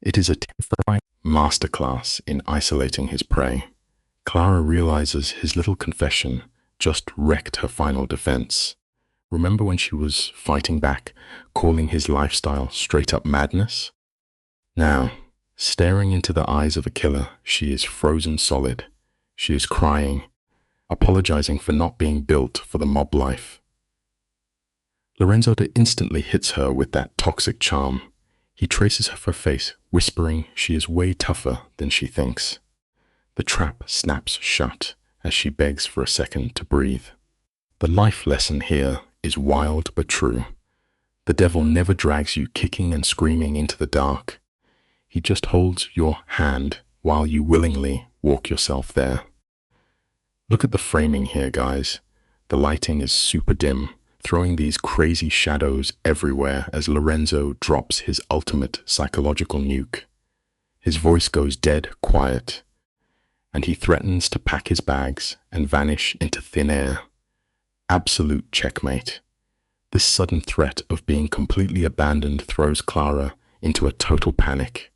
It is a terrifying masterclass in isolating his prey. Clara realizes his little confession just wrecked her final defense. Remember when she was fighting back, calling his lifestyle straight-up madness? Now, staring into the eyes of a killer, she is frozen solid. She is crying, apologizing for not being built for the mob life. Lorenzo instantly hits her with that toxic charm. He traces her face, whispering she is way tougher than she thinks. The trap snaps shut as she begs for a second to breathe. The life lesson here is wild but true. The devil never drags you kicking and screaming into the dark. He just holds your hand while you willingly walk yourself there. Look at the framing here, guys. The lighting is super dim, throwing these crazy shadows everywhere as Lorenzo drops his ultimate psychological nuke. His voice goes dead quiet, and he threatens to pack his bags and vanish into thin air. Absolute checkmate. This sudden threat of being completely abandoned throws Clara into a total panic.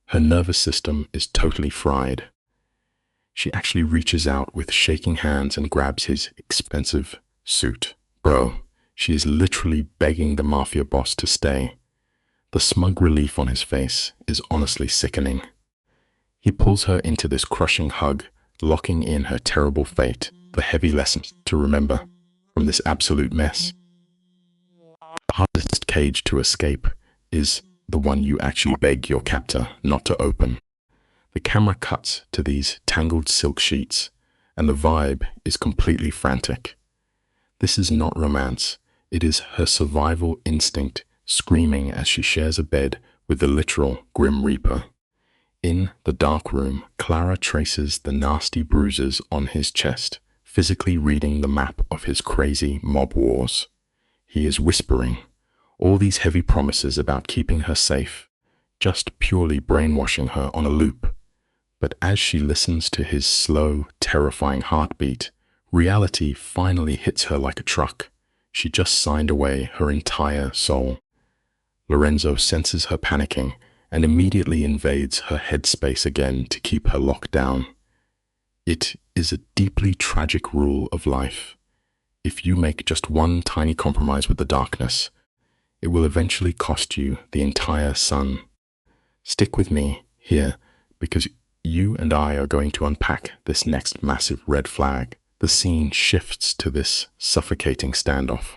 Her nervous system is totally fried. She actually reaches out with shaking hands and grabs his expensive suit. Bro, she is literally begging the Mafia boss to stay. The smug relief on his face is honestly sickening. He pulls her into this crushing hug, locking in her terrible fate, the heavy lessons to remember from this absolute mess. The hardest cage to escape is the one you actually beg your captor not to open. The camera cuts to these tangled silk sheets, and the vibe is completely frantic. This is not romance, it is her survival instinct screaming as she shares a bed with the literal Grim Reaper. In the dark room, Clara traces the nasty bruises on his chest, physically reading the map of his crazy mob wars. He is whispering all these heavy promises about keeping her safe, just purely brainwashing her on a loop. But as she listens to his slow, terrifying heartbeat, reality finally hits her like a truck. She just signed away her entire soul. Lorenzo senses her panicking and immediately invades her headspace again to keep her locked down. It is a deeply tragic rule of life. If you make just one tiny compromise with the darkness, it will eventually cost you the entire sun. Stick with me here, because you and I are going to unpack this next massive red flag. The scene shifts to this suffocating standoff.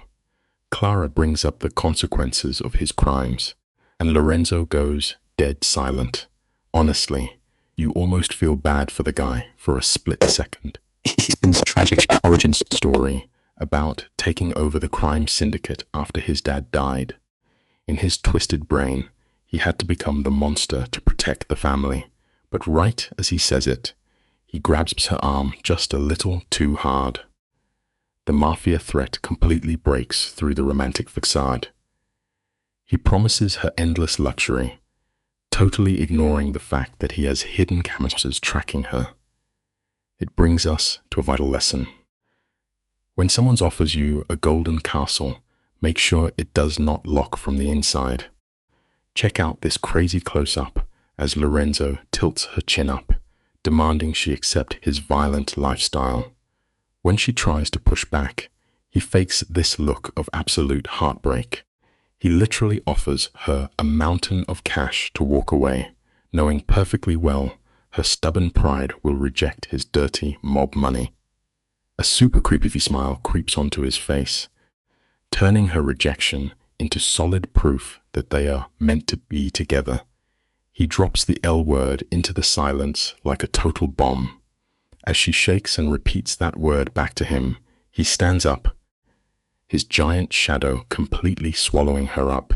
Clara brings up the consequences of his crimes, and Lorenzo goes dead silent. Honestly, you almost feel bad for the guy for a split second. He's been a tragic origin story about taking over the crime syndicate after his dad died. In his twisted brain, he had to become the monster to protect the family. But right as he says it, he grabs her arm just a little too hard. The Mafia threat completely breaks through the romantic facade. He promises her endless luxury, totally ignoring the fact that he has hidden cameras tracking her. It brings us to a vital lesson. When someone offers you a golden castle, make sure it does not lock from the inside. Check out this crazy close-up as Lorenzo tilts her chin up, demanding she accept his violent lifestyle. When she tries to push back, he fakes this look of absolute heartbreak. He literally offers her a mountain of cash to walk away, knowing perfectly well her stubborn pride will reject his dirty mob money. A super creepy smile creeps onto his face, turning her rejection into solid proof that they are meant to be together. He drops the L word into the silence like a total bomb. As she shakes and repeats that word back to him, he stands up, his giant shadow completely swallowing her up.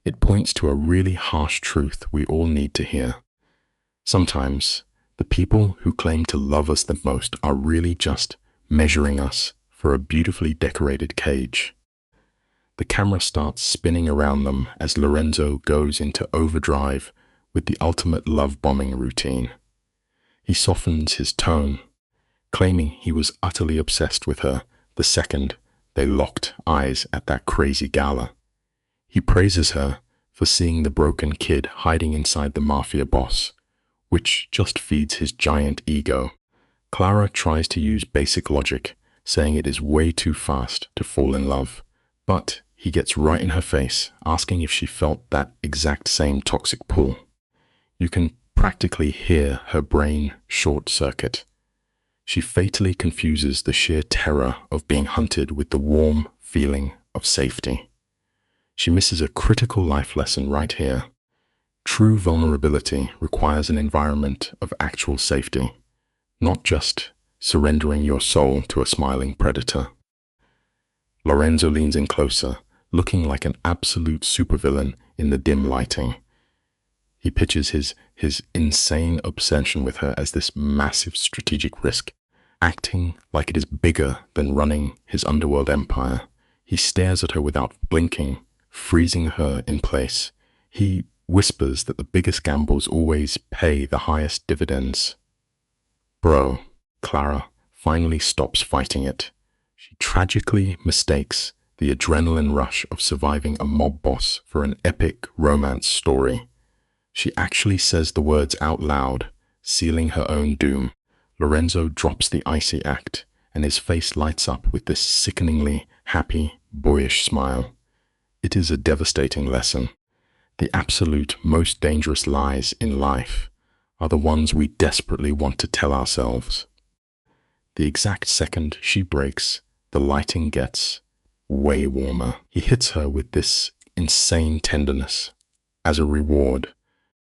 It points to a really harsh truth we all need to hear. Sometimes, the people who claim to love us the most are really just measuring us for a beautifully decorated cage. The camera starts spinning around them as Lorenzo goes into overdrive with the ultimate love-bombing routine. He softens his tone, claiming he was utterly obsessed with her the second they locked eyes at that crazy gala. He praises her for seeing the broken kid hiding inside the Mafia boss, which just feeds his giant ego. Clara tries to use basic logic, saying it is way too fast to fall in love, but he gets right in her face, asking if she felt that exact same toxic pull. You can practically hear her brain short-circuit. She fatally confuses the sheer terror of being hunted with the warm feeling of safety. She misses a critical life lesson right here. True vulnerability requires an environment of actual safety, not just surrendering your soul to a smiling predator. Lorenzo leans in closer, looking like an absolute supervillain in the dim lighting. He pitches his insane obsession with her as this massive strategic risk, acting like it is bigger than running his underworld empire. He stares at her without blinking, freezing her in place. He whispers that the biggest gambles always pay the highest dividends. Bro, Clara finally stops fighting it. She tragically mistakes the adrenaline rush of surviving a mob boss for an epic romance story. She actually says the words out loud, sealing her own doom. Lorenzo drops the icy act, and his face lights up with this sickeningly happy, boyish smile. It is a devastating lesson. The absolute most dangerous lies in life are the ones we desperately want to tell ourselves. The exact second she breaks, the lighting gets way warmer. He hits her with this insane tenderness. As a reward,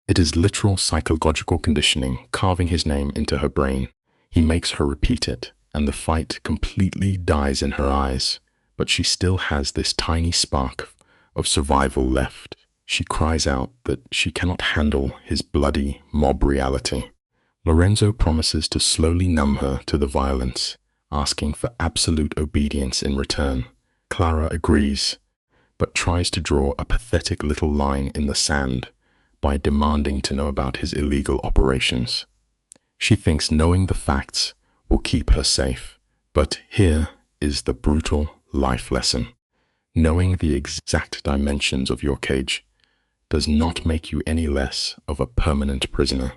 it is literal psychological conditioning carving his name into her brain. He makes her repeat it, and the fight completely dies in her eyes, but she still has this tiny spark of survival left. She cries out that she cannot handle his bloody mob reality. Lorenzo promises to slowly numb her to the violence, asking for absolute obedience in return. Clara agrees, but tries to draw a pathetic little line in the sand by demanding to know about his illegal operations. She thinks knowing the facts will keep her safe, but here is the brutal life lesson. Knowing the exact dimensions of your cage does not make you any less of a permanent prisoner.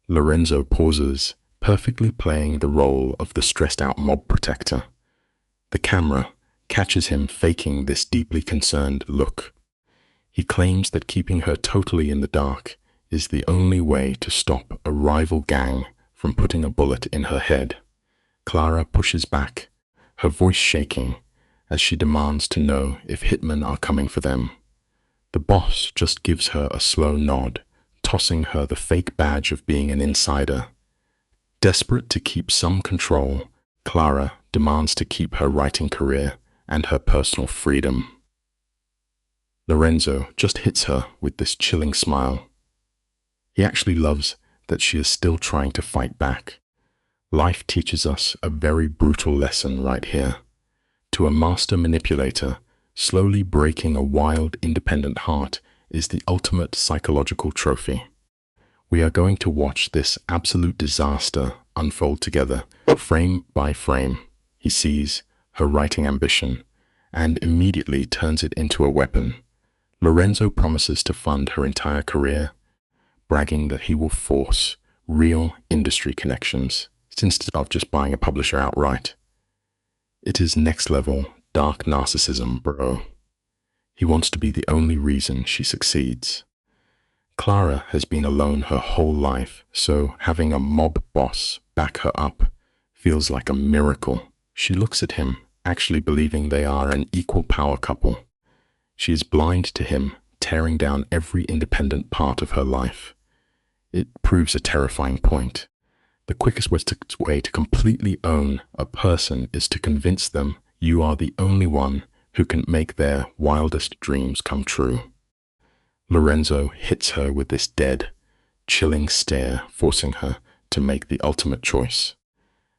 Lorenzo pauses, perfectly playing the role of the stressed-out mob protector. The camera catches him faking this deeply concerned look. He claims that keeping her totally in the dark is the only way to stop a rival gang from putting a bullet in her head. Clara pushes back, her voice shaking, as she demands to know if hitmen are coming for them. The boss just gives her a slow nod, tossing her the fake badge of being an insider. Desperate to keep some control, Clara demands to keep her writing career and her personal freedom. Lorenzo just hits her with this chilling smile. He actually loves that she is still trying to fight back. Life teaches us a very brutal lesson right here. To a master manipulator, slowly breaking a wild, independent heart is the ultimate psychological trophy. We are going to watch this absolute disaster unfold together, frame by frame. He sees her writing ambition and immediately turns it into a weapon. Lorenzo promises to fund her entire career, bragging that he will force real industry connections instead of just buying a publisher outright. It is next level dark narcissism, bro. He wants to be the only reason she succeeds. Clara has been alone her whole life, so having a mob boss back her up feels like a miracle. She looks at him, actually believing they are an equal power couple. She is blind to him, tearing down every independent part of her life. It proves a terrifying point. The quickest way to completely own a person is to convince them you are the only one who can make their wildest dreams come true. Lorenzo hits her with this dead, chilling stare, forcing her to make the ultimate choice.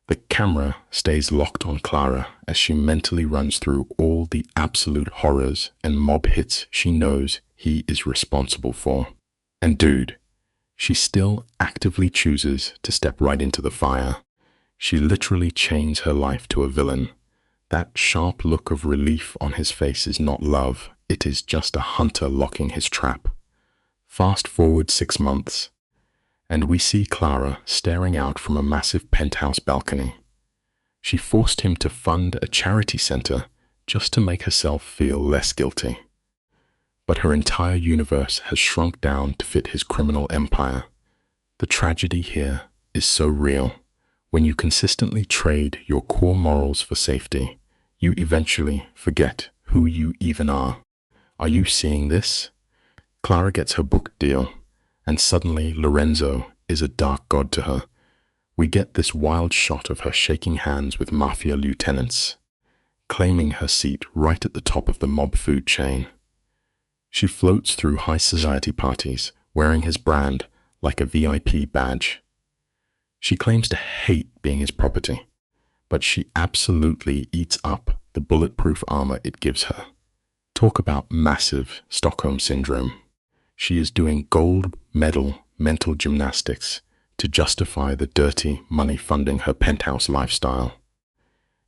The camera stays locked on Clara as she mentally runs through all the absolute horrors and mob hits she knows he is responsible for. And dude, she still actively chooses to step right into the fire. She literally chains her life to a villain. That sharp look of relief on his face is not love, it is just a hunter locking his trap. Fast forward 6 months, and we see Clara staring out from a massive penthouse balcony. She forced him to fund a charity center just to make herself feel less guilty. But her entire universe has shrunk down to fit his criminal empire. The tragedy here is so real. When you consistently trade your core morals for safety, you eventually forget who you even are. Are you seeing this? Clara gets her book deal, and suddenly Lorenzo is a dark god to her. We get this wild shot of her shaking hands with Mafia lieutenants, claiming her seat right at the top of the mob food chain. She floats through high society parties, wearing his brand like a VIP badge. She claims to hate being his property, but she absolutely eats up the bulletproof armor it gives her. Talk about massive Stockholm syndrome. She is doing gold medal mental gymnastics to justify the dirty money funding her penthouse lifestyle.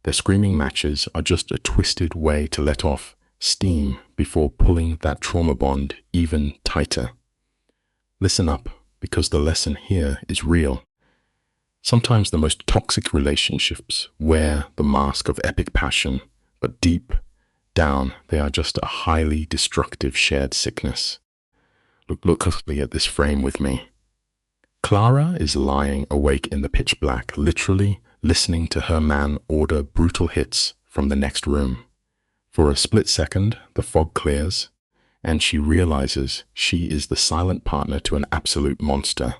Their screaming matches are just a twisted way to let off steam before pulling that trauma bond even tighter. Listen up, because the lesson here is real. Sometimes the most toxic relationships wear the mask of epic passion, but deep down they are just a highly destructive shared sickness. Look closely at this frame with me. Clara is lying awake in the pitch black, literally listening to her man order brutal hits from the next room. For a split second, the fog clears, and she realizes she is the silent partner to an absolute monster.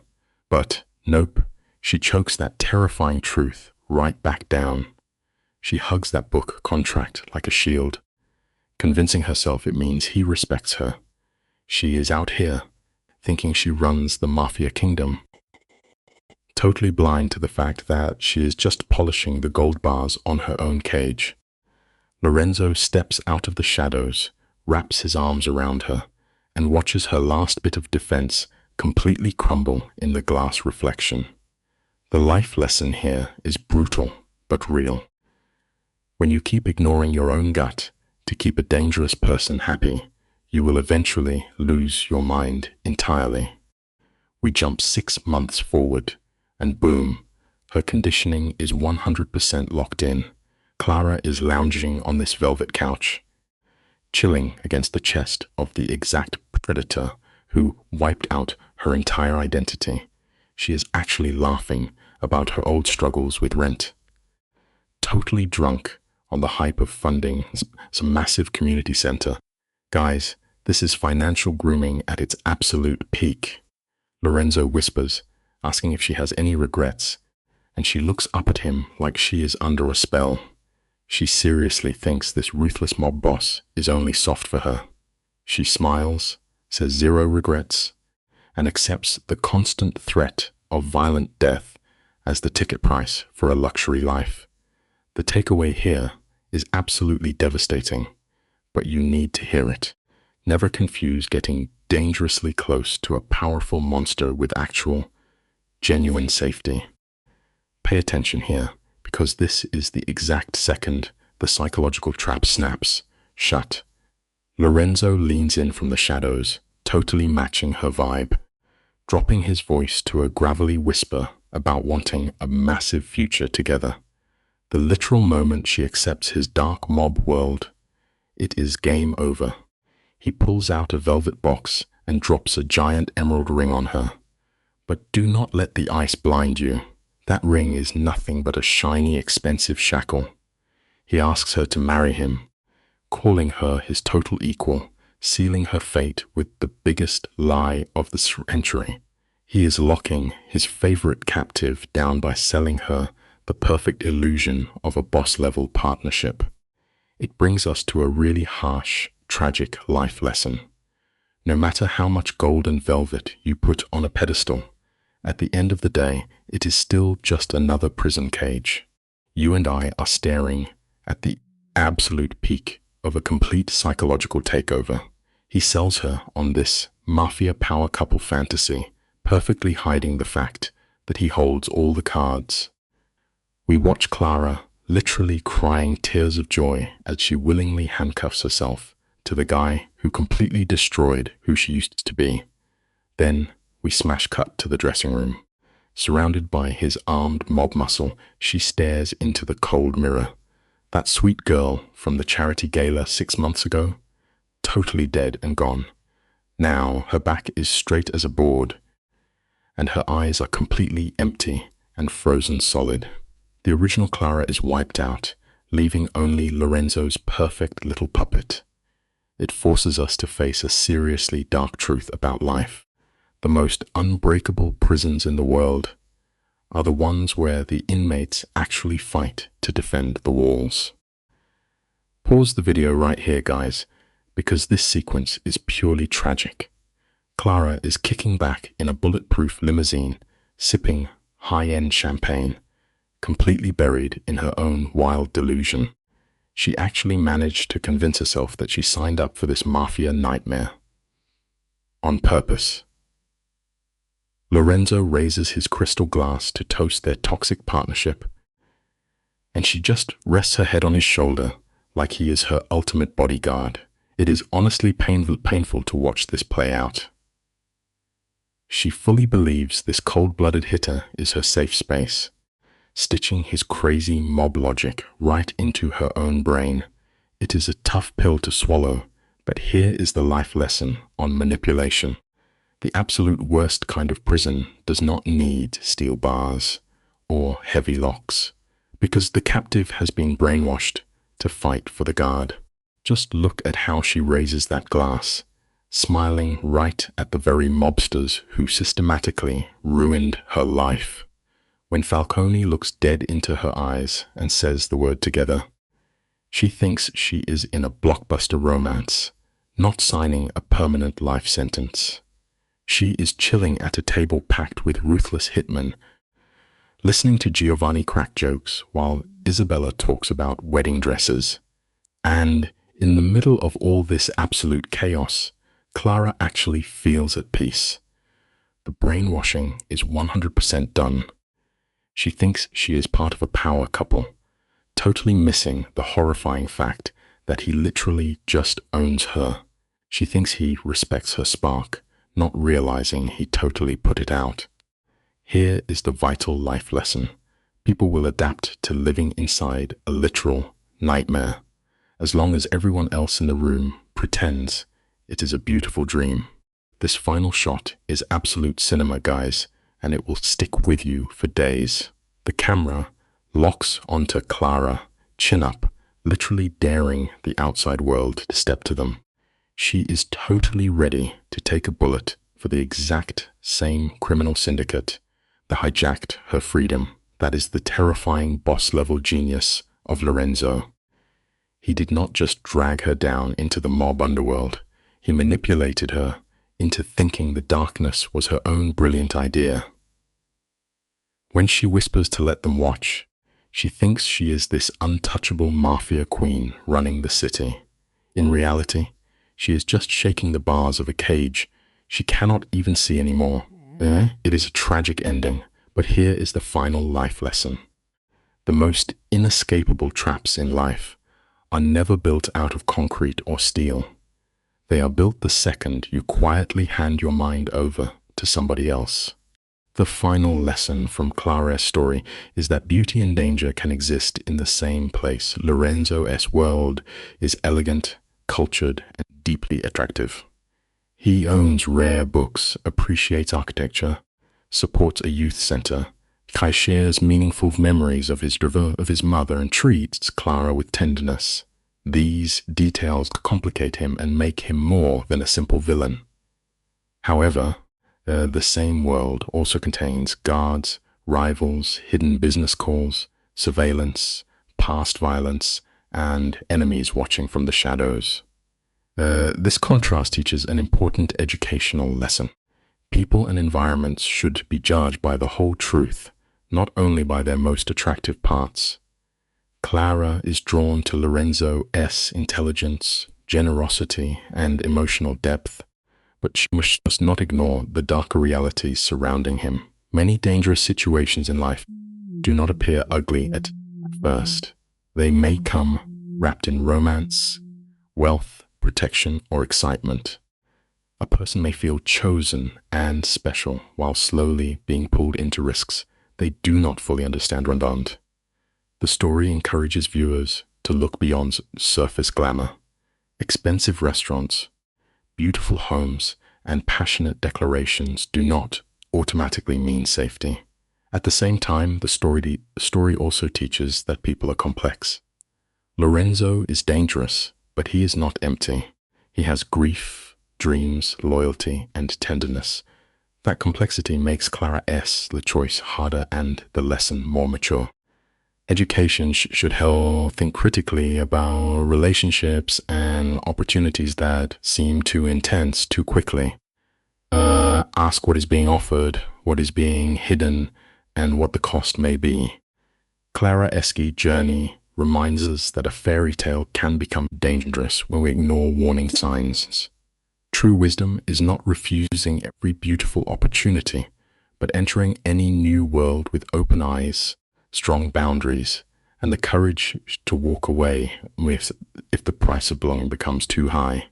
But nope, she chokes that terrifying truth right back down. She hugs that book contract like a shield, convincing herself it means he respects her. She is out here, thinking she runs the Mafia kingdom, totally blind to the fact that she is just polishing the gold bars on her own cage. Lorenzo steps out of the shadows, wraps his arms around her, and watches her last bit of defense completely crumble in the glass reflection. The life lesson here is brutal, but real. When you keep ignoring your own gut to keep a dangerous person happy, you will eventually lose your mind entirely. We jump 6 months forward, and boom, her conditioning is 100% locked in. Clara is lounging on this velvet couch, chilling against the chest of the exact predator who wiped out her entire identity. She is actually laughing about her old struggles with rent. Totally drunk on the hype of funding some massive community center. Guys, this is financial grooming at its absolute peak. Lorenzo whispers, asking if she has any regrets, and she looks up at him like she is under a spell. She seriously thinks this ruthless mob boss is only soft for her. She smiles, says 0 regrets, and accepts the constant threat of violent death as the ticket price for a luxury life. The takeaway here is absolutely devastating, but you need to hear it. Never confuse getting dangerously close to a powerful monster with actual, genuine safety. Pay attention here, because this is the exact second the psychological trap snaps shut. Lorenzo leans in from the shadows, totally matching her vibe, dropping his voice to a gravelly whisper about wanting a massive future together. The literal moment she accepts his dark mob world, it is game over. He pulls out a velvet box and drops a giant emerald ring on her. But do not let the ice blind you. That ring is nothing but a shiny, expensive shackle. He asks her to marry him, calling her his total equal, sealing her fate with the biggest lie of the century. He is locking his favorite captive down by selling her the perfect illusion of a boss-level partnership. It brings us to a really harsh, tragic life lesson. No matter how much gold and velvet you put on a pedestal, At the end of the day, it is still just another prison cage. You and I are staring at the absolute peak of a complete psychological takeover. He sells her on this mafia power couple fantasy, perfectly hiding the fact that he holds all the cards. We watch Clara literally crying tears of joy as she willingly handcuffs herself to the guy who completely destroyed who she used to be. Then we smash cut to the dressing room. Surrounded by his armed mob muscle, she stares into the cold mirror. That sweet girl from the charity gala 6 months ago, totally dead and gone. Now her back is straight as a board, and her eyes are completely empty and frozen solid. The original Clara is wiped out, leaving only Lorenzo's perfect little puppet. It forces us to face a seriously dark truth about life. The most unbreakable prisons in the world are the ones where the inmates actually fight to defend the walls. Pause the video right here, guys, because this sequence is purely tragic. Clara is kicking back in a bulletproof limousine, sipping high-end champagne, completely buried in her own wild delusion. She actually managed to convince herself that she signed up for this mafia nightmare. On purpose. Lorenzo raises his crystal glass to toast their toxic partnership, and she just rests her head on his shoulder like he is her ultimate bodyguard. It is honestly painful to watch this play out. She fully believes this cold-blooded hitter is her safe space, stitching his crazy mob logic right into her own brain. It is a tough pill to swallow, but here is the life lesson on manipulation. The absolute worst kind of prison does not need steel bars or heavy locks, because the captive has been brainwashed to fight for the guard. Just look at how she raises that glass, smiling right at the very mobsters who systematically ruined her life. When Falcone looks dead into her eyes and says the word together, she thinks she is in a blockbuster romance, not signing a permanent life sentence. She is chilling at a table packed with ruthless hitmen, listening to Giovanni crack jokes while Isabella talks about wedding dresses. And in the middle of all this absolute chaos, Clara actually feels at peace. The brainwashing is 100% done. She thinks she is part of a power couple, totally missing the horrifying fact that he literally just owns her. She thinks he respects her spark, not realizing he totally put it out. Here is the vital life lesson. People will adapt to living inside a literal nightmare, as long as everyone else in the room pretends it is a beautiful dream. This final shot is absolute cinema, guys, and it will stick with you for days. The camera locks onto Clara, chin up, literally daring the outside world to step to them. She is totally ready to take a bullet for the exact same criminal syndicate that hijacked her freedom. That is the terrifying boss-level genius of Lorenzo. He did not just drag her down into the mob underworld. He manipulated her into thinking the darkness was her own brilliant idea. When she whispers to let them watch, she thinks she is this untouchable mafia queen running the city. In reality, she is just shaking the bars of a cage she cannot even see anymore. It is a tragic ending, but here is the final life lesson. The most inescapable traps in life are never built out of concrete or steel. They are built the second you quietly hand your mind over to somebody else. The final lesson from Clara's story is that beauty and danger can exist in the same place. Lorenzo's world is elegant, cultured, and deeply attractive. He owns rare books, appreciates architecture, supports a youth center, shares meaningful memories of his mother, and treats Clara with tenderness. These details complicate him and make him more than a simple villain. However, the same world also contains guards, rivals, hidden business calls, surveillance, past violence, and enemies watching from the shadows. This contrast teaches an important educational lesson. People and environments should be judged by the whole truth, not only by their most attractive parts. Clara is drawn to Lorenzo's intelligence, generosity, and emotional depth, but she must not ignore the darker realities surrounding him. Many dangerous situations in life do not appear ugly at first. They may come wrapped in romance, wealth, protection, or excitement. A person may feel chosen and special while slowly being pulled into risks they do not fully understand or understand. The story encourages viewers to look beyond surface glamour. Expensive restaurants, beautiful homes, and passionate declarations do not automatically mean safety. At the same time, the story also teaches that people are complex. Lorenzo is dangerous, but he is not empty. He has grief, dreams, loyalty, and tenderness. That complexity makes Clara's the choice harder and the lesson more mature. Education should help think critically about relationships and opportunities that seem too intense too quickly. Ask what is being offered, what is being hidden, and what the cost may be. Clara's journey reminds us that a fairy tale can become dangerous when we ignore warning signs. True wisdom is not refusing every beautiful opportunity, but entering any new world with open eyes, strong boundaries, and the courage to walk away if the price of belonging becomes too high.